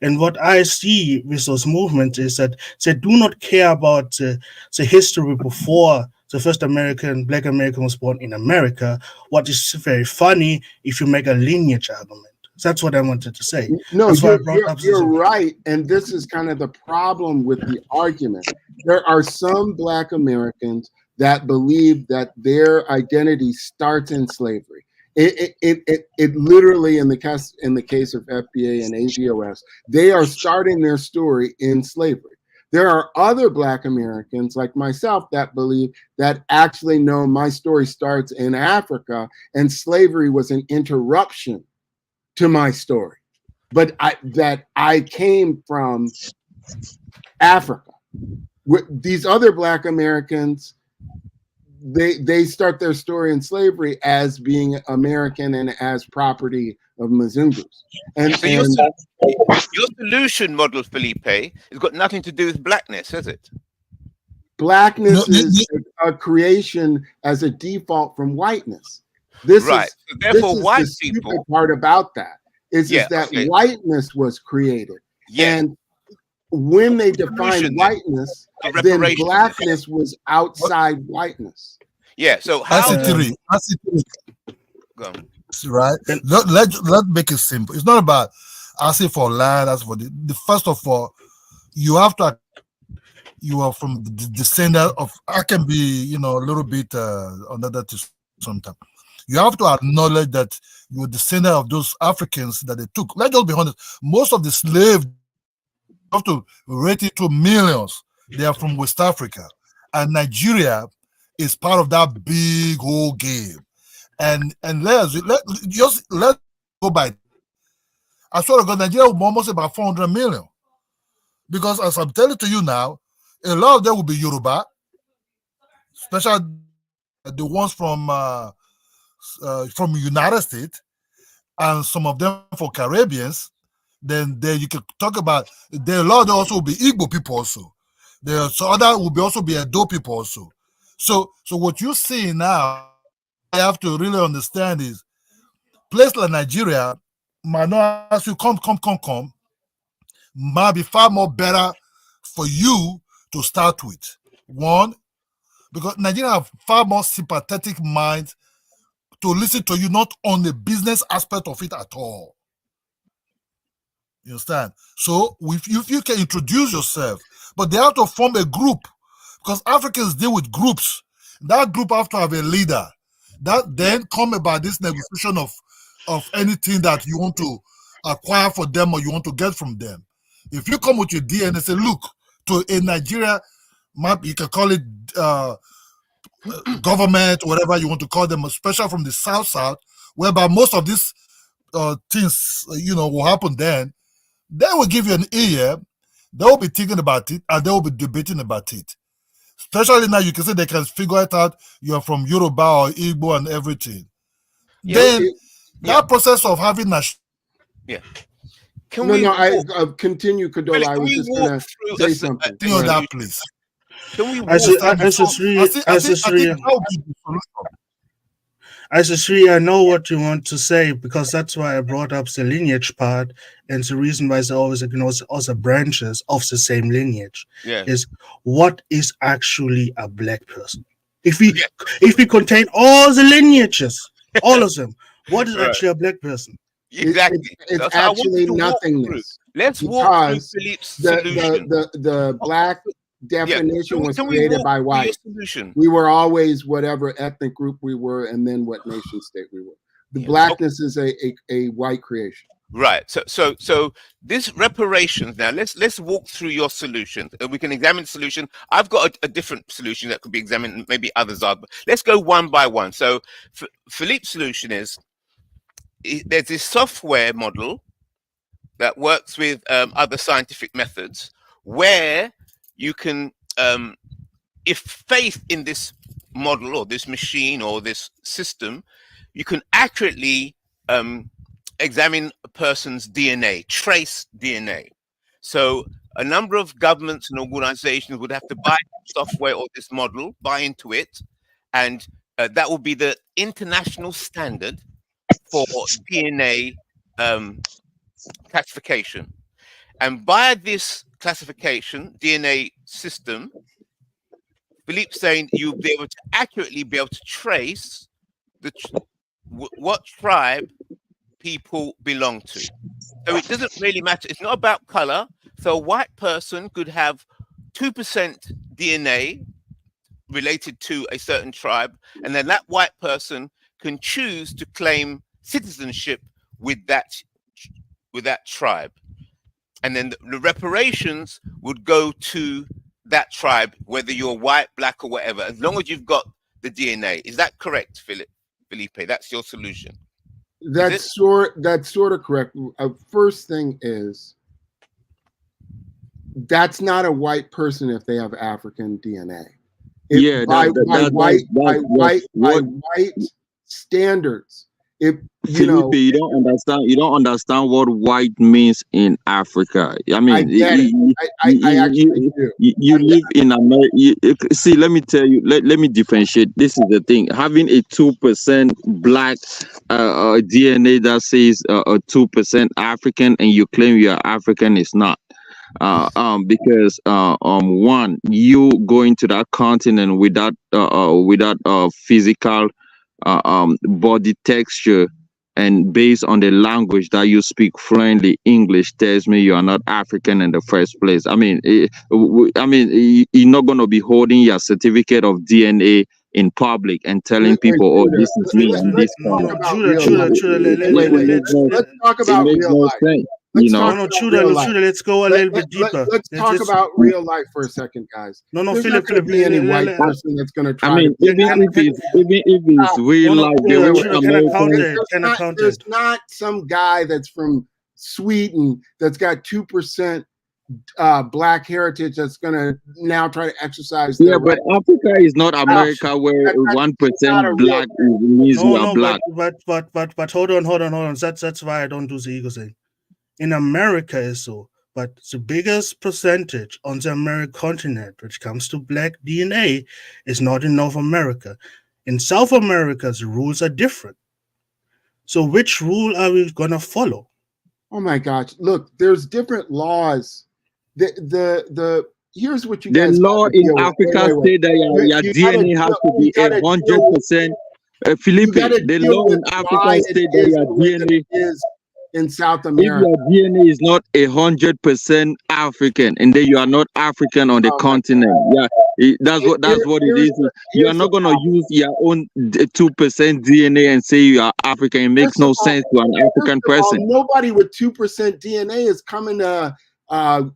[SPEAKER 11] And what I see with those movements is that they do not care about the history before the first Black American was born in America. What is very funny, if you make a lineage argument, So that's what I wanted to say.
[SPEAKER 3] No,
[SPEAKER 11] That's why I brought up
[SPEAKER 3] you're right, and this is kind of the problem with the argument. There are some Black Americans that believe that their identity starts in slavery. It literally, in the case of FBA and ADOS, they are starting their story in slavery. There are other Black Americans like myself that believe that actually, no, my story starts in Africa, and slavery was an interruption to my story, but I came from Africa. These other Black Americans, they start their story in slavery as being American and as property of Mzungus. And,
[SPEAKER 6] So your solution model, Felipe, has got nothing to do with blackness, has it?
[SPEAKER 3] Blackness is a creation as a default from whiteness. This
[SPEAKER 6] right.
[SPEAKER 3] is,
[SPEAKER 6] so therefore,
[SPEAKER 3] this is
[SPEAKER 6] white
[SPEAKER 3] the stupid
[SPEAKER 6] people
[SPEAKER 3] part about that is that whiteness was created. And when they define whiteness, then blackness was outside whiteness.
[SPEAKER 6] Yeah. So how?
[SPEAKER 7] Right. Let's make it simple. It's not about asking for land. As for the first of all, you have to. You are from the descendant of. I can be, a little bit under that sometimes. You have to acknowledge that you're descendant of those Africans that they took. Let's just be honest. Most of the slaves, have to rate it to millions. They are from West Africa, and Nigeria is part of that big whole game. And let's go by. I swear to God, Nigeria will almost about 400 million, because as I'm telling to you now, a lot of them will be Yoruba, especially the ones from United States, and some of them for Caribbeans. Then you can talk about a lot of them also will be Igbo people also. So other will also be Edo people also. So what you see now, I have to really understand is place like Nigeria might not ask you come, might be far more better for you to start with. One, because Nigeria have far more sympathetic minds to listen to you, not on the business aspect of it at all. You understand? So if you can introduce yourself, but they have to form a group, because Africans deal with groups. That group have to have a leader. That then come about this negotiation of anything that you want to acquire for them or you want to get from them. If you come with your DNA and say, look, to a Nigeria map, you can call it government, whatever you want to call them, especially from the South, whereby most of these things, will happen then. They will give you an ear, they will be thinking about it, and they will be debating about it. Especially now, you can say they can figure it out. You're from Yoruba or Igbo and everything. Then that process of having a
[SPEAKER 3] continue, Kadola. I was just going to say something.
[SPEAKER 7] That please.
[SPEAKER 11] Can we I know what you want to say, because that's why I brought up the lineage part, and the reason why there always ignores also branches of the same lineage is what is actually a black person. If we contain all the lineages, all of them, what is actually a black person?
[SPEAKER 6] Exactly.
[SPEAKER 3] It's actually nothingness.
[SPEAKER 6] Let's walk through Philippe's solution.
[SPEAKER 3] The black definition was created by white. We were always whatever ethnic group we were, and then what nation state we were. The blackness is a white creation.
[SPEAKER 6] Right. So this reparations. Now let's walk through your solution. We can examine the solution. I've got a different solution that could be examined. Maybe others are. But let's go one by one. So Philippe's solution is there's this software model that works with other scientific methods where you can, if faith in this model or this machine or this system, you can accurately examine a person's DNA, trace DNA. So a number of governments and organizations would have to buy software or this model, buy into it, and that will be the international standard for DNA classification. And by this classification DNA system, Philippe's saying you'll be able to accurately trace what tribe people belong to. So it doesn't really matter. It's not about color. So a white person could have 2% DNA related to a certain tribe, and then that white person can choose to claim citizenship with that tribe, and then the reparations would go to that tribe, whether you're white, black, or whatever, as long as you've got the DNA. Is that correct, Felipe? That's your solution.
[SPEAKER 3] That's sort of correct. First thing is, that's not a white person if they have African DNA. By white standards, if
[SPEAKER 5] Felipe, you don't understand what white means in Africa. I mean,
[SPEAKER 3] I get it. I actually do.
[SPEAKER 5] You live in America. See, let me tell you. Let me differentiate. This is the thing. Having a 2% black DNA that says 2% African, and you claim you are African, is not. Because one, you go into that continent without physical body texture, and based on the language that you speak fluently, English, tells me you are not African in the first place. I mean, you're not going to be holding your certificate of DNA in public and telling people, "Oh, this is me."
[SPEAKER 3] Let's talk about real life. Let's go a little bit deeper. Let's talk about real life for a second, guys. There's not going to be any white person that's going to try.
[SPEAKER 5] I mean, even if it's real life,
[SPEAKER 3] there's not some guy that's from Sweden that's got 2% black heritage that's going to now try to exercise.
[SPEAKER 5] Yeah, but Africa is not America, where 1% black means you are black.
[SPEAKER 11] But hold on. That's why I don't do the ego thing. In America is so, but the biggest percentage on the American continent, which comes to black DNA, is not in North America. In South America, the rules are different. So which rule are we gonna follow?
[SPEAKER 3] Oh my gosh! Look, there's different laws. Here's what you
[SPEAKER 5] guys. The law in Africa say that your DNA has to be 100%. Felipe, the law in Africa say that your DNA
[SPEAKER 3] is in South America.
[SPEAKER 5] If your DNA is not 100% African, and then you are not African on the continent, that's what it is. You are not gonna use your own 2% DNA and say you are African. It makes no sense to an African person.
[SPEAKER 3] Nobody with 2% DNA is coming to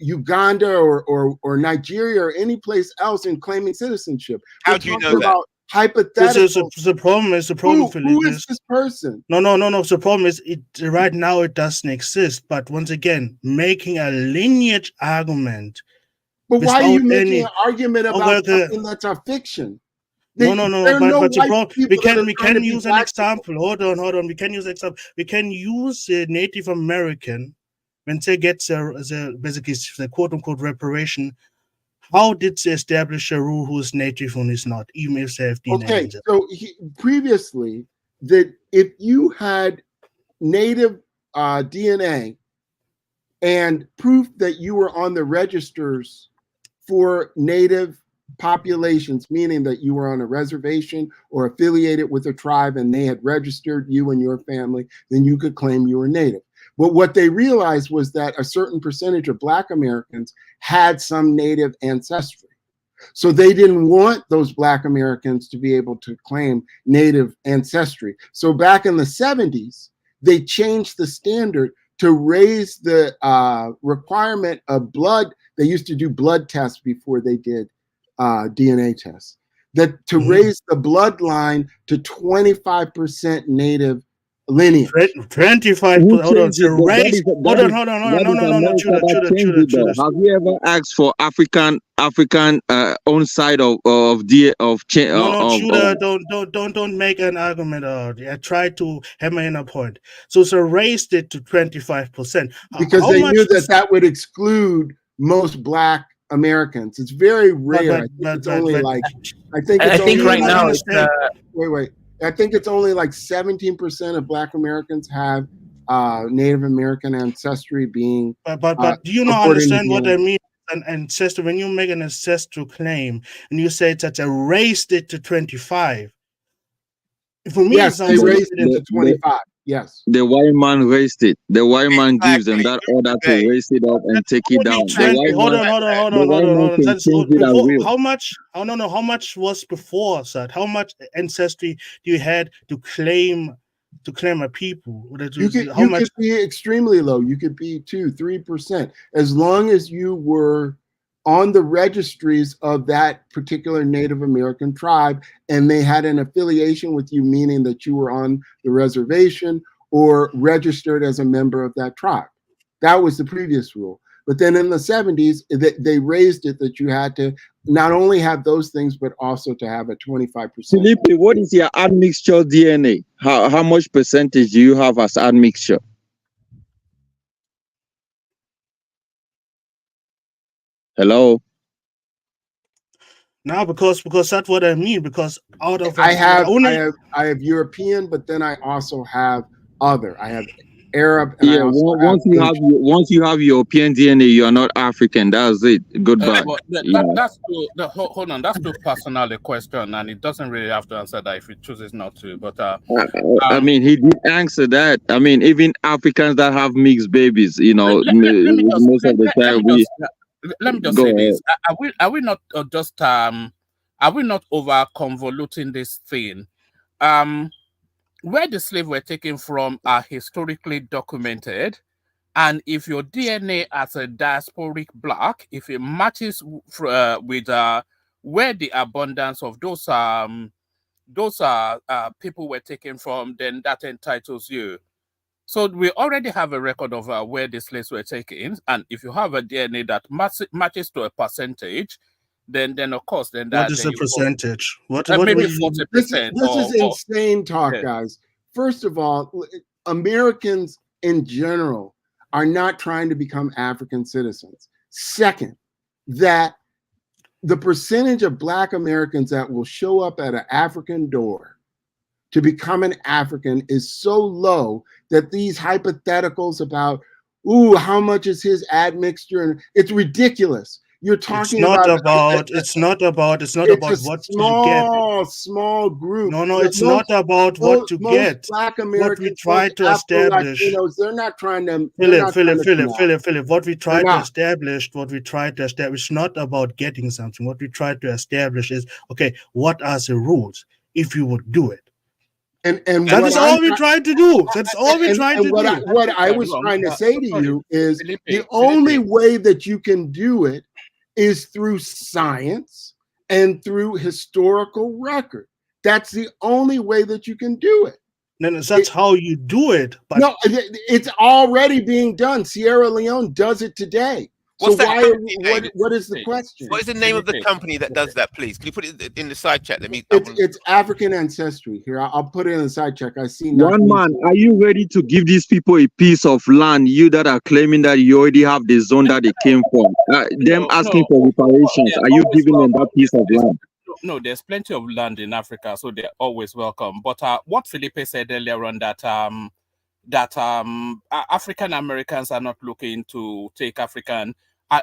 [SPEAKER 3] Uganda or Nigeria or any place else and claiming citizenship.
[SPEAKER 6] How do you know that?
[SPEAKER 3] Hypothetical.
[SPEAKER 11] The problem is
[SPEAKER 3] who is this person?
[SPEAKER 11] No. The problem is right now it doesn't exist. But once again, making a lineage argument.
[SPEAKER 3] But why are you making an argument about something that's a fiction?
[SPEAKER 11] But the problem, we can use an example. Hold on. We can use an example. We can use a Native American when they get basically the quote unquote reparation. How did they establish a rule who is native and is not, even if they have DNA?
[SPEAKER 3] Okay, so previously, that if you had native DNA and proof that you were on the registers for native populations, meaning that you were on a reservation or affiliated with a tribe and they had registered you and your family, then you could claim you were native. But what they realized was that a certain percentage of Black Americans had some native ancestry. So they didn't want those Black Americans to be able to claim native ancestry. So back in the 70s, they changed the standard to raise the requirement of blood. They used to do blood tests before they did DNA tests. That to raise the bloodline to 25% native lineage.
[SPEAKER 11] 25. Hold on.
[SPEAKER 5] Have you ever asked for African own side of
[SPEAKER 11] don't make an argument out. I try to hammer in a point. So raised it to 25%.
[SPEAKER 3] Because they knew that would exclude most Black Americans. It's very rare. I think right now it's I think it's only like 17% of Black Americans have Native American ancestry being.
[SPEAKER 11] But do you not understand what I mean? An ancestor, when you make an ancestral claim and you say that I raised it to 25. For me,
[SPEAKER 3] yes, they raised it to 25. Yes.
[SPEAKER 5] The white man raised it. The white man gives them that order to raise it up and take it down. The white
[SPEAKER 11] Hold
[SPEAKER 5] man,
[SPEAKER 11] on.
[SPEAKER 5] the white man can
[SPEAKER 11] That's
[SPEAKER 5] change it at
[SPEAKER 11] before.
[SPEAKER 5] will.
[SPEAKER 11] How much? I don't know how much was before that. How much ancestry do you had to claim a people?
[SPEAKER 3] You could be extremely low. You could be 2-3%, as long as you were on the registries of that particular Native American tribe and they had an affiliation with you, meaning that you were on the reservation or registered as a member of that tribe. That was the previous rule. But then in the 70s, they raised it that you had to not only have those things, but also to have a 25%.
[SPEAKER 5] Felipe, what is your admixture DNA? How much percentage do you have as admixture? Hello?
[SPEAKER 11] Now, because that's what I mean. Because out of
[SPEAKER 3] I have European, but then I also have other. I have Arab. And
[SPEAKER 5] yeah, once you have European DNA, you are not African. That's it. Goodbye.
[SPEAKER 10] Hold on. That's too personal a question, and it doesn't really have to answer that if it chooses not to. But
[SPEAKER 5] I mean, he did answer that. I mean, even Africans that have mixed babies, most of the time
[SPEAKER 10] let me just say this: are we not over convoluting this thing? Where the slaves were taken from are historically documented, and if your DNA as a diasporic black, if it matches with where the abundance of those people were taken from, then that entitles you. So we already have a record of where the slaves were taken, and if you have a DNA that matches to a percentage, then of course that.
[SPEAKER 11] What is the percentage?
[SPEAKER 10] Maybe 40%.
[SPEAKER 3] This is insane talk, guys. First of all, Americans in general are not trying to become African citizens. Second, that the percentage of Black Americans that will show up at an African door to become an African is so low that these hypotheticals about, how much is his admixture? It's ridiculous. You're talking
[SPEAKER 11] it's not about what you get.
[SPEAKER 3] Small group.
[SPEAKER 11] No, it's not about what you get.
[SPEAKER 3] Black Americans,
[SPEAKER 11] what we try to establish.
[SPEAKER 3] They're not trying to.
[SPEAKER 11] Philip. What we try to establish, it's not about getting something. What we try to establish is, okay, what are the rules if you would do it?
[SPEAKER 3] And
[SPEAKER 11] that is all we tried to do. That's all we tried to do.
[SPEAKER 3] What I was trying to say to you is the only way that you can do it is through science and through historical record. That's the only way that you can do it.
[SPEAKER 11] No, that's how you do it. But
[SPEAKER 3] no, it's already being done. Sierra Leone does it today.
[SPEAKER 6] What's
[SPEAKER 3] so
[SPEAKER 6] that
[SPEAKER 3] what is the question?
[SPEAKER 6] What is the name of the company that does that, please? Can you put it in the side chat?
[SPEAKER 3] It's African Ancestry. Here, I'll put it in the side check. I see.
[SPEAKER 5] One man, are you ready to give these people a piece of land? You that are claiming that you already have the zone that they came from. Them asking for reparations. Are you giving them that piece of land?
[SPEAKER 10] No, there's plenty of land in Africa, so they're always welcome. But what Felipe said earlier on that African Americans are not looking to take African,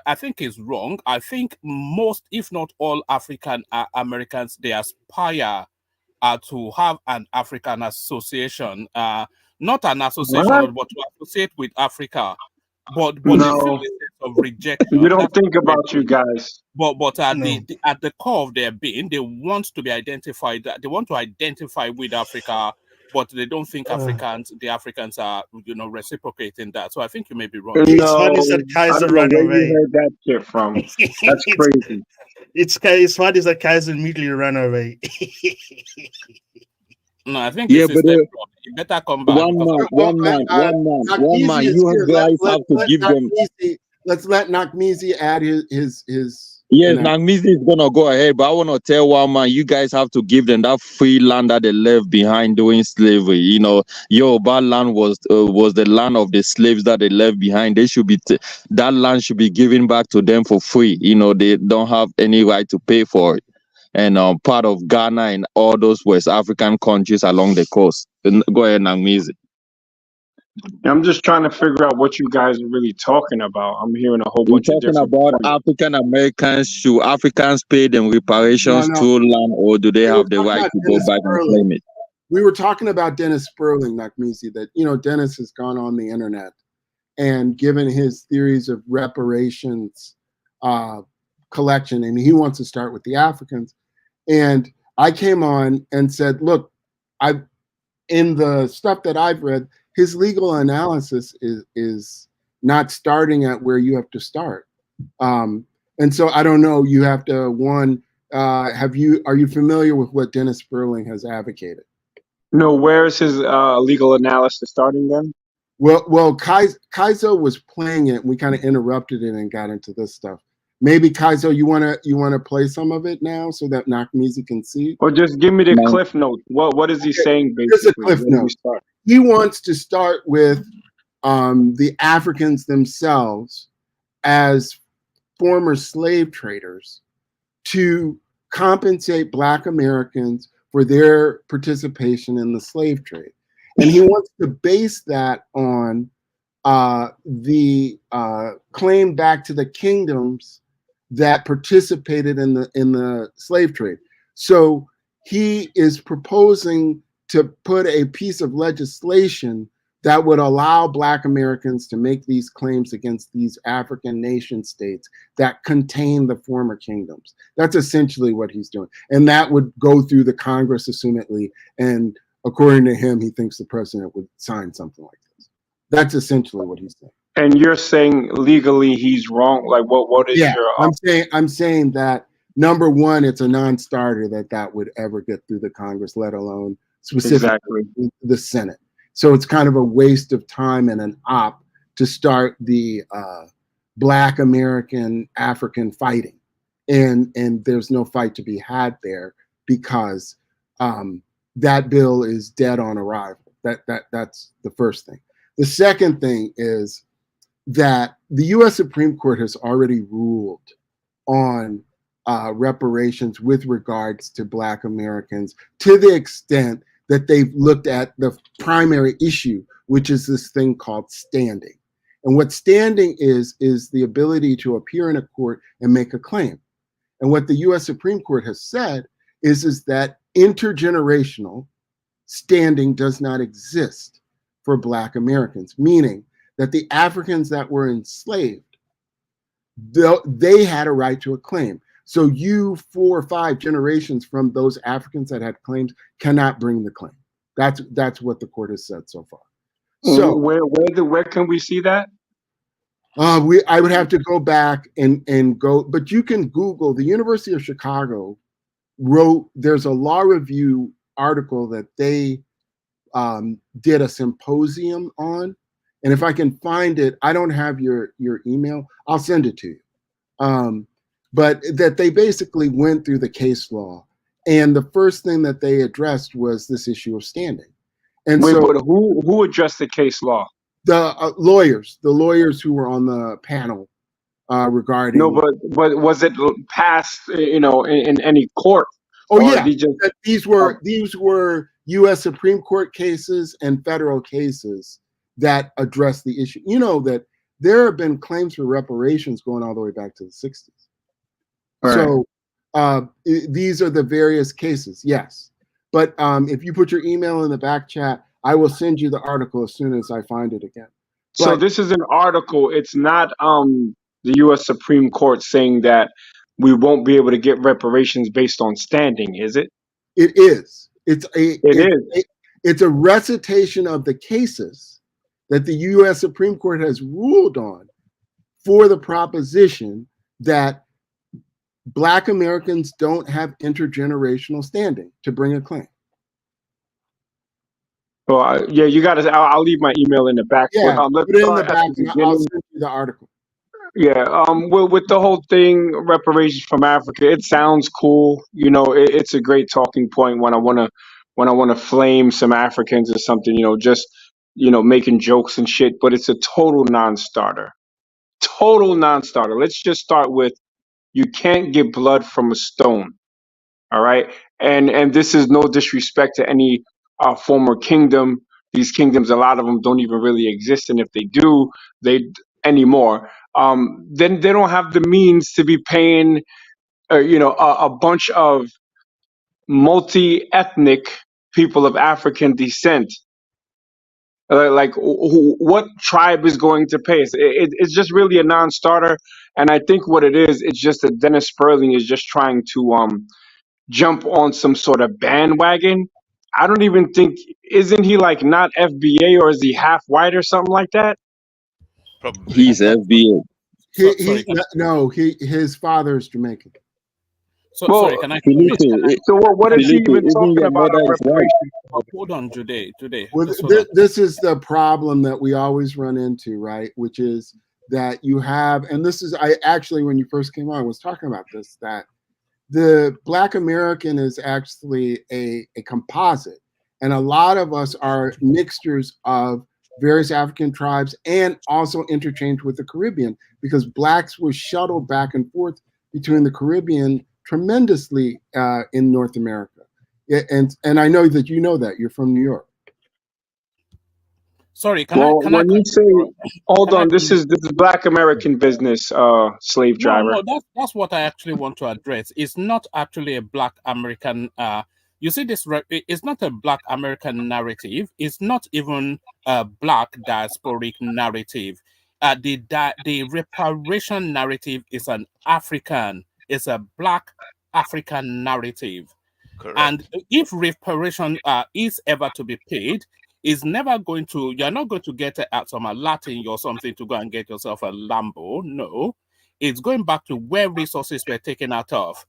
[SPEAKER 10] I think is wrong. I think most, if not all, African Americans, they aspire to have an African association, not an association, but to associate with Africa. But no. They feel a sense of rejection.
[SPEAKER 12] You don't think about you guys.
[SPEAKER 10] But at the core of their being, they want to be identified. They want to identify with Africa, but they don't think the Africans are, reciprocating that. So I think you may be wrong.
[SPEAKER 12] No, it's funny that Kaiser ran away. Where you heard that shit from? That's crazy.
[SPEAKER 11] It's funny that Kaiser immediately ran away.
[SPEAKER 10] No, I think you better come back.
[SPEAKER 5] One man. You guys have to give them.
[SPEAKER 3] Let's let Nakmizi add his.
[SPEAKER 5] Yes, Nakmizi is gonna go ahead, but I want to tell one man, you guys have to give them that free land that they left behind doing slavery. Yoruba land was the land of the slaves that they left behind. They should be that land should be given back to them for free. They don't have any right to pay for it. And part of Ghana and all those West African countries along the coast. Go ahead, Nakmizi.
[SPEAKER 12] I'm just trying to figure out what you guys are really talking about. I'm hearing a whole bunch of different
[SPEAKER 5] about points. African Americans. Should Africans pay them reparations to land, or do they have the right to go back and claim it?
[SPEAKER 3] we were talking about Dennis Spurling, Nakmisi, that, Dennis has gone on the internet and given his theories of reparations collection, and he wants to start with the Africans. And I came on and said, look, in the stuff that I've read, his legal analysis is not starting at where you have to start. And so I don't know, you have to, are you familiar with what Dennis Spurling has advocated?
[SPEAKER 12] No, where is his legal analysis starting then?
[SPEAKER 3] Well, Kaizo was playing it, and we kind of interrupted it and got into this stuff. Maybe Kaizo, you wanna play some of it now so that Nakmisi can see?
[SPEAKER 12] Or just give me the cliff note. What is he saying basically?
[SPEAKER 3] Here's a cliff note. He wants to start with the Africans themselves as former slave traders to compensate Black Americans for their participation in the slave trade. And he wants to base that on the claim back to the kingdoms that participated in the slave trade. So he is proposing to put a piece of legislation that would allow Black Americans to make these claims against these African nation states that contain the former kingdoms. That's essentially what he's doing. And that would go through the Congress, assumedly. And according to him, he thinks the president would sign something like this. That's essentially what he's saying.
[SPEAKER 12] And you're saying legally he's wrong? Like what is your
[SPEAKER 3] I'm saying that, number one, it's a non-starter that would ever get through the Congress, let alone specifically the Senate. So it's kind of a waste of time and an op to start the Black American African fighting. And there's no fight to be had there because that bill is dead on arrival. That's the first thing. The second thing is that the U.S. Supreme Court has already ruled on reparations with regards to Black Americans to the extent that they've looked at the primary issue, which is this thing called standing. And what standing is the ability to appear in a court and make a claim. And what the U.S. Supreme Court has said is that intergenerational standing does not exist for Black Americans, meaning that the Africans that were enslaved, they had a right to a claim. So you 4 or 5 generations from those Africans that had claims cannot bring the claim. That's what the court has said so far. So
[SPEAKER 12] where can we see that?
[SPEAKER 3] I would have to go back and go, but you can Google. The University of Chicago there's a law review article that they did a symposium on. And if I can find it, I don't have your email, I'll send it to you. But that they basically went through the case law. And the first thing that they addressed was this issue of standing. And
[SPEAKER 12] but who addressed the case law?
[SPEAKER 3] The lawyers who were on the panel regarding.
[SPEAKER 12] No, but was it passed, in any court?
[SPEAKER 3] Oh yeah, these were U.S. Supreme Court cases and federal cases that address the issue. You know that there have been claims for reparations going all the way back to the 60s. Right. So these are the various cases, yes. But if you put your email in the back chat, I will send you the article as soon as I find it again.
[SPEAKER 12] So this is an article. It's not the U.S. Supreme Court saying that we won't be able to get reparations based on standing, is it?
[SPEAKER 3] It is. It's a recitation of the cases that the U.S. Supreme Court has ruled on for the proposition that Black Americans don't have intergenerational standing to bring a claim.
[SPEAKER 12] Well, yeah, you got to. I'll leave my email in the back.
[SPEAKER 3] Yeah, put it in the back. I'll send you the article.
[SPEAKER 12] Yeah, with the whole thing, reparations from Africa, it sounds cool. It's a great talking point when I want to flame some Africans or something. Just making jokes and shit. But it's a total non-starter. Total non-starter. Let's just start with you can't get blood from a stone. All right, and this is no disrespect to any former kingdom. These kingdoms, a lot of them don't even really exist, and if they do, anymore. Then they don't have the means to be paying, a bunch of multi-ethnic people of African descent. Like, what tribe is going to pay us? It's just really a non-starter, and I think what it is, it's just that Dennis Spurling is just trying to jump on some sort of bandwagon. I don't even think, isn't he like not FBA, or is he half white or something like that?
[SPEAKER 6] Probably.
[SPEAKER 5] He's FBA.
[SPEAKER 3] He no, his father is Jamaican.
[SPEAKER 12] Well,
[SPEAKER 10] Sorry, can I?
[SPEAKER 12] So what is he
[SPEAKER 5] Felipe,
[SPEAKER 12] even
[SPEAKER 5] even
[SPEAKER 12] talking
[SPEAKER 5] your
[SPEAKER 12] about
[SPEAKER 5] mother
[SPEAKER 12] on
[SPEAKER 5] is white.
[SPEAKER 12] reparations?
[SPEAKER 10] Hold on, Jude.
[SPEAKER 3] Well,
[SPEAKER 10] Just hold on.
[SPEAKER 3] this is the problem that we always run into, right? Which is that you have, and this is, I actually, when you first came on, was talking about this, that the Black American is actually a composite. And a lot of us are mixtures of various African tribes and also interchanged with the Caribbean, because Blacks were shuttled back and forth between the Caribbean tremendously in North America. And I know that you know that. You're from New York.
[SPEAKER 10] Sorry,
[SPEAKER 12] when you say, hold on, this is Black American business, slave driver.
[SPEAKER 10] No, that's what I actually want to address. It's not actually a Black American. You see, it's not a Black American narrative. It's not even a Black diasporic narrative. The reparation narrative is an African. It's a Black African narrative.
[SPEAKER 6] Correct.
[SPEAKER 10] And if reparation is ever to be paid, is never going to, you're not going to get some Latin or something to go and get yourself a Lambo. No, it's going back to where resources were taken out of.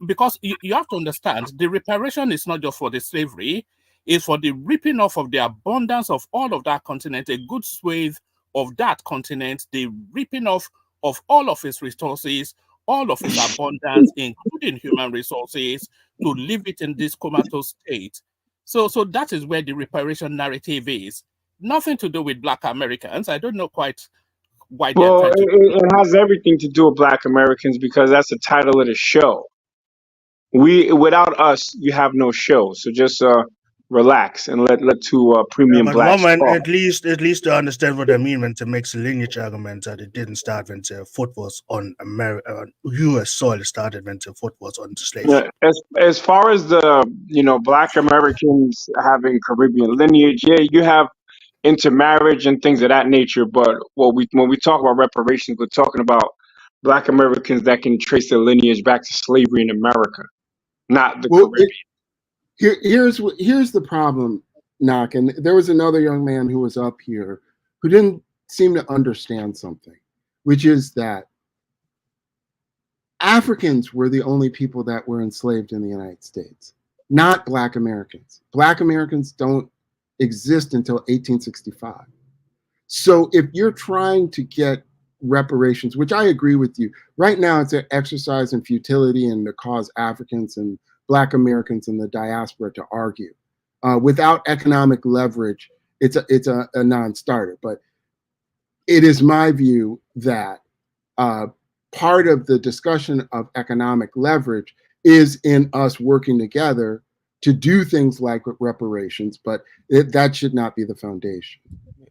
[SPEAKER 10] Because you have to understand, the reparation is not just for the slavery, it's for the ripping off of the abundance of all of that continent, a good swathe of that continent, the ripping off of all of its resources, all of its abundance, including human resources, to leave it in this comatose state. So that is where the reparation narrative is. Nothing to do with Black Americans. I don't know quite why they're
[SPEAKER 12] Well,
[SPEAKER 10] trying to...
[SPEAKER 12] it has everything to do with Black Americans, because that's the title of the show. Without us, you have no show. So just relax and let two premium
[SPEAKER 11] but
[SPEAKER 12] Blacks
[SPEAKER 11] woman,
[SPEAKER 12] talk.
[SPEAKER 11] at least to understand what I mean when it makes a lineage argument that it didn't start when the foot was on U.S. soil. It started when the foot was on the slave ship.
[SPEAKER 12] As far as the Black Americans having Caribbean lineage, yeah, you have intermarriage and things of that nature. But when we talk about reparations, we're talking about Black Americans that can trace their lineage back to slavery in America, not the Caribbean.
[SPEAKER 3] Here's the problem, Knock. And there was another young man who was up here who didn't seem to understand something, which is that Africans were the only people that were enslaved in the United States, not Black Americans. Black Americans don't exist until 1865. So if you're trying to get reparations, which I agree with you, right now it's an exercise in futility and to cause Africans and Black Americans in the diaspora to argue. Without economic leverage, it's a non-starter. But it is my view that part of the discussion of economic leverage is in us working together to do things like reparations, but that should not be the foundation.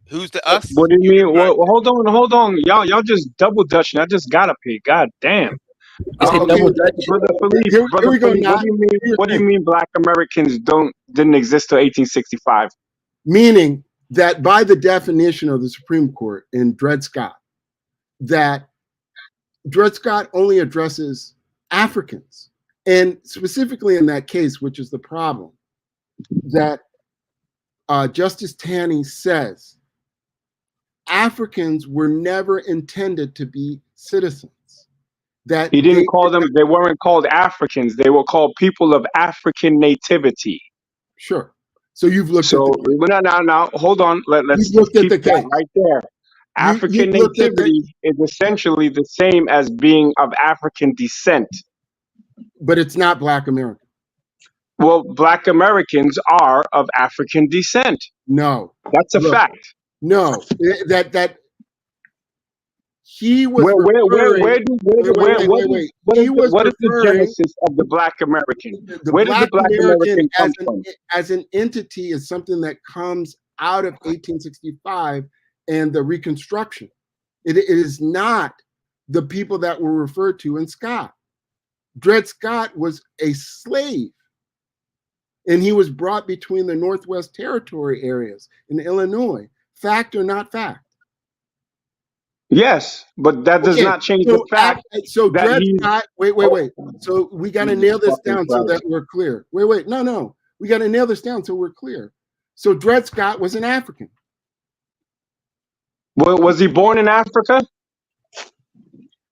[SPEAKER 6] Who's the us?
[SPEAKER 12] What do you mean? Well, hold on. Y'all just double dutching. I just gotta pay. God damn.
[SPEAKER 3] Okay.
[SPEAKER 12] Brother Philippe, what do you mean Black Americans didn't exist till 1865?
[SPEAKER 3] Meaning that by the definition of the Supreme Court in Dred Scott, that Dred Scott only addresses Africans. And specifically in that case, which is the problem, that Justice Taney says Africans were never intended to be citizens. That
[SPEAKER 12] he didn't call them, they weren't called Africans, they were called people of African nativity.
[SPEAKER 3] Sure. So you've looked at the
[SPEAKER 12] case. Now, hold on. Let's keep that right there. African nativity is essentially the same as being of African descent.
[SPEAKER 3] But it's not Black American.
[SPEAKER 12] Well, Black Americans are of African descent.
[SPEAKER 3] No.
[SPEAKER 12] That's a fact.
[SPEAKER 3] No. That he was
[SPEAKER 12] what is the genesis of the Black American? Where does the Black American come from?
[SPEAKER 3] As an entity is something that comes out of 1865 and the Reconstruction. It is not the people that were referred to in Scott. Dred Scott was a slave. and he was brought between the Northwest Territory areas in Illinois. Fact or not fact?
[SPEAKER 12] Yes, but that does not change the fact
[SPEAKER 3] so
[SPEAKER 12] that
[SPEAKER 3] Dred
[SPEAKER 12] he's...
[SPEAKER 3] Scott, wait. So we got to nail this down so that we're clear. Wait. No. We got to nail this down so we're clear. So Dred Scott was an African.
[SPEAKER 12] Well, was he born in Africa?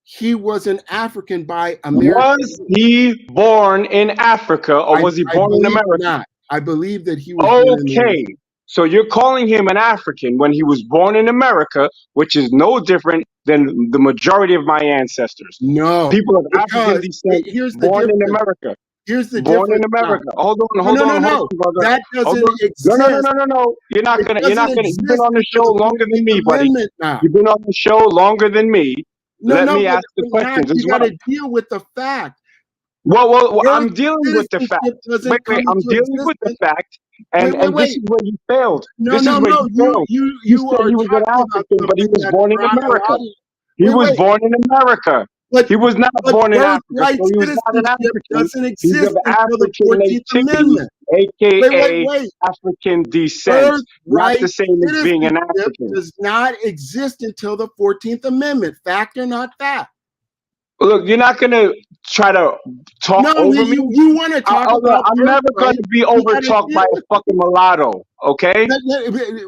[SPEAKER 3] He was an African by American.
[SPEAKER 12] Was he born in Africa, or was he born in America?
[SPEAKER 3] Not. I believe that he was born in
[SPEAKER 12] Okay. So you're calling him an African when he was born in America, which is no different than the majority of my ancestors.
[SPEAKER 3] No.
[SPEAKER 12] People of African descent born in America.
[SPEAKER 3] Here's the
[SPEAKER 12] born
[SPEAKER 3] difference.
[SPEAKER 12] in America. Hold on,
[SPEAKER 3] No.
[SPEAKER 12] brother.
[SPEAKER 3] That doesn't exist.
[SPEAKER 12] No. You're not gonna. You've been on the show longer than me, buddy. You've been on the show longer than me. Let me ask the questions.
[SPEAKER 3] You got to deal with the fact.
[SPEAKER 12] Well, I'm dealing with the fact. Wait, I'm dealing with the fact, and this is where you failed.
[SPEAKER 3] No. You
[SPEAKER 12] said he was an African, but he was born in America. He was born in America. He was not born in Africa, so he was not an African.
[SPEAKER 3] Doesn't
[SPEAKER 12] He's
[SPEAKER 3] exist
[SPEAKER 12] of
[SPEAKER 3] until the
[SPEAKER 12] African
[SPEAKER 3] 14th Amendment.
[SPEAKER 12] aka African descent, not the same as being an African.
[SPEAKER 3] Does not exist until the 14th Amendment. Fact or not fact?
[SPEAKER 12] Look, you're not gonna try to talk over me.
[SPEAKER 3] You want to talk about?
[SPEAKER 12] I'm never going to be over talked by a fucking mulatto. Okay?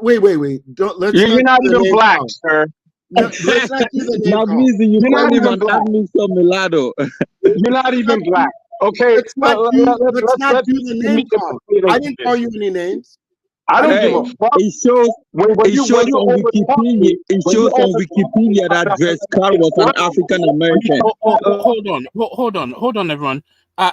[SPEAKER 3] Wait.
[SPEAKER 12] You're not even black, sir.
[SPEAKER 3] No, let's not do the name call.
[SPEAKER 5] You're not even black. Mulatto.
[SPEAKER 12] You're not even black. Okay?
[SPEAKER 3] Let's not do the name call. I didn't call you any names.
[SPEAKER 12] I don't give a fuck.
[SPEAKER 5] It shows on Wikipedia that Dred Scott was an African American.
[SPEAKER 10] Hold on, everyone.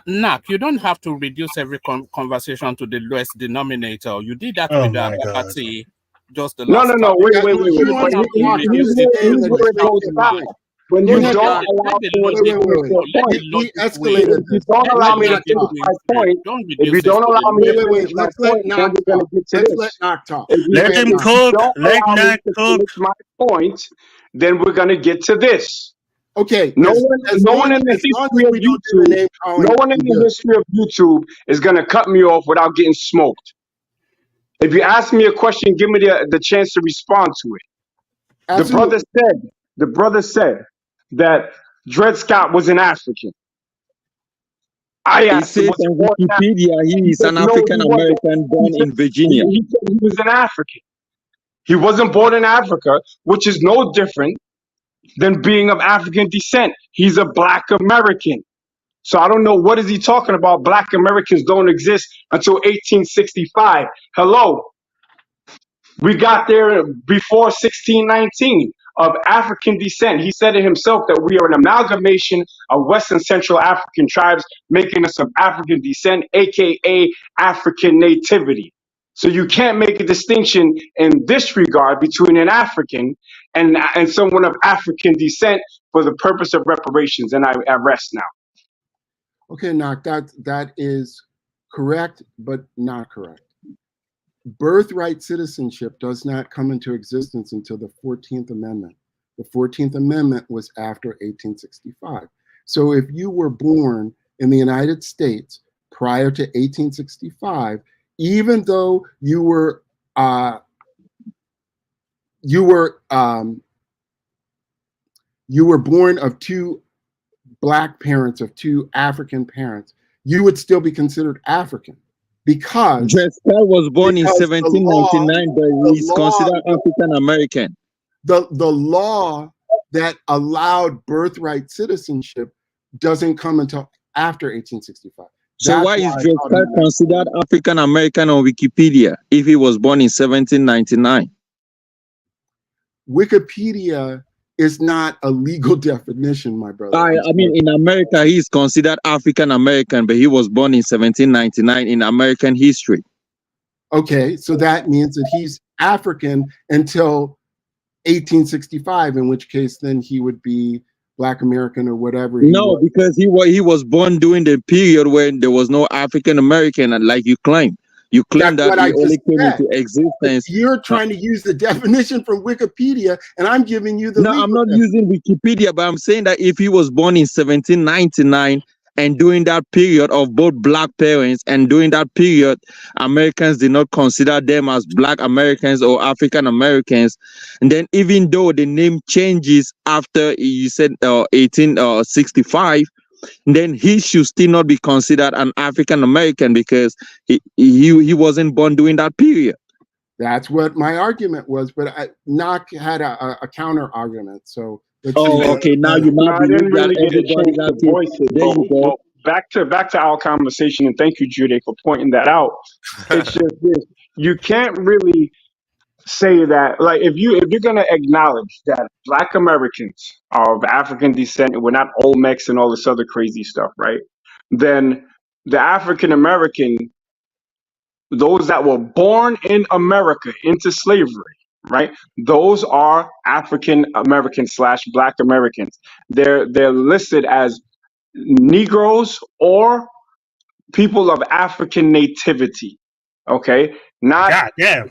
[SPEAKER 10] Nak, you don't have to reduce every conversation to the lowest denominator. You did that with the party. Just the last
[SPEAKER 12] no. Wait. When you don't allow me to finish my point, if you don't allow me to finish my point, then we're going to get to this.
[SPEAKER 11] Let him cook. Let Nak cook.
[SPEAKER 12] My point, then we're going to get to this.
[SPEAKER 3] Okay.
[SPEAKER 12] No one in the history of YouTube is going to cut me off without getting smoked. If you ask me a question, give me the chance to respond to it. Absolutely. The brother said that Dred Scott was an African. I asked him,
[SPEAKER 5] on Wikipedia he is an African American born in Virginia.
[SPEAKER 12] He said he was an African. He wasn't born in Africa, which is no different than being of African descent. He's a Black American. So I don't know what is he talking about. Black Americans don't exist until 1865. Hello. We got there before 1619 of African descent. He said it himself that we are an amalgamation of West and Central African tribes, making us of African descent, aka African nativity. So you can't make a distinction in this regard between an African and someone of African descent for the purpose of reparations. And I rest now.
[SPEAKER 3] Okay, Nak, that is correct, but not correct. Birthright citizenship does not come into existence until the 14th Amendment. The 14th Amendment was after 1865. So if you were born in the United States prior to 1865, even though you were born of two Black parents, of two African parents, you would still be considered African. Because
[SPEAKER 5] Dred Scott was born in 1799, but he's considered African American.
[SPEAKER 3] The law that allowed birthright citizenship doesn't come until after 1865.
[SPEAKER 5] So why is Dred Scott considered African American on Wikipedia if he was born in 1799?
[SPEAKER 3] Wikipedia is not a legal definition, my brother.
[SPEAKER 5] I mean, in America, he is considered African American, but he was born in 1799 in American history.
[SPEAKER 3] Okay, so that means that he's African until 1865, in which case then he would be Black American or whatever.
[SPEAKER 5] No, because he was born during the period when there was no African American, and like you claim. You claim that he only came into existence.
[SPEAKER 3] You're trying to use the definition from Wikipedia, and I'm giving you the.
[SPEAKER 5] No, I'm not using Wikipedia, but I'm saying that if he was born in 1799 And during that period of both black parents, and during that period, Americans did not consider them as black Americans or African Americans. And then even though the name changes after you said 1865, then he should still not be considered an African American because he wasn't born during that period.
[SPEAKER 3] That's what my argument was, but Knock had a counter argument. So let's see.
[SPEAKER 5] Okay. Now you
[SPEAKER 12] No,
[SPEAKER 5] might
[SPEAKER 12] I didn't
[SPEAKER 5] believe that
[SPEAKER 12] really get a
[SPEAKER 5] everybody
[SPEAKER 12] chance to
[SPEAKER 5] has it.
[SPEAKER 12] voice it.
[SPEAKER 5] There you go.
[SPEAKER 12] But back to our conversation, and thank you, Jude, for pointing that out. It's just this: you can't really say that, like, if you're gonna acknowledge that Black Americans are of African descent and we're not Olmecs and all this other crazy stuff, right? Then the African American, those that were born in America into slavery, right? Those are African Americans / Black Americans. They're listed as Negroes or people of African nativity. Okay, not
[SPEAKER 11] God damn.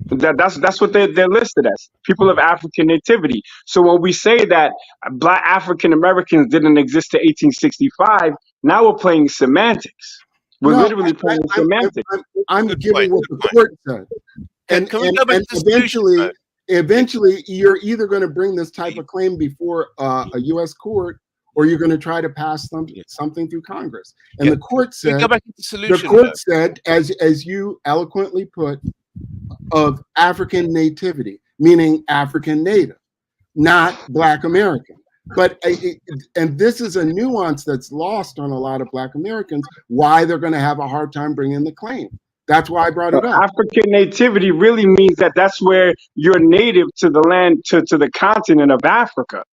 [SPEAKER 12] that's what they're listed as, people of African nativity. So when we say that Black African Americans didn't exist to 1865, now we're playing semantics. We're literally playing semantics.
[SPEAKER 3] I'm
[SPEAKER 6] Good
[SPEAKER 3] giving
[SPEAKER 6] point,
[SPEAKER 3] what
[SPEAKER 6] good
[SPEAKER 3] the
[SPEAKER 6] point.
[SPEAKER 3] court said. And,
[SPEAKER 6] Can we go back
[SPEAKER 3] and
[SPEAKER 6] to the solution, though?
[SPEAKER 3] eventually, you're either going to bring this type of claim before a U.S. court, or you're going to try to pass something through Congress. And
[SPEAKER 6] Yeah.
[SPEAKER 3] the court
[SPEAKER 6] Can we
[SPEAKER 3] said,
[SPEAKER 6] go back to the
[SPEAKER 3] the
[SPEAKER 6] solution,
[SPEAKER 3] court
[SPEAKER 6] though?
[SPEAKER 3] said, as you eloquently put, of African nativity, meaning African native, not Black American. But and this is a nuance that's lost on a lot of Black Americans, why they're going to have a hard time bringing the claim. That's why I brought it up.
[SPEAKER 12] African nativity really means that that's where you're native to the land, to the continent of Africa.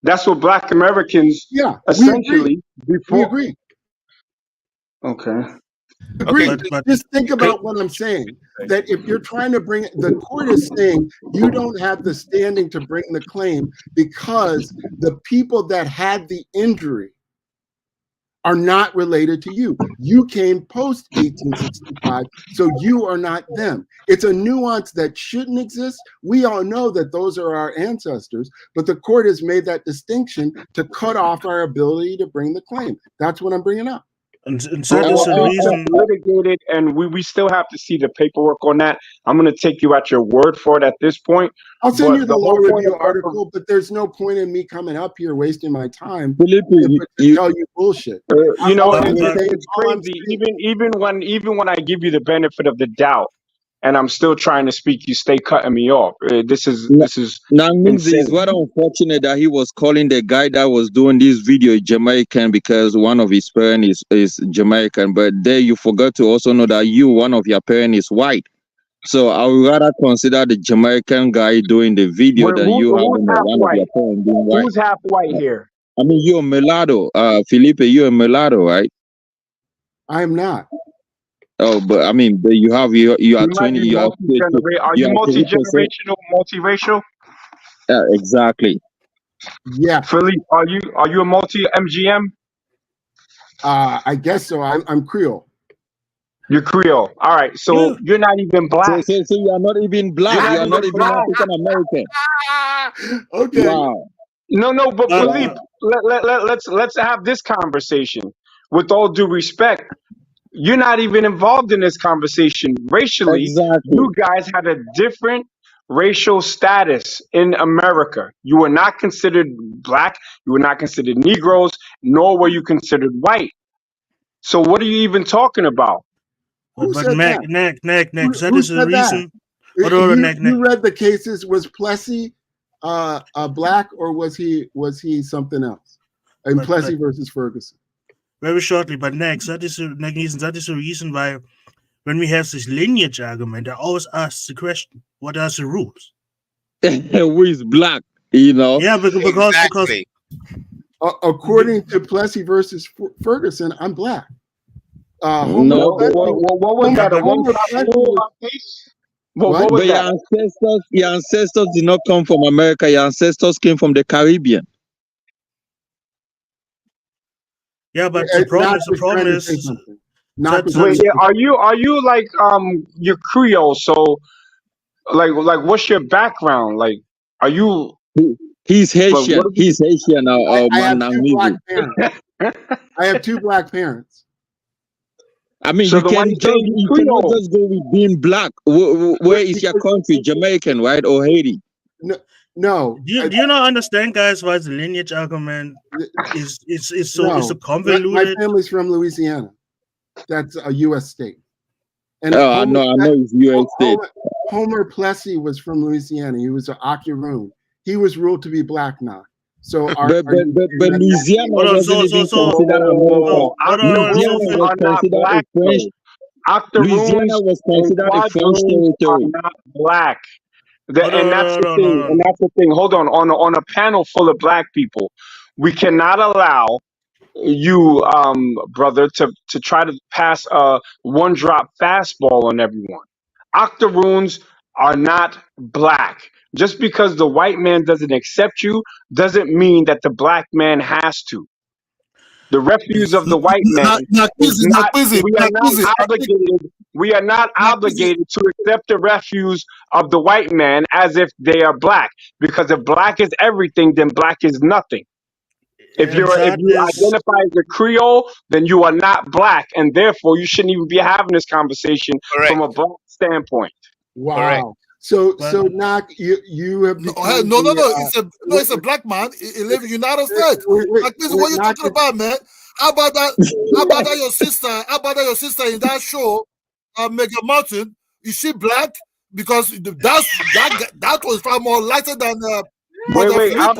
[SPEAKER 12] That's what Black Americans, essentially, before.
[SPEAKER 3] We agree.
[SPEAKER 12] Okay.
[SPEAKER 3] Agree.
[SPEAKER 11] But
[SPEAKER 3] just think about what I'm saying. That if you're trying to bring, the court is saying you don't have the standing to bring the claim because the people that had the injury are not related to you. You came post 1865, so you are not them. It's a nuance that shouldn't exist. We all know that those are our ancestors, but the court has made that distinction to cut off our ability to bring the claim. That's what I'm bringing up.
[SPEAKER 11] and so that's the reason.
[SPEAKER 12] Litigated, and we still have to see the paperwork on that. I'm going to take you at your word for it at this point.
[SPEAKER 3] I'll send you the law
[SPEAKER 12] whole point
[SPEAKER 3] review
[SPEAKER 12] of
[SPEAKER 3] article, but there's no point in me coming up here wasting my time
[SPEAKER 5] Felipe,
[SPEAKER 3] to tell you bullshit.
[SPEAKER 12] you know,
[SPEAKER 11] But-
[SPEAKER 12] it's crazy. Even when I give you the benefit of the doubt, and I'm still trying to speak, you stay cutting me off. This is
[SPEAKER 5] Now, it's
[SPEAKER 12] insane.
[SPEAKER 5] very unfortunate that he was calling the guy that was doing this video Jamaican because one of his parents is Jamaican. But there you forgot to also know that one of your parents is white. So I would rather consider the Jamaican guy doing the video
[SPEAKER 12] Wait,
[SPEAKER 5] than you having
[SPEAKER 12] half
[SPEAKER 5] one of your parents being white.
[SPEAKER 12] Who's half white here?
[SPEAKER 5] I mean, you're a mulatto. Felipe, you're a mulatto, right?
[SPEAKER 3] I am not.
[SPEAKER 5] Oh, but I mean, but you are 20. You are
[SPEAKER 12] Are you multi-generational, multiracial?
[SPEAKER 5] Yeah, exactly.
[SPEAKER 3] Yeah.
[SPEAKER 12] Philippe, are you a multi-MGM?
[SPEAKER 3] I guess so. I'm Creole.
[SPEAKER 12] You're Creole. All right, so you're not even black.
[SPEAKER 5] So you are not even black. You are not even African American.
[SPEAKER 3] Okay.
[SPEAKER 5] Wow.
[SPEAKER 12] No, but Philippe, let's have this conversation. With all due respect, you're not even involved in this conversation. Racially, you guys had a different racial status in America. You were not considered black. You were not considered Negroes, nor were you considered white. So what are you even talking about?
[SPEAKER 11] But Nick, that is the reason.
[SPEAKER 3] You read the cases. Was Plessy black, or was he something else? And Plessy versus Ferguson.
[SPEAKER 11] Very shortly, but next, that is the reason why when we have this lineage argument, I always ask the question, what are the rules?
[SPEAKER 5] Who is black, you know?
[SPEAKER 11] Yeah, because
[SPEAKER 3] according to Plessy versus Ferguson, I'm black.
[SPEAKER 12] No, what was that? What was that?
[SPEAKER 5] Your ancestors did not come from America. Your ancestors came from the Caribbean.
[SPEAKER 11] Yeah, but the problem is
[SPEAKER 12] wait, are you like you're Creole? So like what's your background? Like, are you?
[SPEAKER 5] He's Haitian. He's Haitian.
[SPEAKER 3] I have two black parents. I have 2 black parents.
[SPEAKER 5] I mean,
[SPEAKER 12] So
[SPEAKER 5] you
[SPEAKER 12] then why
[SPEAKER 5] can
[SPEAKER 12] you
[SPEAKER 5] just
[SPEAKER 12] saying you
[SPEAKER 5] you cannot
[SPEAKER 12] Creole?
[SPEAKER 5] just go with being black. Where is your country? Jamaican, right, or Haiti?
[SPEAKER 3] No.
[SPEAKER 11] Do you not understand, guys, why the lineage argument is so
[SPEAKER 3] No.
[SPEAKER 11] convoluted?
[SPEAKER 3] My family's from Louisiana. That's a U.S. state. And
[SPEAKER 5] I know it's U.S. state.
[SPEAKER 3] Homer Plessy was from Louisiana. He was an Octoroon. He was ruled to be black now. So
[SPEAKER 5] but Louisiana wasn't even considered American.
[SPEAKER 12] Octoroons are not black.
[SPEAKER 5] Louisiana was considered a French
[SPEAKER 12] are
[SPEAKER 5] territory.
[SPEAKER 12] not black. And that's the thing. And that's the thing. Hold on a panel full of black people, we cannot allow you, brother, to try to pass a one drop fastball on everyone. Octoroons are not black. Just because the white man doesn't accept you doesn't mean that the black man has to. The refuse of the white man is not. We are not obligated. We are not obligated to accept the refuse of the white man as if they are black. Because if black is everything, then black is nothing. If you identify as a Creole, then you are not black, and therefore you shouldn't even be having this conversation from a black standpoint.
[SPEAKER 3] Wow.
[SPEAKER 6] Correct.
[SPEAKER 3] So Nak, you have become
[SPEAKER 7] it's a black man. He lives in the United States. Like, this is what you talking about, man. How about that your sister? How about that your sister in that show, Mega Mountain? Is she black? Because that was far more lighter than.
[SPEAKER 12] Wait, I'm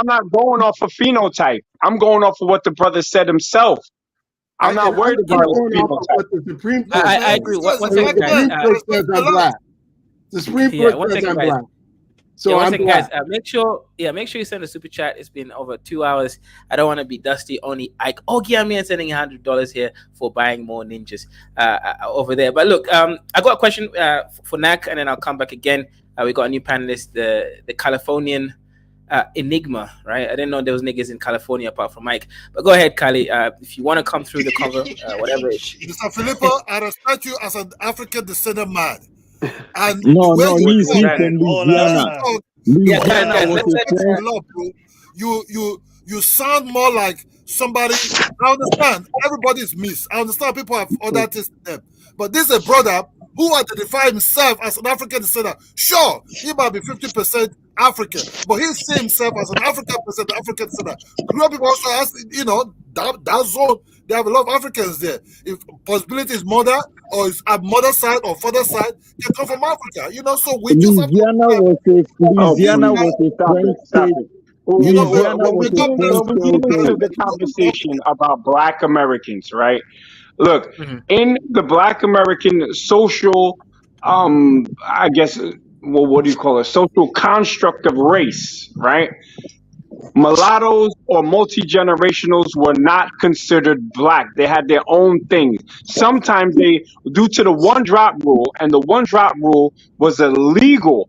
[SPEAKER 12] not going off of phenotype. I'm going off of what the brother said himself. I'm not worried about
[SPEAKER 3] what the Supreme Court.
[SPEAKER 1] I agree. One second, guys.
[SPEAKER 3] The Supreme Court says I'm black. So
[SPEAKER 1] one
[SPEAKER 3] I'm
[SPEAKER 1] second,
[SPEAKER 3] black.
[SPEAKER 1] guys. Make sure you send a super chat. It's been over 2 hours. I don't want to be dusty. Only Ike Ogiami and sending $100 here for buying more ninjas over there. But look, I got a question for Nak, and then I'll come back again. We got a new panelist, the Californian Enigma, right? I didn't know there was niggas in California apart from Mike. But go ahead, Kali. If you want to come through the cover, whatever.
[SPEAKER 7] Mr. Filippo, I respect you as an African descendant man. And
[SPEAKER 5] he's from Louisiana.
[SPEAKER 7] You sound more like somebody. I understand everybody is missed. I understand people have other things to them, but this is a brother who identifies himself as an African descendant. Sure, he might be 50% African, but he sees himself as an African descendant. Creole people also has, that zone. They have a lot of Africans there. If possibility is mother or is at mother side or father side, can come from Africa. So we just have
[SPEAKER 5] Louisiana was a French state.
[SPEAKER 12] We're getting into the conversation about Black Americans, right? Look, in the Black American social, I guess, what do you call it? Social construct of race, right? Mulattoes or multi-generationals were not considered black. They had their own things. Sometimes due to the one-drop rule, and the one-drop rule was illegal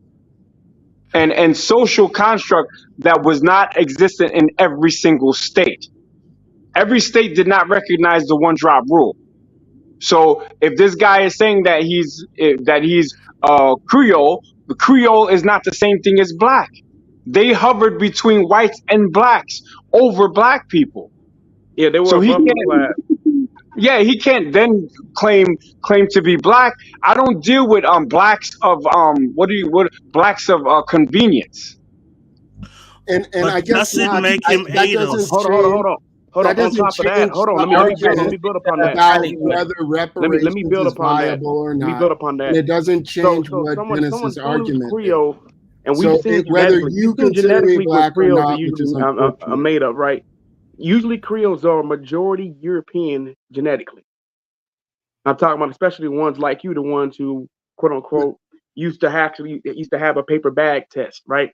[SPEAKER 12] and social construct that was not existent in every single state. Every state did not recognize the one-drop rule. So if this guy is saying that he's Creole, the Creole is not the same thing as black. They hovered between whites and blacks over black people.
[SPEAKER 13] Yeah, they were.
[SPEAKER 12] So he can't then claim to be black. I don't deal with blacks of blacks of convenience.
[SPEAKER 3] And I guess
[SPEAKER 11] doesn't make him
[SPEAKER 13] Hold on. On top of that, hold on. Let me build upon that.
[SPEAKER 3] Whether reparations
[SPEAKER 13] let me build upon that.
[SPEAKER 3] or not.
[SPEAKER 13] Let me build upon that.
[SPEAKER 3] And it doesn't change what Dennis's argument
[SPEAKER 13] Creole, and
[SPEAKER 3] we've seen whether you consider me black or not, which is
[SPEAKER 13] made up, right? Usually Creoles are majority European genetically. I'm talking about especially ones like you, the ones who, quote unquote, used to have a paper bag test, right?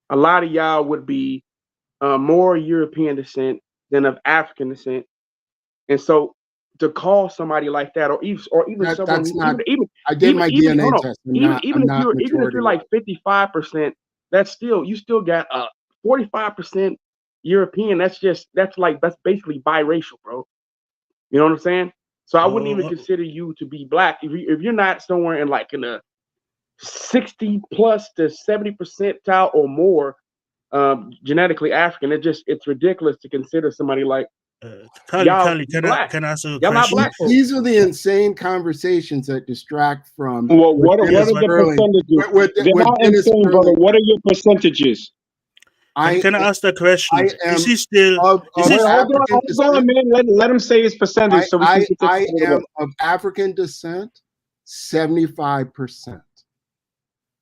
[SPEAKER 13] A lot of y'all would be more European descent than of African descent, and so to call somebody like that, or even someone,
[SPEAKER 3] I did my DNA test.
[SPEAKER 13] Even if you're like 55%, you still got 45% European. That's basically biracial, bro. You know what I'm saying? So I wouldn't even consider you to be black if you're not somewhere in a 60 plus to 70 percentile or more genetically African. It's ridiculous to consider somebody like
[SPEAKER 11] Kali,
[SPEAKER 13] black.
[SPEAKER 11] can I ask you a
[SPEAKER 13] Y'all not
[SPEAKER 11] question?
[SPEAKER 13] black folks.
[SPEAKER 3] These are the insane conversations that distract from
[SPEAKER 12] Well, what are
[SPEAKER 3] Dennis
[SPEAKER 12] the
[SPEAKER 3] Spurling.
[SPEAKER 12] percentages? They're
[SPEAKER 3] With
[SPEAKER 12] not
[SPEAKER 3] Dennis
[SPEAKER 12] insane, brother.
[SPEAKER 3] Spurling.
[SPEAKER 12] What are your percentages?
[SPEAKER 11] Can I ask the question?
[SPEAKER 3] I am
[SPEAKER 11] Is he still?
[SPEAKER 3] of
[SPEAKER 12] Wait, hold
[SPEAKER 3] African
[SPEAKER 12] on,
[SPEAKER 3] descent.
[SPEAKER 12] man. Let him say his percentage so we can get
[SPEAKER 3] I
[SPEAKER 12] this.
[SPEAKER 3] am of African descent, 75%.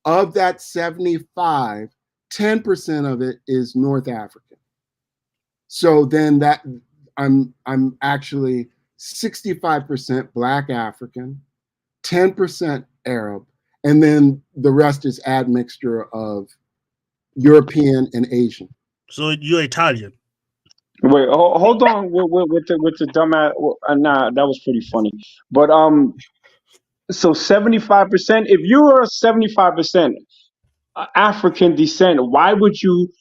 [SPEAKER 3] Of that 75, 10% of it is North African. So then that I'm actually 65% Black African, 10% Arab, and then the rest is admixture of European and Asian.
[SPEAKER 11] So you're Italian.
[SPEAKER 12] Wait, hold on with the dumbass. Nah, that was pretty funny. But so 75%. If you are 75% African descent, why would you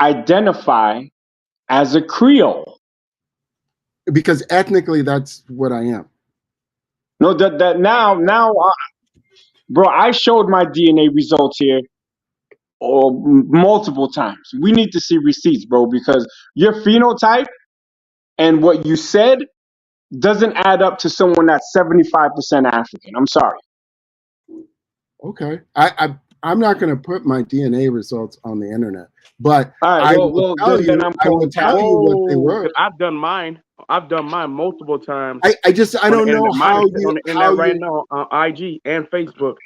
[SPEAKER 12] identify as a Creole?
[SPEAKER 3] Because ethnically, that's what I am.
[SPEAKER 12] No, that now, bro. I showed my DNA results here multiple times. We need to see receipts, bro, because your phenotype and what you said doesn't add up to someone that's 75% African. I'm sorry.
[SPEAKER 3] Okay, I'm not going to put my DNA results on the internet, but
[SPEAKER 12] All right,
[SPEAKER 3] I will tell you. I will tell you what they were.
[SPEAKER 13] I've done mine. I've done mine multiple times.
[SPEAKER 3] I don't know how you
[SPEAKER 13] on the internet right now on IG and Facebook.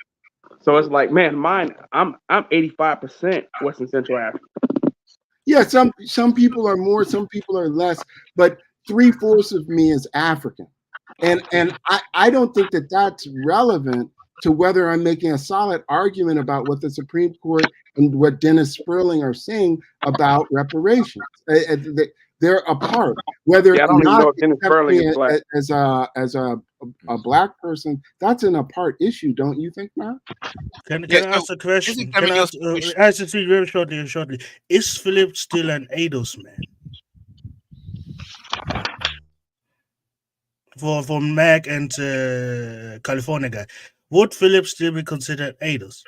[SPEAKER 13] So it's like, man, mine. I'm 85% Western Central Africa.
[SPEAKER 3] Yeah, some people are more, some people are less, but 3/4 of me is African, and I don't think that that's relevant to whether I'm making a solid argument about what the Supreme Court and what Dennis Spurling are saying about reparations. They're apart. Whether
[SPEAKER 13] I don't even know if Dennis Spurling is black.
[SPEAKER 3] as a black person, that's an apart issue, don't you think, Matt?
[SPEAKER 11] Can I ask a question? Can I ask you very shortly? Is Philip still an ADOS man? For Mac and California guy, would Philip still be considered ADOS?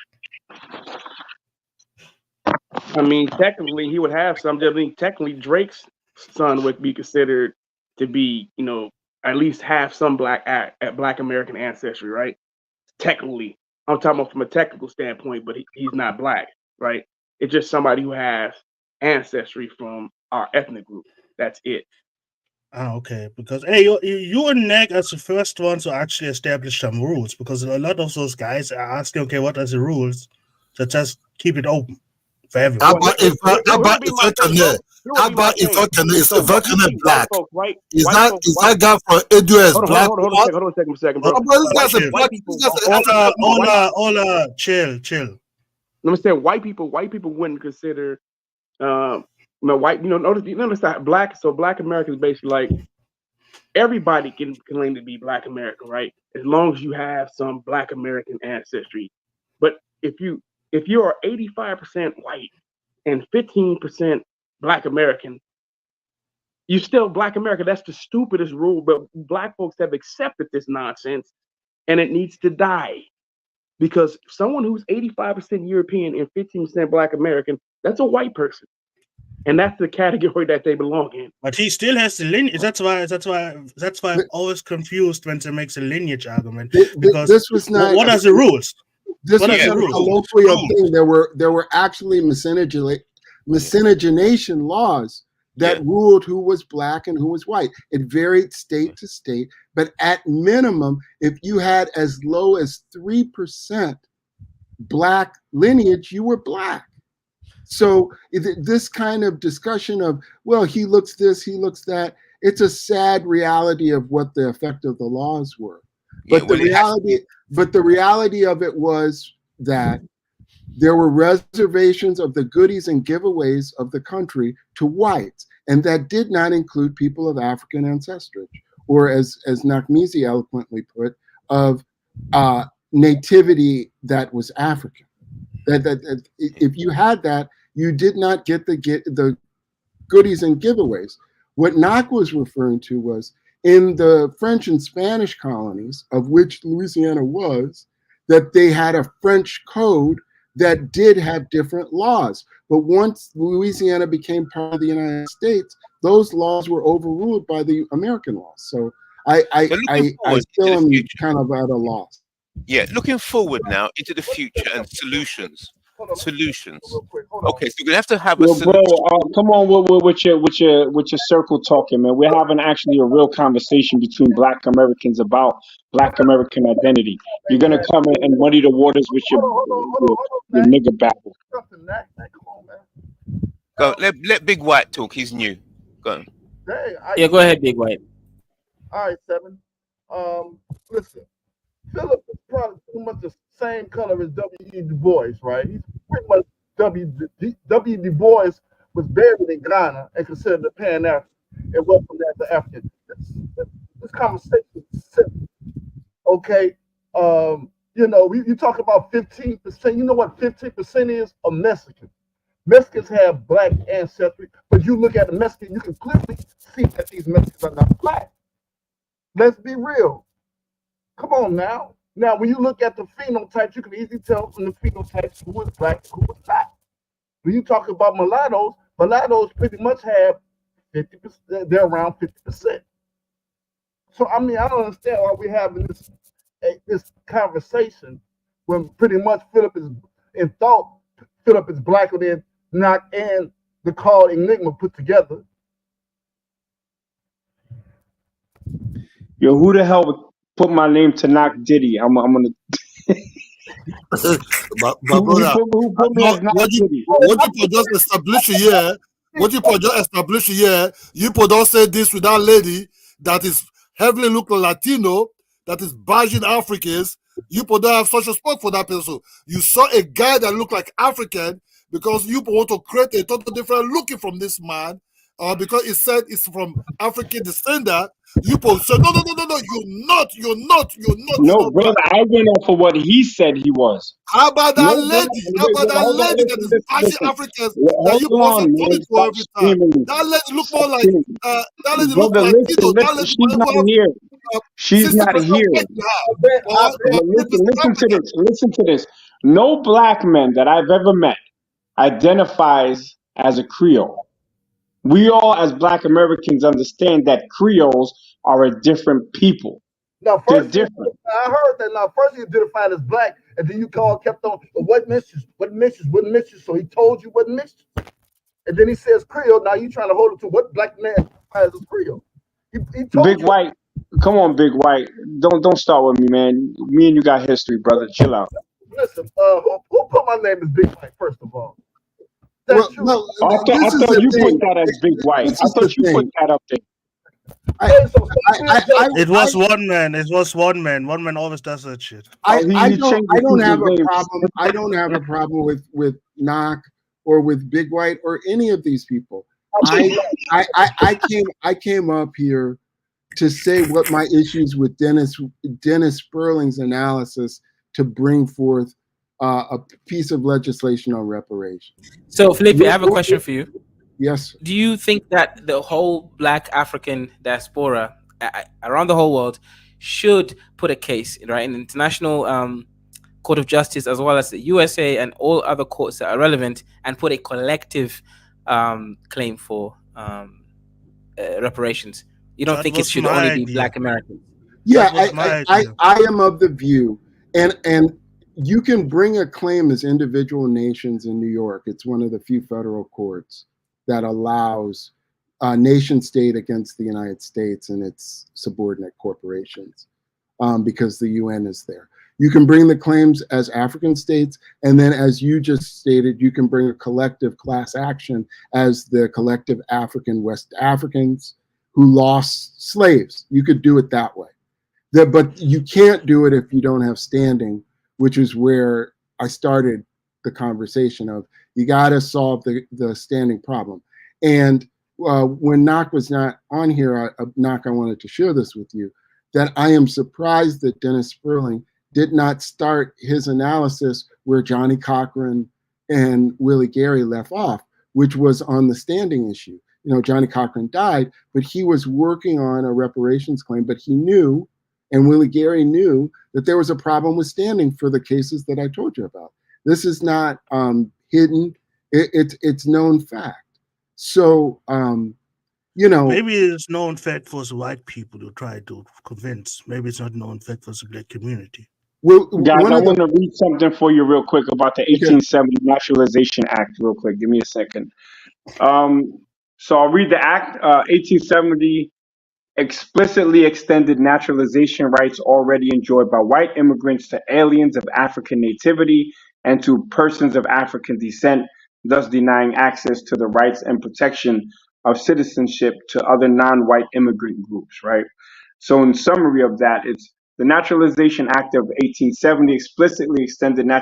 [SPEAKER 13] I mean, technically, he would have some. I mean, technically, Drake's son would be considered to be, at least have some Black American ancestry, right? Technically, I'm talking about from a technical standpoint, but he's not Black, right? It's just somebody who has ancestry from our ethnic group. That's it.
[SPEAKER 11] Ah, okay. Because hey, you and Nick as the first one to actually establish some rules. Because a lot of those guys are asking, okay, what are the rules? So just keep it open for everyone.
[SPEAKER 7] How about if I can black? Is that guy from Edu black?
[SPEAKER 13] Hold on a second, bro.
[SPEAKER 11] Hola, chill.
[SPEAKER 13] Let me say, white people wouldn't consider, notice that black. So Black America is basically like everybody can claim to be Black American, right? As long as you have some Black American ancestry. But if you are 85% white and 15% Black American, you're still Black American. That's the stupidest rule. But Black folks have accepted this nonsense, and it needs to die. Because someone who's 85% European and 15% Black American, that's a white person. And that's the category that they belong in.
[SPEAKER 11] But he still has the lineage. That's why I'm always confused when they makes a lineage argument. Because
[SPEAKER 3] this was not.
[SPEAKER 11] What are the rules?
[SPEAKER 3] This was a colloquial thing. There were actually miscegenation laws that ruled who was Black and who was white. It varied state to state, but at minimum, if you had as low as 3% Black lineage, you were Black. So this kind of discussion of, well, he looks this, he looks that, it's a sad reality of what the effect of the laws were. But the reality of it was that there were reservations of the goodies and giveaways of the country to whites, and that did not include people of African ancestry, or as Nakmizi eloquently put, of nativity that was African. That if you had that, you did not get the goodies and giveaways. What Nak was referring to was in the French and Spanish colonies, of which Louisiana was, that they had a French code that did have different laws. But once Louisiana became part of the United States, those laws were overruled by the American laws. So I still am kind of at a loss.
[SPEAKER 6] Yeah, looking forward now into the future and solutions. Solutions. Okay, so we're gonna have to have a
[SPEAKER 12] Yo, bro,
[SPEAKER 6] solution.
[SPEAKER 12] come on with your circle talking, man. We're having actually a real conversation between Black Americans about Black American identity. You're gonna come in and muddy the waters with your nigga babble.
[SPEAKER 6] Go, let Big White talk. He's new. Go on.
[SPEAKER 1] Yeah, go ahead, Big White.
[SPEAKER 7] All right, Seven. Listen, Philip is probably pretty much the same color as W.E. Du Bois, right? He's pretty much W. Du Bois was buried in Ghana and considered a Pan-African and welcomed as an African. This conversation is simple, okay? You talk about 15%. You know what 15% is? A Mexican. Mexicans have black ancestry, but you look at the Mexican, you can clearly see that these Mexicans are not black. Let's be real. Come on now. Now, when you look at the phenotypes, you can easily tell from the phenotypes who is black and who is not. When you talk about mulattoes pretty much have 50%. They're around 50%. So, I mean, I don't understand why we're having this conversation when pretty much Philip is in thought. Philip is blacker than Knock and the call Enigma put together.
[SPEAKER 12] Yo, who the hell would put my name to Knock Diddy? I'm gonna.
[SPEAKER 7] but brother, what you just establish here, you put don't say this with that lady that is heavily looking Latino, that is bashing Africans. You put don't have such respect for that person. You saw a guy that looked like African because you want to create a totally different looking from this man, because it said it's from African descendant. You said no, you're not.
[SPEAKER 12] No, brother, I went off of what he said he was.
[SPEAKER 7] How about that lady? How about that lady that is bashing Africans that you posted to every time? That lady look more like that lady look like Latino. That lady
[SPEAKER 12] she's not here. She's not here. Listen to this. No black man that I've ever met identifies as a Creole. We all, as Black Americans, understand that Creoles are a different people.
[SPEAKER 7] Now,
[SPEAKER 12] they're different.
[SPEAKER 7] I heard that. Now, first you identified as black, and then you kept on what mixtures. So he told you what mixtures, and then he says Creole. Now you trying to hold it to what black man as a Creole. He told
[SPEAKER 12] Big White, come on, Big White. Don't start with me, man. Me and you got history, brother. Chill out.
[SPEAKER 7] Listen, who put my name as Big White? First of all.
[SPEAKER 12] I thought you put that as Big White. I thought you put that up there.
[SPEAKER 11] It was one man. It was one man. One man always does that shit.
[SPEAKER 3] I don't have a problem. I don't have a problem with Knock or with Big White or any of these people. I came up here to say what my issues with Dennis Spurling's analysis to bring forth a piece of legislation on reparations.
[SPEAKER 1] So, Felipe, I have a question for you.
[SPEAKER 3] Yes.
[SPEAKER 1] Do you think that the whole Black African diaspora around the whole world should put a case, right, in the International Court of Justice, as well as the USA and all other courts that are relevant, and put a collective claim for reparations? You don't think it should only be Black Americans?
[SPEAKER 3] Yeah, I am of the view, and you can bring a claim as individual nations in New York. It's one of the few federal courts that allows a nation state against the United States and its subordinate corporations, because the UN is there. You can bring the claims as African states, and then as you just stated, you can bring a collective class action as the collective African West Africans who lost slaves. You could do it that way. But you can't do it if you don't have standing, which is where I started the conversation of you got to solve the standing problem. And when Knock was not on here, Knock, I wanted to share this with you, that I am surprised that Dennis Spurling did not start his analysis where Johnny Cochran and Willie Gary left off, which was on the standing issue. You know, Johnny Cochran died, but he was working on a reparations claim, but he knew, and Willie Gary knew, that there was a problem with standing for the cases that I told you about. This is not hidden. It's known fact. So you know,
[SPEAKER 11] maybe it's known fact for the white people to try to convince. Maybe it's not known fact for the black community.
[SPEAKER 3] well,
[SPEAKER 12] Guys,
[SPEAKER 3] one
[SPEAKER 12] I
[SPEAKER 3] of the
[SPEAKER 12] want to read something for you real quick about the
[SPEAKER 3] okay,
[SPEAKER 12] 1870 Naturalization Act, real quick. Give me a second. So I'll read the act. 1870 explicitly extended naturalization rights already enjoyed by white immigrants to aliens of African nativity and to persons of African descent, thus denying access to the rights and protection of citizenship to other non-white immigrant groups, right? So in summary of that, it's the Naturalization Act of 1870 explicitly extended I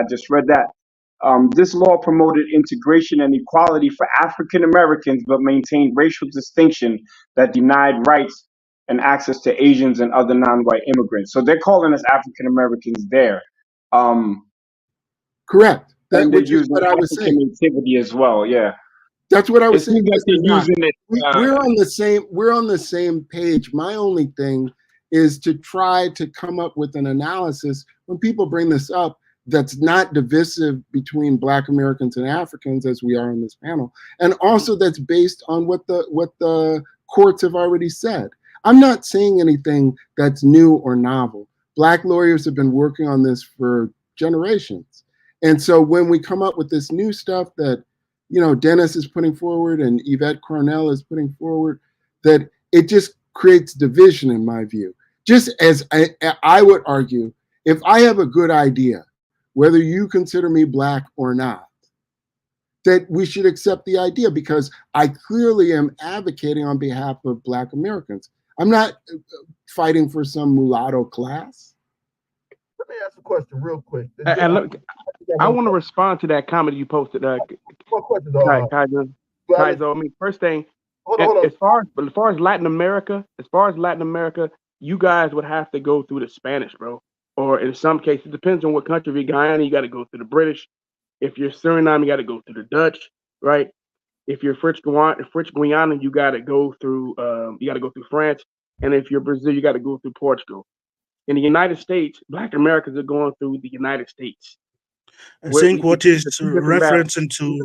[SPEAKER 12] just read that. This law promoted integration and equality for African Americans, but maintained racial distinction that denied rights and access to Asians and other non-white immigrants. So they're calling us African Americans there.
[SPEAKER 3] correct. That
[SPEAKER 12] And they're
[SPEAKER 3] which is
[SPEAKER 12] using
[SPEAKER 3] what I was
[SPEAKER 12] African
[SPEAKER 3] saying.
[SPEAKER 12] nativity as well. Yeah.
[SPEAKER 3] That's what I
[SPEAKER 12] It
[SPEAKER 3] was saying.
[SPEAKER 12] seems like they're
[SPEAKER 3] Listen, Doc,
[SPEAKER 12] using it.
[SPEAKER 3] we're on the same. We're on the same page. My only thing is to try to come up with an analysis when people bring this up that's not divisive between Black Americans and Africans, as we are on this panel, and also that's based on what the courts have already said. I'm not saying anything that's new or novel. Black lawyers have been working on this for generations, and so when we come up with this new stuff that, you know, Dennis is putting forward and Yvette Cornell is putting forward, that it just creates division in my view. Just as I would argue, if I have a good idea, whether you consider me Black or not, that we should accept the idea because I clearly am advocating on behalf of Black Americans. I'm not fighting for some mulatto class.
[SPEAKER 7] Let me ask a question real quick.
[SPEAKER 13] And look, I want to respond to that comment you posted.
[SPEAKER 7] What question?
[SPEAKER 13] Kaizo. I mean, first thing,
[SPEAKER 7] Hold on.
[SPEAKER 13] as far as Latin America, you guys would have to go through the Spanish, bro. Or in some cases, it depends on what country. If you're Guyana, you got to go through the British. If you're Suriname, you got to go through the Dutch, right? If you're French Guiana, you got to go through France. And if you're Brazil, you got to go through Portugal. In the United States, Black Americans are going through the United States.
[SPEAKER 11] I think what is referencing to